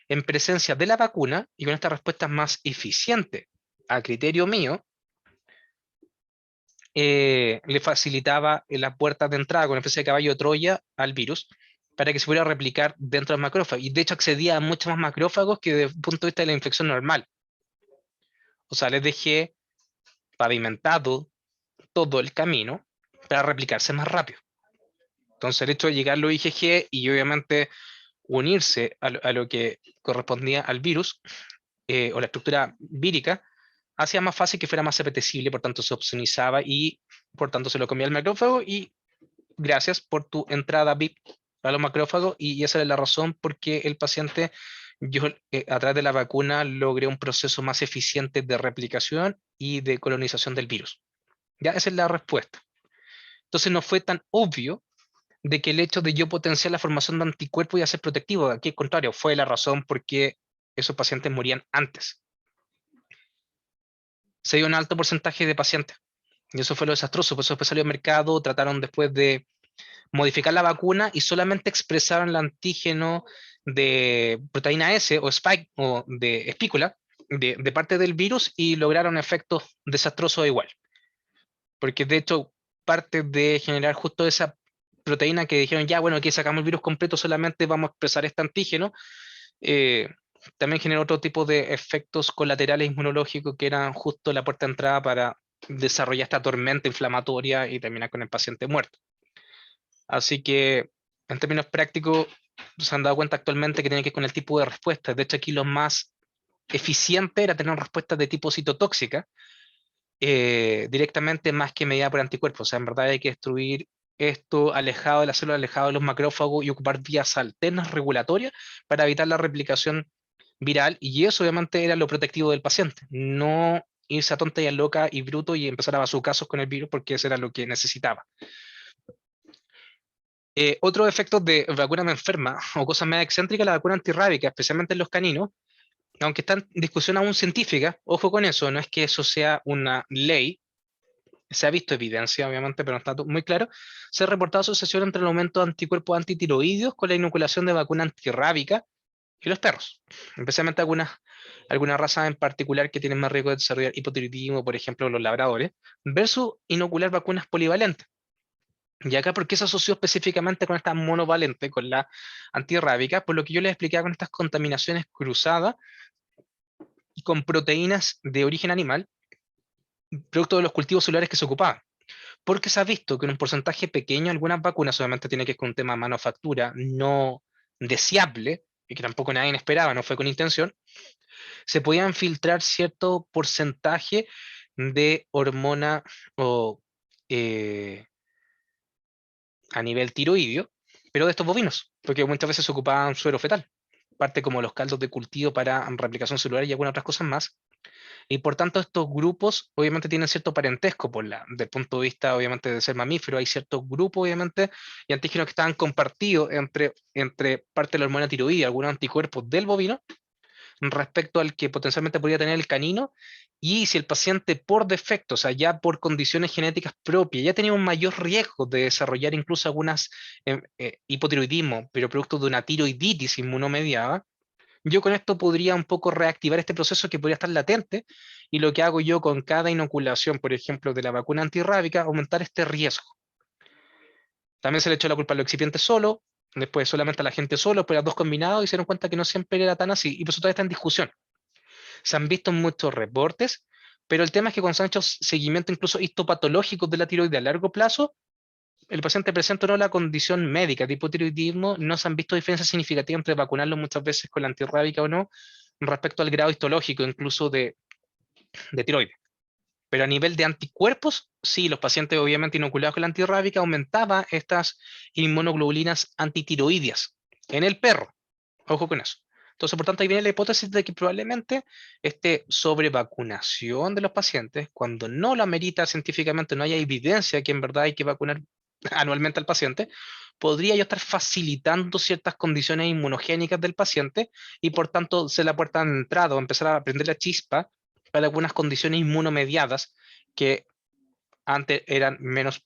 en presencia de la vacuna y con esta respuesta más eficiente, a criterio mío, le facilitaba las puertas de entrada con una especie de caballo de Troya al virus para que se pudiera replicar dentro del macrófago. Y de hecho accedía a muchos más macrófagos que desde el punto de vista de la infección normal. O sea, les dejé pavimentado todo el camino para replicarse más rápido. Entonces el hecho de llegar los IgG y obviamente unirse a lo que correspondía al virus o la estructura vírica, hacía más fácil que fuera más apetecible, por tanto se opsonizaba y por tanto se lo comía el macrófago y gracias por tu entrada VIP a los macrófagos y esa es la razón por qué el paciente, yo a través de la vacuna logré un proceso más eficiente de replicación y de colonización del virus. Ya, esa es la respuesta. Entonces no fue tan obvio de que el hecho de yo potenciar la formación de anticuerpos iba a ser protectivo. Aquí al contrario, fue la razón por qué esos pacientes morían antes. Se dio un alto porcentaje de pacientes. Y eso fue lo desastroso. Por eso después salió al mercado, trataron después de modificar la vacuna y solamente expresaron el antígeno de proteína S o spike o de espícula de parte del virus y lograron efectos desastrosos igual. Porque de hecho, parte de generar justo esa proteína que dijeron, ya, bueno, aquí sacamos el virus completo, solamente vamos a expresar este antígeno, eh, también generó otro tipo de efectos colaterales inmunológicos que eran justo la puerta de entrada para desarrollar esta tormenta inflamatoria y terminar con el paciente muerto. Así que, en términos prácticos, se han dado cuenta actualmente que tiene que ver con el tipo de respuesta. De hecho, aquí lo más eficiente era tener respuestas de tipo citotóxica, directamente más que mediada por anticuerpos. O sea, en verdad hay que destruir esto alejado de la célula, alejado de los macrófagos y ocupar vías alternas regulatorias para evitar la replicación viral. Y eso obviamente era lo protectivo del paciente. No irse a tonta y a loca y bruto y empezar a bazucazos con el virus porque eso era lo que necesitaba. Otros efectos de vacuna me enferma o cosas más excéntricas, la vacuna antirrábica, especialmente en los caninos, aunque está en discusión aún científica, ojo con eso, no es que eso sea una ley, se ha visto evidencia, obviamente, pero no está muy claro, se ha reportado asociación entre el aumento de anticuerpos antitiroideos con la inoculación de vacuna antirrábica y los perros, especialmente algunas razas en particular que tienen más riesgo de desarrollar hipotiroidismo, por ejemplo, los labradores, versus inocular vacunas polivalentes. Y acá, ¿por qué se asoció específicamente con esta monovalente, con la antirrábica? Por lo que yo les explicaba con estas contaminaciones cruzadas con proteínas de origen animal, producto de los cultivos celulares que se ocupaban. Porque se ha visto que en un porcentaje pequeño algunas vacunas, obviamente tiene que ver con un tema de manufactura no deseable, y que tampoco nadie esperaba, no fue con intención, se podían filtrar cierto porcentaje de hormona o a nivel tiroideo, pero de estos bovinos, porque muchas veces se ocupaban suero fetal, parte como los caldos de cultivo para replicación celular y algunas otras cosas más. Y por tanto estos grupos obviamente tienen cierto parentesco del punto de vista obviamente de ser mamífero, hay ciertos grupos obviamente y antígenos que estaban compartidos entre parte de la hormona tiroidea y algunos anticuerpos del bovino respecto al que potencialmente podría tener el canino, y si el paciente por defecto, o sea, ya por condiciones genéticas propias, ya tenía un mayor riesgo de desarrollar incluso algunas hipotiroidismo, pero producto de una tiroiditis inmunomediada, yo con esto podría un poco reactivar este proceso que podría estar latente, y lo que hago yo con cada inoculación, por ejemplo, de la vacuna antirrábica, aumentar este riesgo. También se le echó la culpa al excipiente solo, después solamente a la gente solo, pero a dos combinados y se dieron cuenta que no siempre era tan así, y por eso todavía está en discusión. Se han visto muchos reportes, pero el tema es que cuando se han hecho seguimiento incluso histopatológicos de la tiroides a largo plazo, el paciente presenta o no la condición médica de hipotiroidismo, no se han visto diferencias significativas entre vacunarlo muchas veces con la antirrábica o no, respecto al grado histológico incluso de tiroides. Pero a nivel de anticuerpos, sí, los pacientes obviamente inoculados con la antirrábica aumentaba estas inmunoglobulinas antitiroideas en el perro. Ojo con eso. Entonces, por tanto, ahí viene la hipótesis de que probablemente sobrevacunación de los pacientes, cuando no lo amerita científicamente, no haya evidencia que en verdad hay que vacunar anualmente al paciente, podría yo estar facilitando ciertas condiciones inmunogénicas del paciente y por tanto ser la puerta de entrada o empezar a prender la chispa para algunas condiciones inmunomediadas que antes eran menos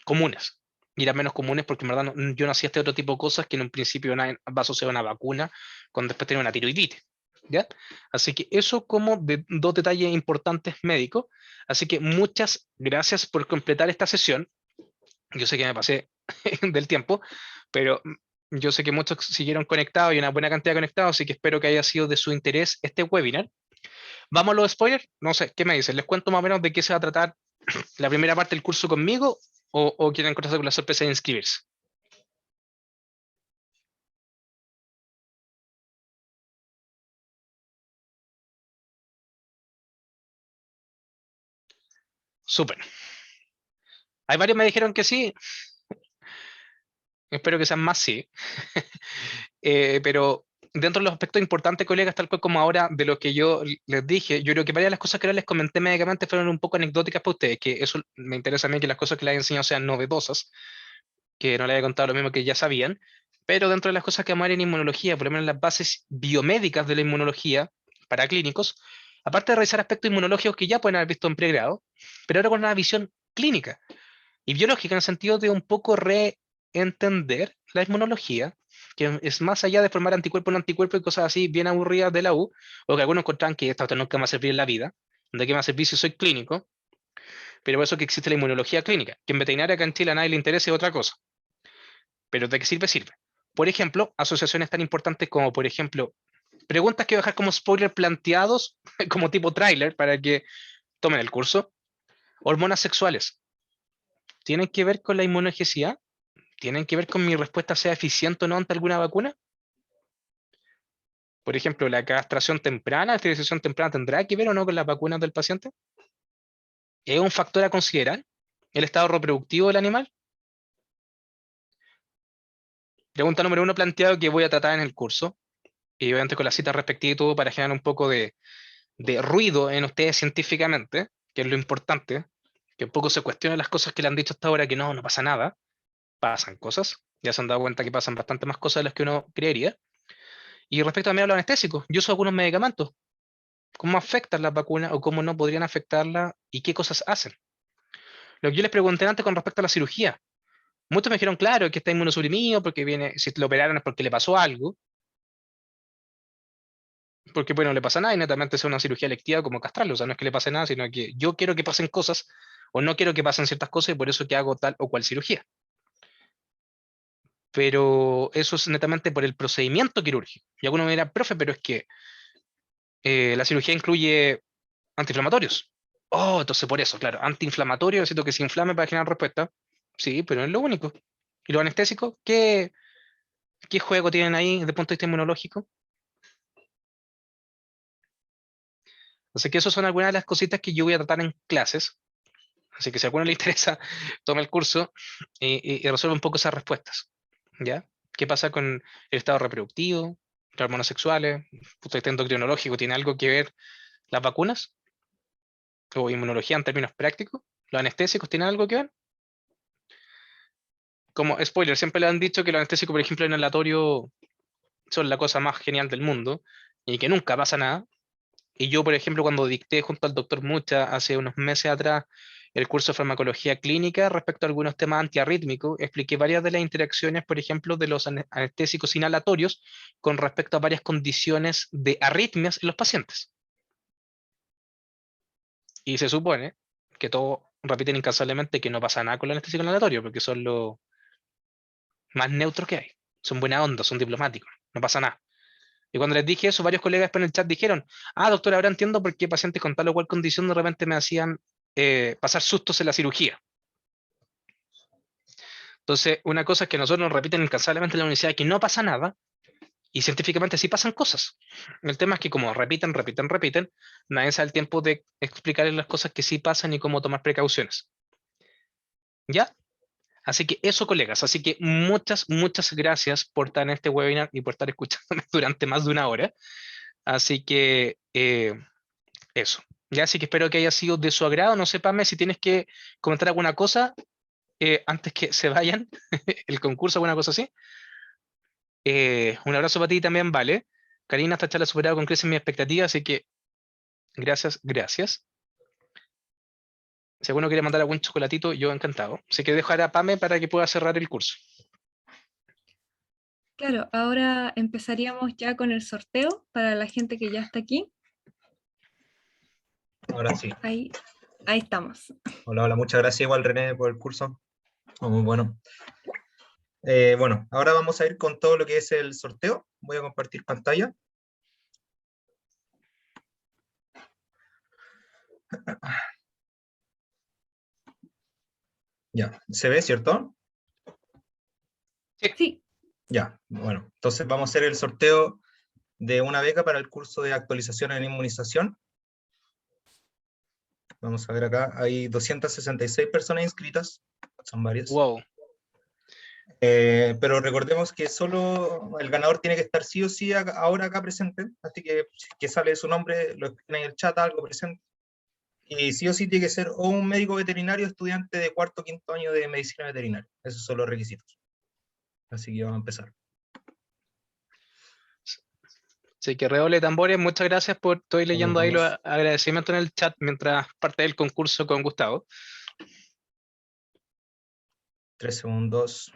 comunes. Y eran menos comunes porque en verdad yo no hacía este otro tipo de cosas que en un principio va asociado a una vacuna, cuando después tenía una tiroiditis. ¿Ya? Así que eso como dos detalles importantes médicos. Así que muchas gracias por completar esta sesión. Yo sé que me pasé del tiempo, pero yo sé que muchos siguieron conectados y una buena cantidad conectados, así que espero que haya sido de su interés este webinar. ¿Vamos a los spoilers? No sé, ¿qué me dicen? ¿Les cuento más o menos de qué se va a tratar la primera parte del curso conmigo o quieren encontrarse con la sorpresa de inscribirse? Súper. Hay varios me dijeron que sí. Espero que sean más sí. Pero dentro de los aspectos importantes, colegas, tal cual como ahora de lo que yo les dije, yo creo que varias de las cosas que ahora les comenté médicamente fueron un poco anecdóticas para ustedes, que eso me interesa a mí, que las cosas que les he enseñado sean novedosas, que no les haya contado lo mismo que ya sabían, pero dentro de las cosas que vamos a ver en inmunología, por lo menos las bases biomédicas de la inmunología para clínicos, aparte de revisar aspectos inmunológicos que ya pueden haber visto en pregrado, pero ahora con una visión clínica y biológica en el sentido de un poco reentender la inmunología, que es más allá de formar anticuerpo, no anticuerpo y cosas así bien aburridas de la U, o que algunos encuentran que esta nunca me va a servir en la vida, de qué me va a servir si soy clínico, pero por eso que existe la inmunología clínica, que en veterinaria acá en Chile a nadie le interesa es otra cosa, pero de qué sirve, sirve. Por ejemplo, asociaciones tan importantes como, por ejemplo, preguntas que voy a dejar como spoiler planteados, como tipo tráiler, para que tomen el curso. Hormonas sexuales, ¿tienen que ver con la inmunogenicidad? ¿Tienen que ver con mi respuesta sea eficiente o no ante alguna vacuna? Por ejemplo, la castración temprana, la esterilización temprana, ¿tendrá que ver o no con las vacunas del paciente? ¿Es un factor a considerar el estado reproductivo del animal? Pregunta número uno planteado que voy a tratar en el curso, y obviamente con la cita respectiva y todo para generar un poco de ruido en ustedes científicamente, que es lo importante, que un poco se cuestionen las cosas que le han dicho hasta ahora, que no, no pasa nada, pasan cosas, ya se han dado cuenta que pasan bastante más cosas de las que uno creería. Y respecto a mí, los anestésicos, yo uso algunos medicamentos, cómo afectan las vacunas o cómo no podrían afectarlas y qué cosas hacen. Lo que yo les pregunté antes con respecto a la cirugía, muchos me dijeron, claro, que está inmunosuprimido porque viene, si lo operaron es porque le pasó algo, porque bueno, no le pasa nada y netamente es una cirugía electiva como castrarlo, o sea, no es que le pase nada, sino que yo quiero que pasen cosas o no quiero que pasen ciertas cosas y por eso que hago tal o cual cirugía. Pero eso es netamente por el procedimiento quirúrgico. Y algunos me dirán, profe, pero es que la cirugía incluye antiinflamatorios. Oh, entonces por eso, claro, antiinflamatorio, necesito que se inflame para generar respuesta. Sí, pero no es lo único. ¿Y los anestésicos? ¿Qué juego tienen ahí desde el punto de vista inmunológico? Así que esas son algunas de las cositas que yo voy a tratar en clases. Así que si a alguno le interesa, tome el curso y resuelve un poco esas respuestas. ¿Ya? ¿Qué pasa con el estado reproductivo, las hormonas sexuales, punto de vista endocrinológico? ¿Tiene algo que ver las vacunas? ¿O inmunología en términos prácticos? ¿Los anestésicos tienen algo que ver? Como spoiler, siempre le han dicho que los anestésicos, por ejemplo, inhalatorio son la cosa más genial del mundo y que nunca pasa nada. Y yo, por ejemplo, cuando dicté junto al doctor Mucha hace unos meses atrás el curso de farmacología clínica respecto a algunos temas antiarrítmicos, expliqué varias de las interacciones, por ejemplo, de los anestésicos inhalatorios con respecto a varias condiciones de arritmias en los pacientes. Y se supone que todos repiten incansablemente que no pasa nada con el anestésico inhalatorio, porque son los más neutros que hay. Son buena onda, son diplomáticos, no pasa nada. Y cuando les dije eso, varios colegas después en el chat dijeron, ah, doctor, ahora entiendo por qué pacientes con tal o cual condición de repente me hacían pasar sustos en la cirugía. Entonces, una cosa es que nosotros nos repiten incansablemente en la universidad que no pasa nada, Y científicamente sí pasan cosas. El tema es que como repiten, nadie sabe el tiempo de explicarles las cosas que sí pasan y cómo tomar precauciones. ¿Ya? Así que eso, colegas. Así que muchas gracias por estar en este webinar y por estar escuchándome durante más de una hora. Así que eso. Ya, así que espero que haya sido de su agrado. No sé, Pame, si tienes que comentar alguna cosa antes que se vayan el concurso, alguna cosa así. Un abrazo para ti también, vale. Karina, esta charla ha superado con creces mis expectativas, así que gracias. Si alguno quiere mandar algún chocolatito, yo encantado. Así que dejo ahora a Pame para que pueda cerrar el curso. Claro, ahora empezaríamos ya con el sorteo para la gente que ya está aquí. Ahora sí. Ahí estamos. Hola, hola, muchas gracias igual René por el curso. Muy bueno. Bueno, ahora vamos a ir con todo lo que es el sorteo. Voy a compartir pantalla. Ya, ¿se ve, cierto? Sí. Ya, bueno, entonces vamos a hacer el sorteo de una beca para el curso de actualización en inmunización. Vamos a ver acá, hay 266 personas inscritas, son varias. Wow. Pero recordemos que solo el ganador tiene que estar sí o sí ahora acá presente, así que sale su nombre, lo escriben en el chat, algo presente. Y sí o sí tiene que ser o un médico veterinario estudiante de cuarto o quinto año de medicina veterinaria. Esos son los requisitos. Así que vamos a empezar. Así que redoble de tambores, muchas gracias por estoy leyendo ahí los Vamos. agradecimientos en el chat mientras parte del concurso con Gustavo. 3 segundos.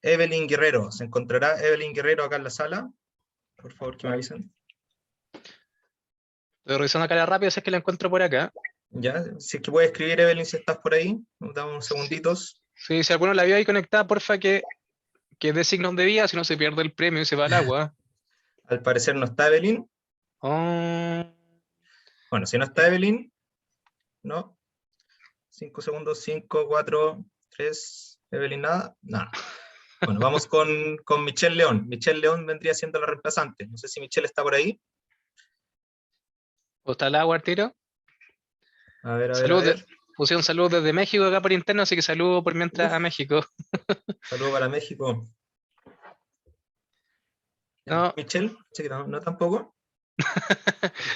Evelyn Guerrero. ¿Se encontrará Evelyn Guerrero acá en la sala? Por favor, que me avisen. Estoy revisando acá la rápida, si es que la encuentro por acá. Ya, si es que puede escribir Evelyn si estás por ahí. Nos damos unos segunditos. Sí, si alguno la vio ahí conectada, porfa que dé signos de vida, si no se pierde el premio y se va al agua. Al parecer no está Evelyn. Oh, Bueno, si no está Evelyn, no. 5 segundos, 5, 4, 3. Evelyn, nada. Nada. Bueno, vamos con Michelle León. Michelle León vendría siendo la reemplazante. No sé si Michelle está por ahí. ¿o está el agua al tiro? A ver, a ver, a Salud, ver. puse un saludo desde México acá por interno, así que saludo por mientras Uf, a México. saludo para México. No, Michelle, sí, no, no tampoco.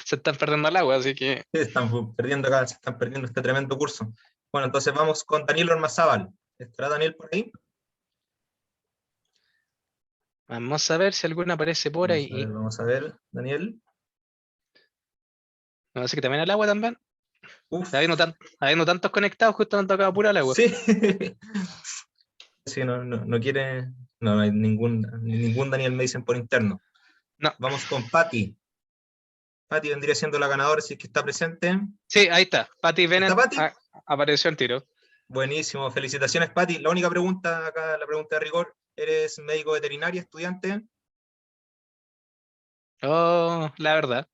se están perdiendo el agua, así que Sí, están perdiendo acá, se están perdiendo este tremendo curso. Bueno, entonces vamos con Daniel Ormazábal. ¿Estará Daniel por ahí? vamos a ver si alguna aparece por ahí. Vamos a ver, Daniel. No, así que también al agua también. Uf, Habiendo tantos conectados, justo nos tocaba pura al agua. sí. Sí, no quiere, no hay ningún Daniel me dicen por interno. No, Vamos con Patti. Patti vendría siendo la ganadora, si es que está presente. sí, ahí está. Patty ¿Está Bennett Patti? apareció al tiro. Buenísimo, felicitaciones Patti. La única pregunta acá, la pregunta de rigor, ¿eres médico veterinario, estudiante? Oh, la verdad.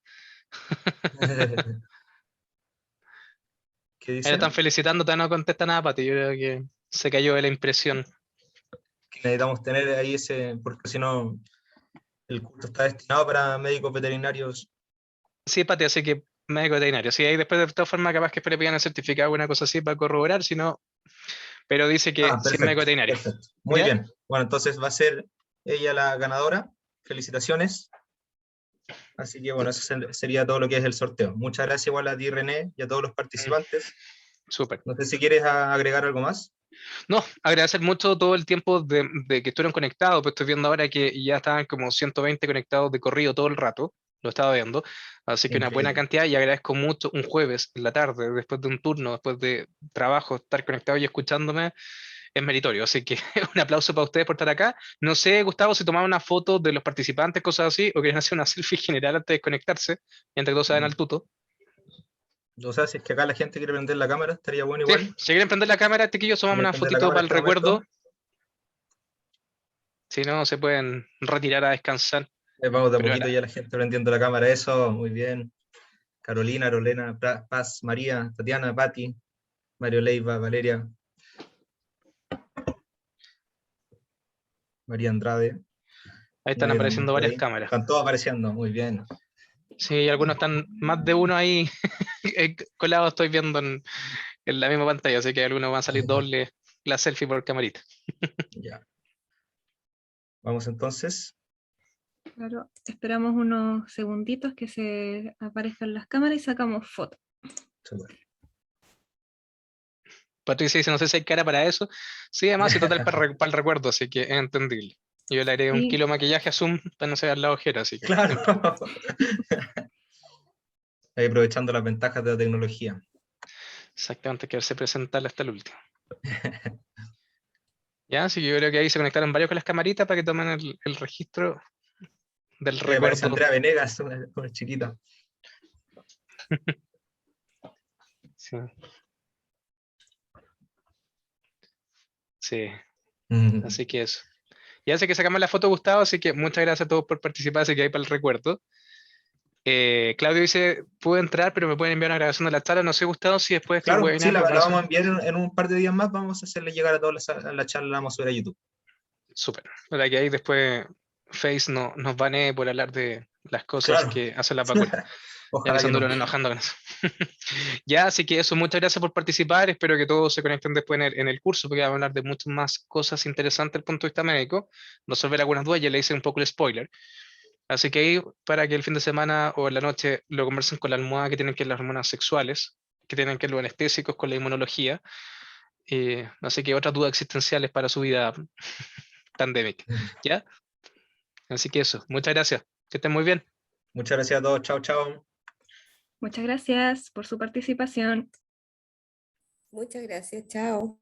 ¿Qué Ahí la dice? están felicitando, todavía no contesta nada, Pati. Yo creo que se cayó de la impresión. Necesitamos tener ahí ese, porque si no, el curso está destinado para médicos veterinarios. Sí, Pati, así que médico veterinario. Sí, ahí después de todas formas capaz que le pidan el certificado o una cosa así para corroborar, si no, pero dice que sí es médico Perfecto, veterinario. perfecto. Muy ¿Ya? bien. Bueno, entonces va a ser ella la ganadora. Felicitaciones. Así que bueno, eso sería todo lo que es el sorteo. Muchas gracias igual a ti, René, y a todos los Mm, participantes. súper. No sé si quieres agregar algo más. No, agradecer mucho todo el tiempo de que estuvieron conectados, pues estoy viendo ahora que ya estaban como 120 conectados de corrido todo el rato, lo estaba viendo, así que una buena Increíble. cantidad y agradezco mucho un jueves en la tarde, después de un turno, después de trabajo, estar conectado y escuchándome es meritorio, así que un aplauso para ustedes por estar acá. No sé, Gustavo, si tomaban una foto de los participantes, cosas así, o querían hacer una selfie general antes de conectarse, mientras que todos se ven al tuto. O sea, si es que acá la gente quiere prender la cámara, estaría bueno Sí, igual. si quieren prender la cámara, chiquillos, tomamos ¿Quieren una prender la fotito cámara para en el este momento? recuerdo, si no, se pueden retirar a descansar. Vamos de a Pero poquito ya la gente prendiendo la cámara. Eso, muy bien. Carolina, Lorena, Paz, María, Tatiana, Patti, Mario Leiva, Valeria. María Andrade. Ahí están María apareciendo también por varias ahí. cámaras. Están todos apareciendo, muy bien. Sí, algunos están más de uno ahí colados, estoy viendo en la misma pantalla, así que algunos van a salir doble la selfie por camarita. Ya. Vamos entonces. Claro, esperamos unos segunditos que se aparezcan las cámaras y sacamos foto. Súper. Patricia dice, no sé si hay cara para eso. Sí, además, y total para el recuerdo, así que es entendible. Yo le haré un Sí. kilo de maquillaje a Zoom para no se ver la ojera, así que... Claro. Ahí aprovechando las ventajas de la tecnología. Exactamente, que verse presentarla hasta el último. Ya, así que yo creo que ahí se conectaron varios con las camaritas para que tomen el registro del Me parece recuerdo. Andrea Venegas, una chiquita. Sí. Sí, así que eso. Ya sé que sacamos la foto, Gustavo, así que muchas gracias a todos por participar, así que ahí para el recuerdo. Claudio dice, puedo entrar, pero me pueden enviar una grabación de la charla. No sé, Gustavo, si después del Claro, sí, webinar la lo van a vamos a subir. enviar en un par de días más. Vamos a hacerle llegar a todos la charla, la vamos a subir a YouTube. Súper. Para que ahí después Face no, nos banee por hablar de las cosas Claro. que hacen las vacunas. Ya que Ojalá se que no. anduron enojando con eso. Ya, así que eso, muchas gracias por participar. Espero que todos se conecten después en el curso, porque vamos a hablar de muchas más cosas interesantes desde el punto de vista médico. Resolver algunas dudas, ya le hice un poco el spoiler. Así que ahí, para que el fin de semana o en la noche lo conversen con la almohada que tienen que ver las hormonas sexuales, que tienen que ver los anestésicos con la inmunología. Así que otras dudas existenciales para su vida pandémica. ¿Ya? Así que eso, muchas gracias. Que estén muy bien. Muchas gracias a todos. Chao, chao. Muchas gracias por su participación. Muchas gracias, chao.